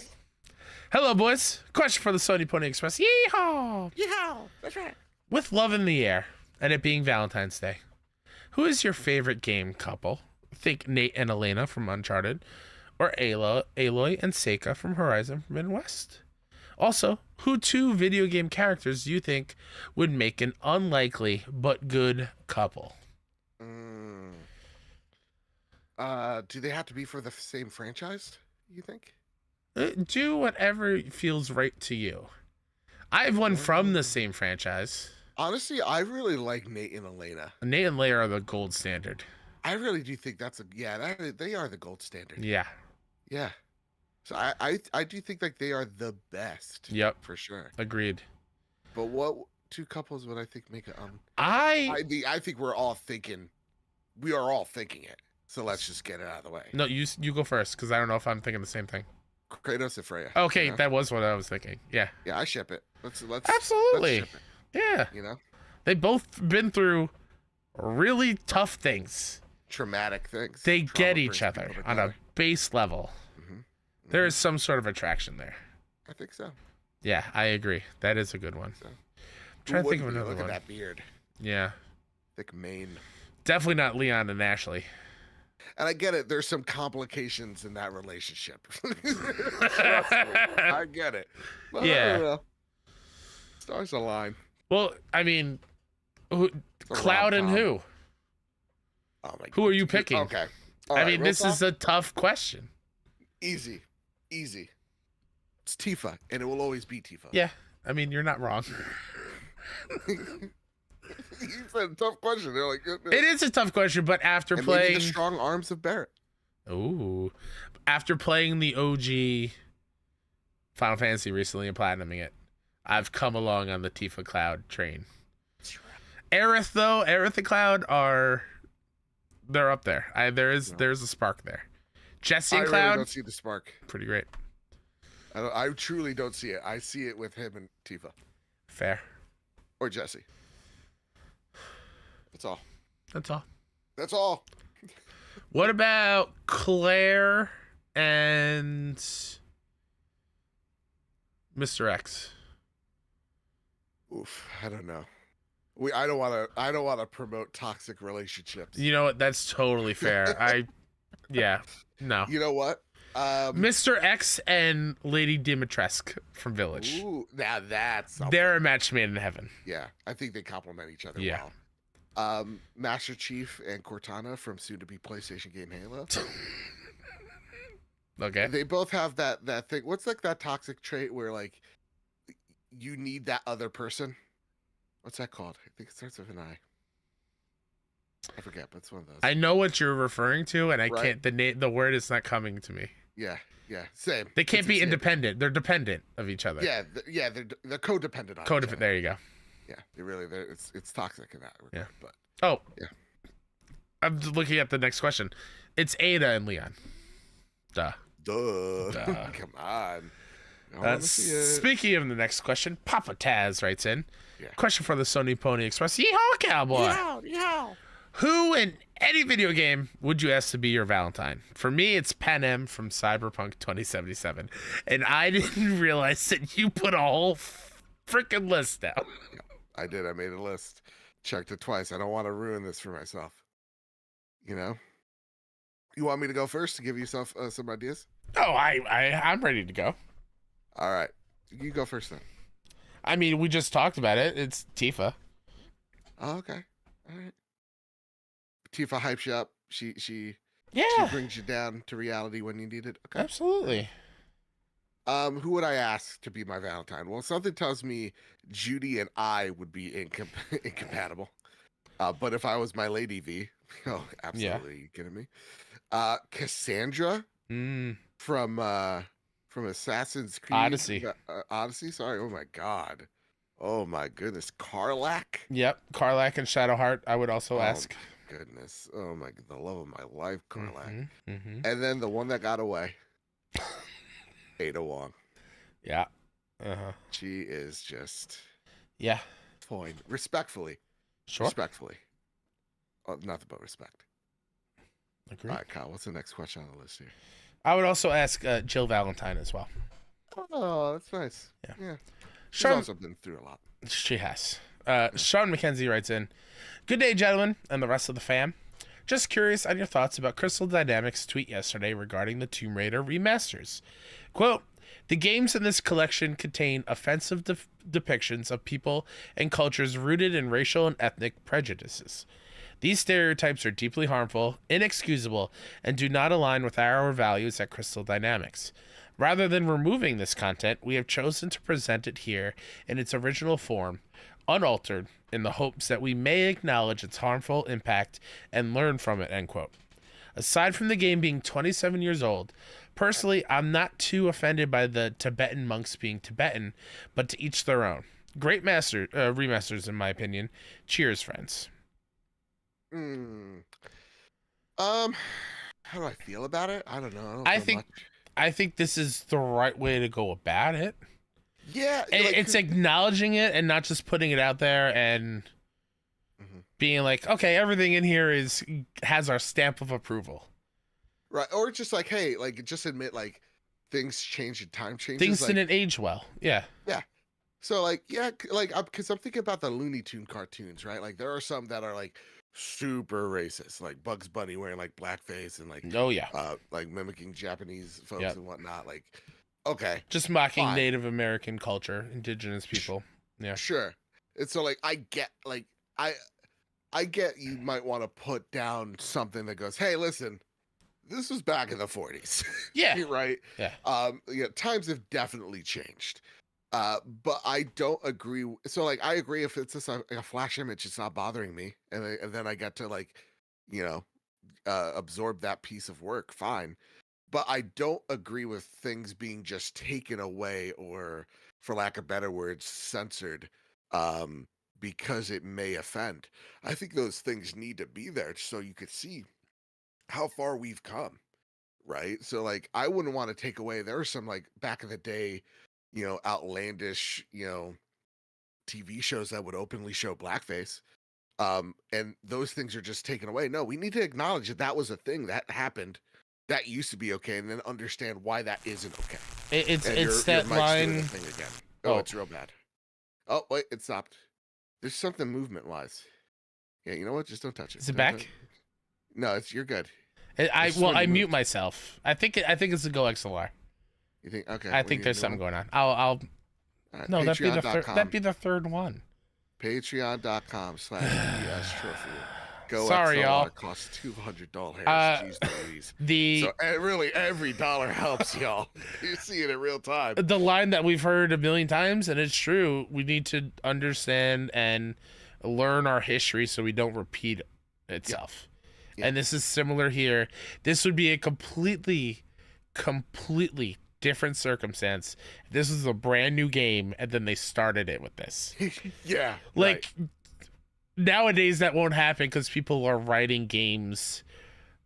Hello, boys. Question for the Sony Pony Express. Yeehaw! Yeehaw! That's right. With love in the air and it being Valentine's Day, who is your favorite game couple? Think Nate and Elena from Uncharted, or Aloy and Seika from Horizon Forbidden West. Also, who two video game characters do you think would make an unlikely but good couple? Do they have to be for the same franchise, you think? Do whatever feels right to you. I have one from the same franchise. Honestly, I really like Nate and Elena. Nate and Leia are the gold standard. I really do think they are the gold standard. Yeah. Yeah. So I do think like they are the best. Yep. For sure. Agreed. But what two couples would I think make it I think we are all thinking it. So let's just get it out of the way. No, you go first because I don't know if I'm thinking the same thing. Kratos and Freya. Okay, you know? That was what I was thinking. Yeah. Yeah, I ship it. Let's absolutely. Let's ship it, yeah. You know? They both been through really tough things. Traumatic things. They get each other on a base level. Mm-hmm. Mm-hmm. There is some sort of attraction there. I think so. Yeah, I agree. That is a good one. So. I'm trying to think of another one. Look at that beard. Yeah. Thick mane. Definitely not Leon and Ashley. And I get it. There's some complications in that relationship. I get it. But yeah. Stars align. Well, I mean, Cloud and who? Oh my God. Who are you picking? Okay. I mean, this is a tough question. Easy. It's Tifa, and it will always be Tifa. Yeah. I mean, you're not wrong. You said a tough question. They're like, it is a tough question, but after playing the strong arms of Barrett. Ooh. After playing the OG Final Fantasy recently and platinuming it, I've come along on the Tifa Cloud train. Aerith and Cloud they're up there. There's a spark there. Jesse and Cloud. I really don't see the spark. Pretty great. I truly don't see it. I see it with him and Tifa. Fair. Or Jesse. That's all. What about Claire and Mr. X? Oof, I don't know. I don't want to promote toxic relationships. You know what? That's totally fair. No. You know what? Mr. X and Lady Dimitrescu from Village. Ooh, now that's something. They're a match made in heaven. Yeah, I think they complement each other well. Master Chief and Cortana from soon-to-be PlayStation game Halo. Okay. They both have that thing. What's like that toxic trait where like you need that other person? What's that called? I think it starts with an I. I forget, but it's one of those. I know what you're referring to, and I can't. The word is not coming to me. Yeah, same. They can't be independent. They're dependent of each other. Yeah, they're codependent on each other. There you go. Yeah, it's toxic in that regard. Yeah. But yeah. I'm looking at the next question. It's Ada and Leon. Duh. Come on. I want to see it. Speaking of the next question, Papa Taz writes in. Yeah. Question for the Sony Pony Express. Yeehaw, cowboy. Yeehaw. Who in any video game would you ask to be your Valentine? For me, it's Panem from Cyberpunk 2077. And I didn't realize that you put a whole freaking list down. I did. I made a list. Checked it twice. I don't want to ruin this for myself. You know? You want me to go first to give yourself some ideas? Oh, I'm ready to go. All right. You go first then. I mean, we just talked about it. It's Tifa. Oh, okay. All right. Tifa hypes you up. She Yeah, brings you down to reality when you need it. Okay. absolutely. Who would I ask to be my Valentine? Well, something tells me Judy and I would be incompatible. But if I was my Lady V, oh, absolutely. You kidding me? Cassandra from Assassin's Creed Odyssey. Odyssey. Sorry. Oh my God. Oh my goodness. Karlach. Yep, Karlach and Shadowheart. I would also ask. Goodness. Oh my, the love of my life, Karlach. Mm-hmm. And then the one that got away, Ada Wong. Yeah. Uh-huh. She is just Yeah. fine. Respectfully. Sure. Respectfully. Oh, nothing but respect. Agree. All right, Kyle, what's the next question on the list here? I would also ask Jill Valentine as well. Oh, that's nice. Yeah. She's Sean, also been through a lot. she has. Sean McKenzie writes in, "Good day, gentlemen, and the rest of the fam. Just curious on your thoughts about Crystal Dynamics' tweet yesterday regarding the Tomb Raider remasters. Quote, the games in this collection contain offensive depictions of people and cultures rooted in racial and ethnic prejudices. These stereotypes are deeply harmful, inexcusable, and do not align with our values at Crystal Dynamics. Rather than removing this content, we have chosen to present it here in its original form, unaltered, in the hopes that we may acknowledge its harmful impact and learn from it," end quote. Aside from the game being 27 years old, personally, I'm not too offended by the Tibetan monks being Tibetan, but to each their own. Great remasters, in my opinion. Cheers, friends. How do I feel about it? I don't know. I think this is the right way to go about it. Yeah, It's acknowledging it and not just putting it out there and being like, okay, everything in here has our stamp of approval. Right, or just like, hey, like, just admit, like, things change and time changes. Things like, didn't age well. Yeah. Yeah. So, like, yeah, like, because I'm thinking about the Looney Tune cartoons, right? Like, there are some that are, like, super racist, like Bugs Bunny wearing, like, blackface and, like, Oh, yeah. like, mimicking Japanese folks Yep. and whatnot. Like, okay. Just mocking fine. Native American culture, indigenous people. Yeah. Sure. And so, like, I get you might want to put down something that goes, hey, listen, this was back in the 40s. Yeah. Right? Yeah. Times have definitely changed. But I don't agree. So, like, I agree if it's just a flash image, it's not bothering me. And then I get to, like, absorb that piece of work, fine. But I don't agree with things being just taken away or, for lack of better words, censored because it may offend. I think those things need to be there so you could see how far we've come, right? So, like, I wouldn't want to take away. There were some, like, back in the day, outlandish, TV shows that would openly show blackface. And those things are just taken away. No, we need to acknowledge that that was a thing that happened. That used to be okay, and then understand why that isn't okay. It's your that mic's doing line. the thing again. Oh, it's real bad. Oh, wait, it stopped. There's something movement-wise. Yeah, you know what? Just don't touch it. Is it back? No, you're good. I mute myself. I think it's a Go XLR. You think? Okay. I think there's something going on. I'll. Right, No, that'd be the third one. Patreon.com/BS Trophy. Go Sorry, XLR y'all. Costs $200. Jeez Louise. The So really, every dollar helps, y'all. You see it in real time. the line that we've heard a million times, and it's true. We need to understand and learn our history so we don't repeat itself. Yeah. And this is similar here. This would be a completely different circumstance. This is a brand new game, and then they started it with this. Yeah. Like, nowadays that won't happen because people are writing games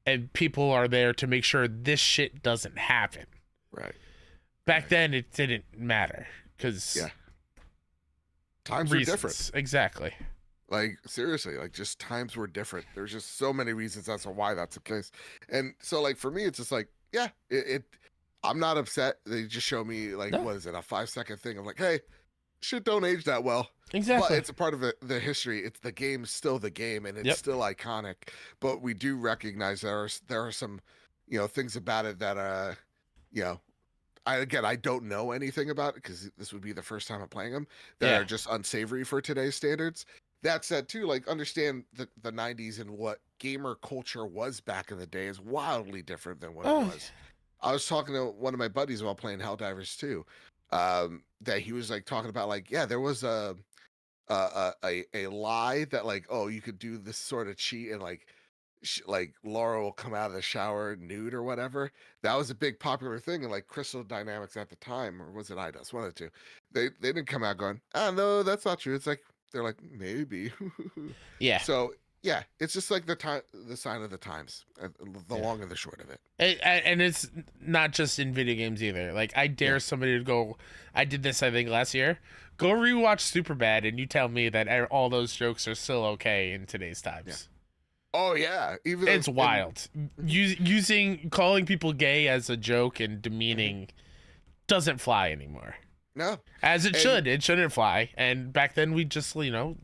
and people are there to make sure this shit doesn't happen. Right. Back then, it didn't matter because Yeah. Times were different. Exactly. Like seriously, like just times were different. There's just so many reasons as to why that's the case. And so like for me, it's just like, yeah, I'm not upset. They just show me like, No. what is it, a 5-second thing of like, hey, shit don't age that well. Exactly. But it's a part of the history. It's the game's still the game and it's still iconic. But we do recognize there are some, things about it that I don't know anything about it because this would be the first time I'm playing them that are just unsavory for today's standards. That said, too, like understand the 90s and what gamer culture was back in the day is wildly different than what it was. I was talking to one of my buddies while playing Helldivers 2, that he was like talking about like, yeah, there was a lie that like, oh, you could do this sort of cheat and like Laura will come out of the shower nude or whatever. That was a big popular thing, and like Crystal Dynamics at the time, or was it IDOS? One of the two. They didn't come out going, oh no, that's not true. It's like they're like maybe. Yeah. So yeah, it's just like the sign of the times, the long and the short of it. And it's not just in video games either. Like I dare somebody to go. I did this I think last year. Go rewatch Superbad, and you tell me that all those jokes are still okay in today's times. Yeah. Oh yeah, even it's wild. Calling people gay as a joke and demeaning doesn't fly anymore. No, as it should. It shouldn't fly. And back then we just we found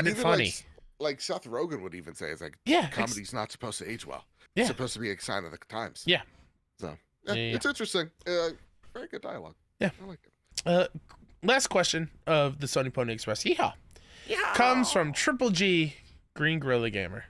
it funny. Like Seth Rogen would even say, it's like comedy's not supposed to age well. Yeah. It's supposed to be a sign of the times. Yeah. So it's interesting. Very good dialogue. Yeah, I like it. Last question of the Sony Pony Express. Yeehaw. Comes from Triple G. Green Gorilla Gamer.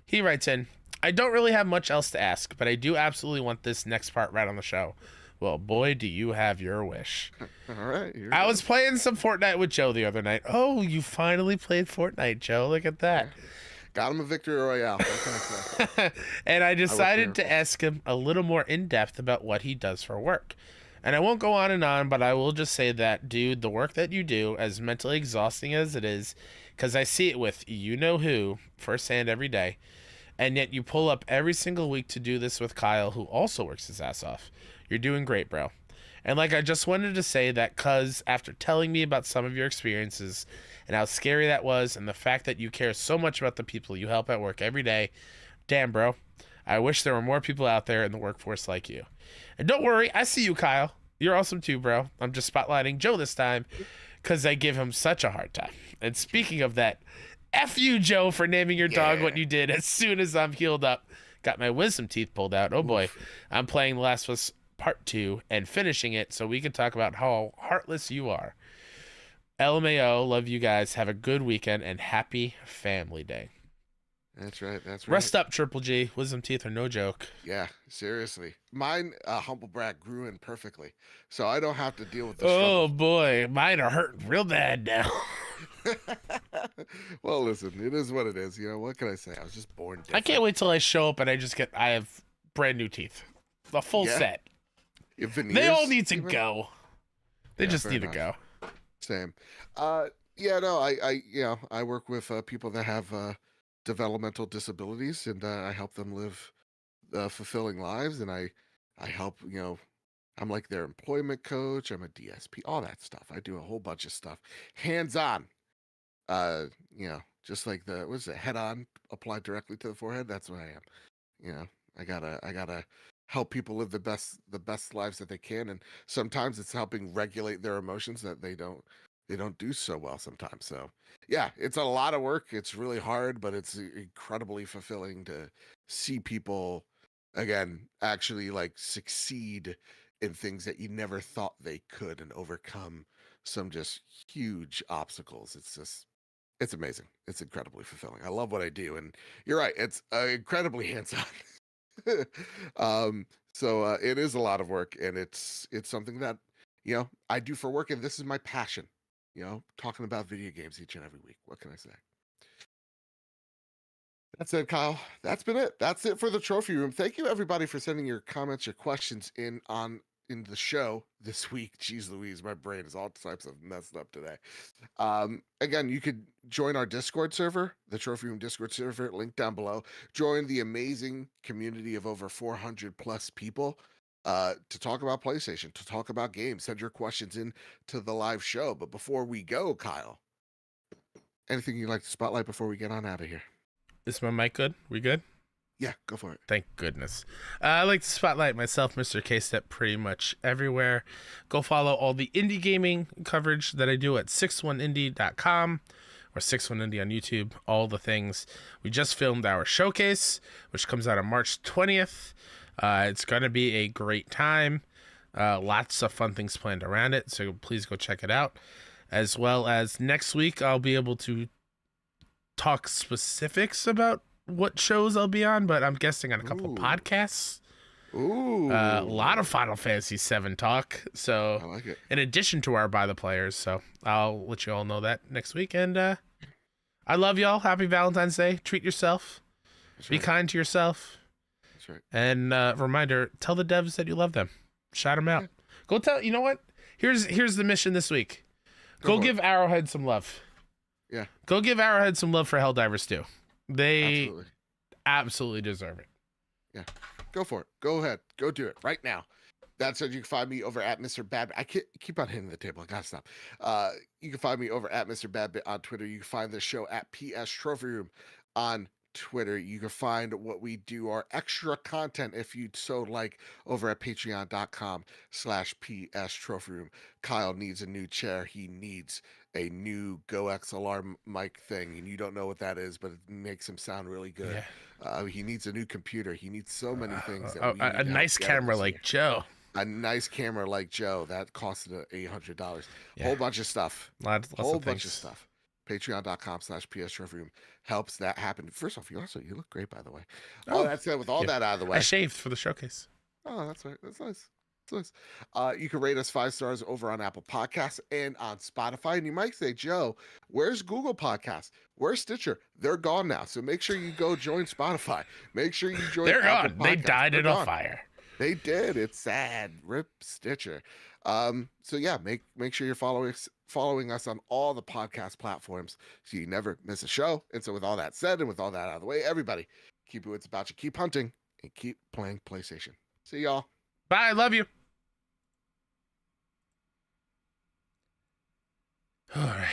He writes in, I don't really have much else to ask, but I do absolutely want this next part right on the show. Well, boy, do you have your wish. All right. I was playing some Fortnite with Joe the other night. Oh, you finally played Fortnite, Joe. Look at that. Got him a victory royale. What can I say? And I decided to ask him a little more in depth about what he does for work. And I won't go on and on, but I will just say that, dude, the work that you do, as mentally exhausting as it is, because I see it with you-know-who firsthand every day, and yet you pull up every single week to do this with Kyle, who also works his ass off. You're doing great, bro. And like, I just wanted to say that because after telling me about some of your experiences and how scary that was and the fact that you care so much about the people you help at work every day, damn, bro, I wish there were more people out there in the workforce like you. And don't worry, I see you, Kyle. You're awesome too, bro. I'm just spotlighting Joe this time because I give him such a hard time. And speaking of that, F you, Joe, for naming your dog what you did as soon as I'm healed up. Got my wisdom teeth pulled out. Oh boy. I'm playing The Last of Us Part 2 and finishing it so we can talk about how heartless you are. LMAO, love you guys. Have a good weekend and happy Family Day. That's right. Rest up, Triple G. Wisdom teeth are no joke. Yeah, seriously. Mine, humble brag, grew in perfectly, so I don't have to deal with this. Oh boy, mine are hurting real bad now. Well, listen, it is what it is. You know, what can I say? I was just born different. I can't wait till I show up and I have brand new teeth, the full set. They all need to go. They just need to go. Same. I work with people that have developmental disabilities, and I help them live fulfilling lives, and I help, I'm like their employment coach, I'm a DSP, all that stuff. I do a whole bunch of stuff hands on, just like head on applied directly to the forehead. That's what I am. I gotta help people live the best lives that they can, and sometimes it's helping regulate their emotions that they don't do so well sometimes. So yeah, it's a lot of work. It's really hard, but it's incredibly fulfilling to see people again actually like succeed in things that you never thought they could and overcome some just huge obstacles. It's amazing. It's incredibly fulfilling. I love what I do, and you're right, it's incredibly hands-on. So it is a lot of work, and it's something that I do for work, and this is my passion. Talking about video games each and every week. What can I say? That's it, Kyle. That's been it. That's it for the trophy room. Thank you, everybody, for sending your comments, your questions in the show this week. Jeez Louise, my brain is all types of messed up today. Again, you could join our Discord server, the Trophy Room Discord server, link down below. Join the amazing community of over 400 plus people to talk about PlayStation, to talk about games. Send your questions in to the live show. But before we go, Kyle, anything you'd like to spotlight before we get on out of here? Is my mic good? We good? Yeah, go for it. Thank goodness. I like to spotlight myself, Mr. K-Step, pretty much everywhere. Go follow all the indie gaming coverage that I do at 61indie.com or 61indie on YouTube, all the things. We just filmed our showcase, which comes out on March 20th. It's going to be a great time. Lots of fun things planned around it, so please go check it out. As well as next week, I'll be able to talk specifics about what shows I'll be on, but I'm guessing on a couple podcasts. Ooh. A lot of Final Fantasy VII talk. So, I like it. in addition to our By the Players, so I'll let you all know that next week. And I love y'all. Happy Valentine's Day. Treat yourself. That's Be right. kind to yourself. That's right. And reminder: tell the devs that you love them. Shout them out. Go tell. You know what? Here's the mission this week. Go give Arrowhead some love. Yeah. Go give Arrowhead some love for Helldivers too. They Absolutely. absolutely deserve it. Yeah. Go for it. Go ahead. Go do it right now. That said, you can find me over at Mr. Bad. I can't keep on hitting the table. I gotta stop. You can find me over at Mr. Badbit on Twitter. You can find the show at PS Trophy Room on Twitter. You can find what we do, our extra content, if you'd so like, over at patreon.com/PS Trophy Room. Kyle needs a new chair. He needs a new Go XLR mic thing, and you don't know what that is, but it makes him sound really good. Yeah. He needs a new computer. He needs so many things. That A nice camera like Joe. A nice camera like Joe that costed $800. Yeah. Whole bunch of stuff. Lots Whole of bunch of things. stuff. Patreon.com/PS Trophy Room helps that happen. First off, you look great, by the way. All that said, with all that out of the way. I shaved for the showcase. Oh, that's right. That's nice. That's nice. You can rate us 5 stars over on Apple Podcasts and on Spotify. And you might say, Joe, where's Google Podcasts? Where's Stitcher? They're gone now. So make sure you go join Spotify. Make sure you join They're Apple gone. They Podcasts. died They're in a gone. fire. They did. It's sad. Rip Stitcher. So yeah, make sure you're following us on all the podcast platforms so you never miss a show. And so with all that said and with all that out of the way, everybody, keep it what's about you, keep hunting, and keep playing PlayStation. See y'all. Bye. Love you. All right.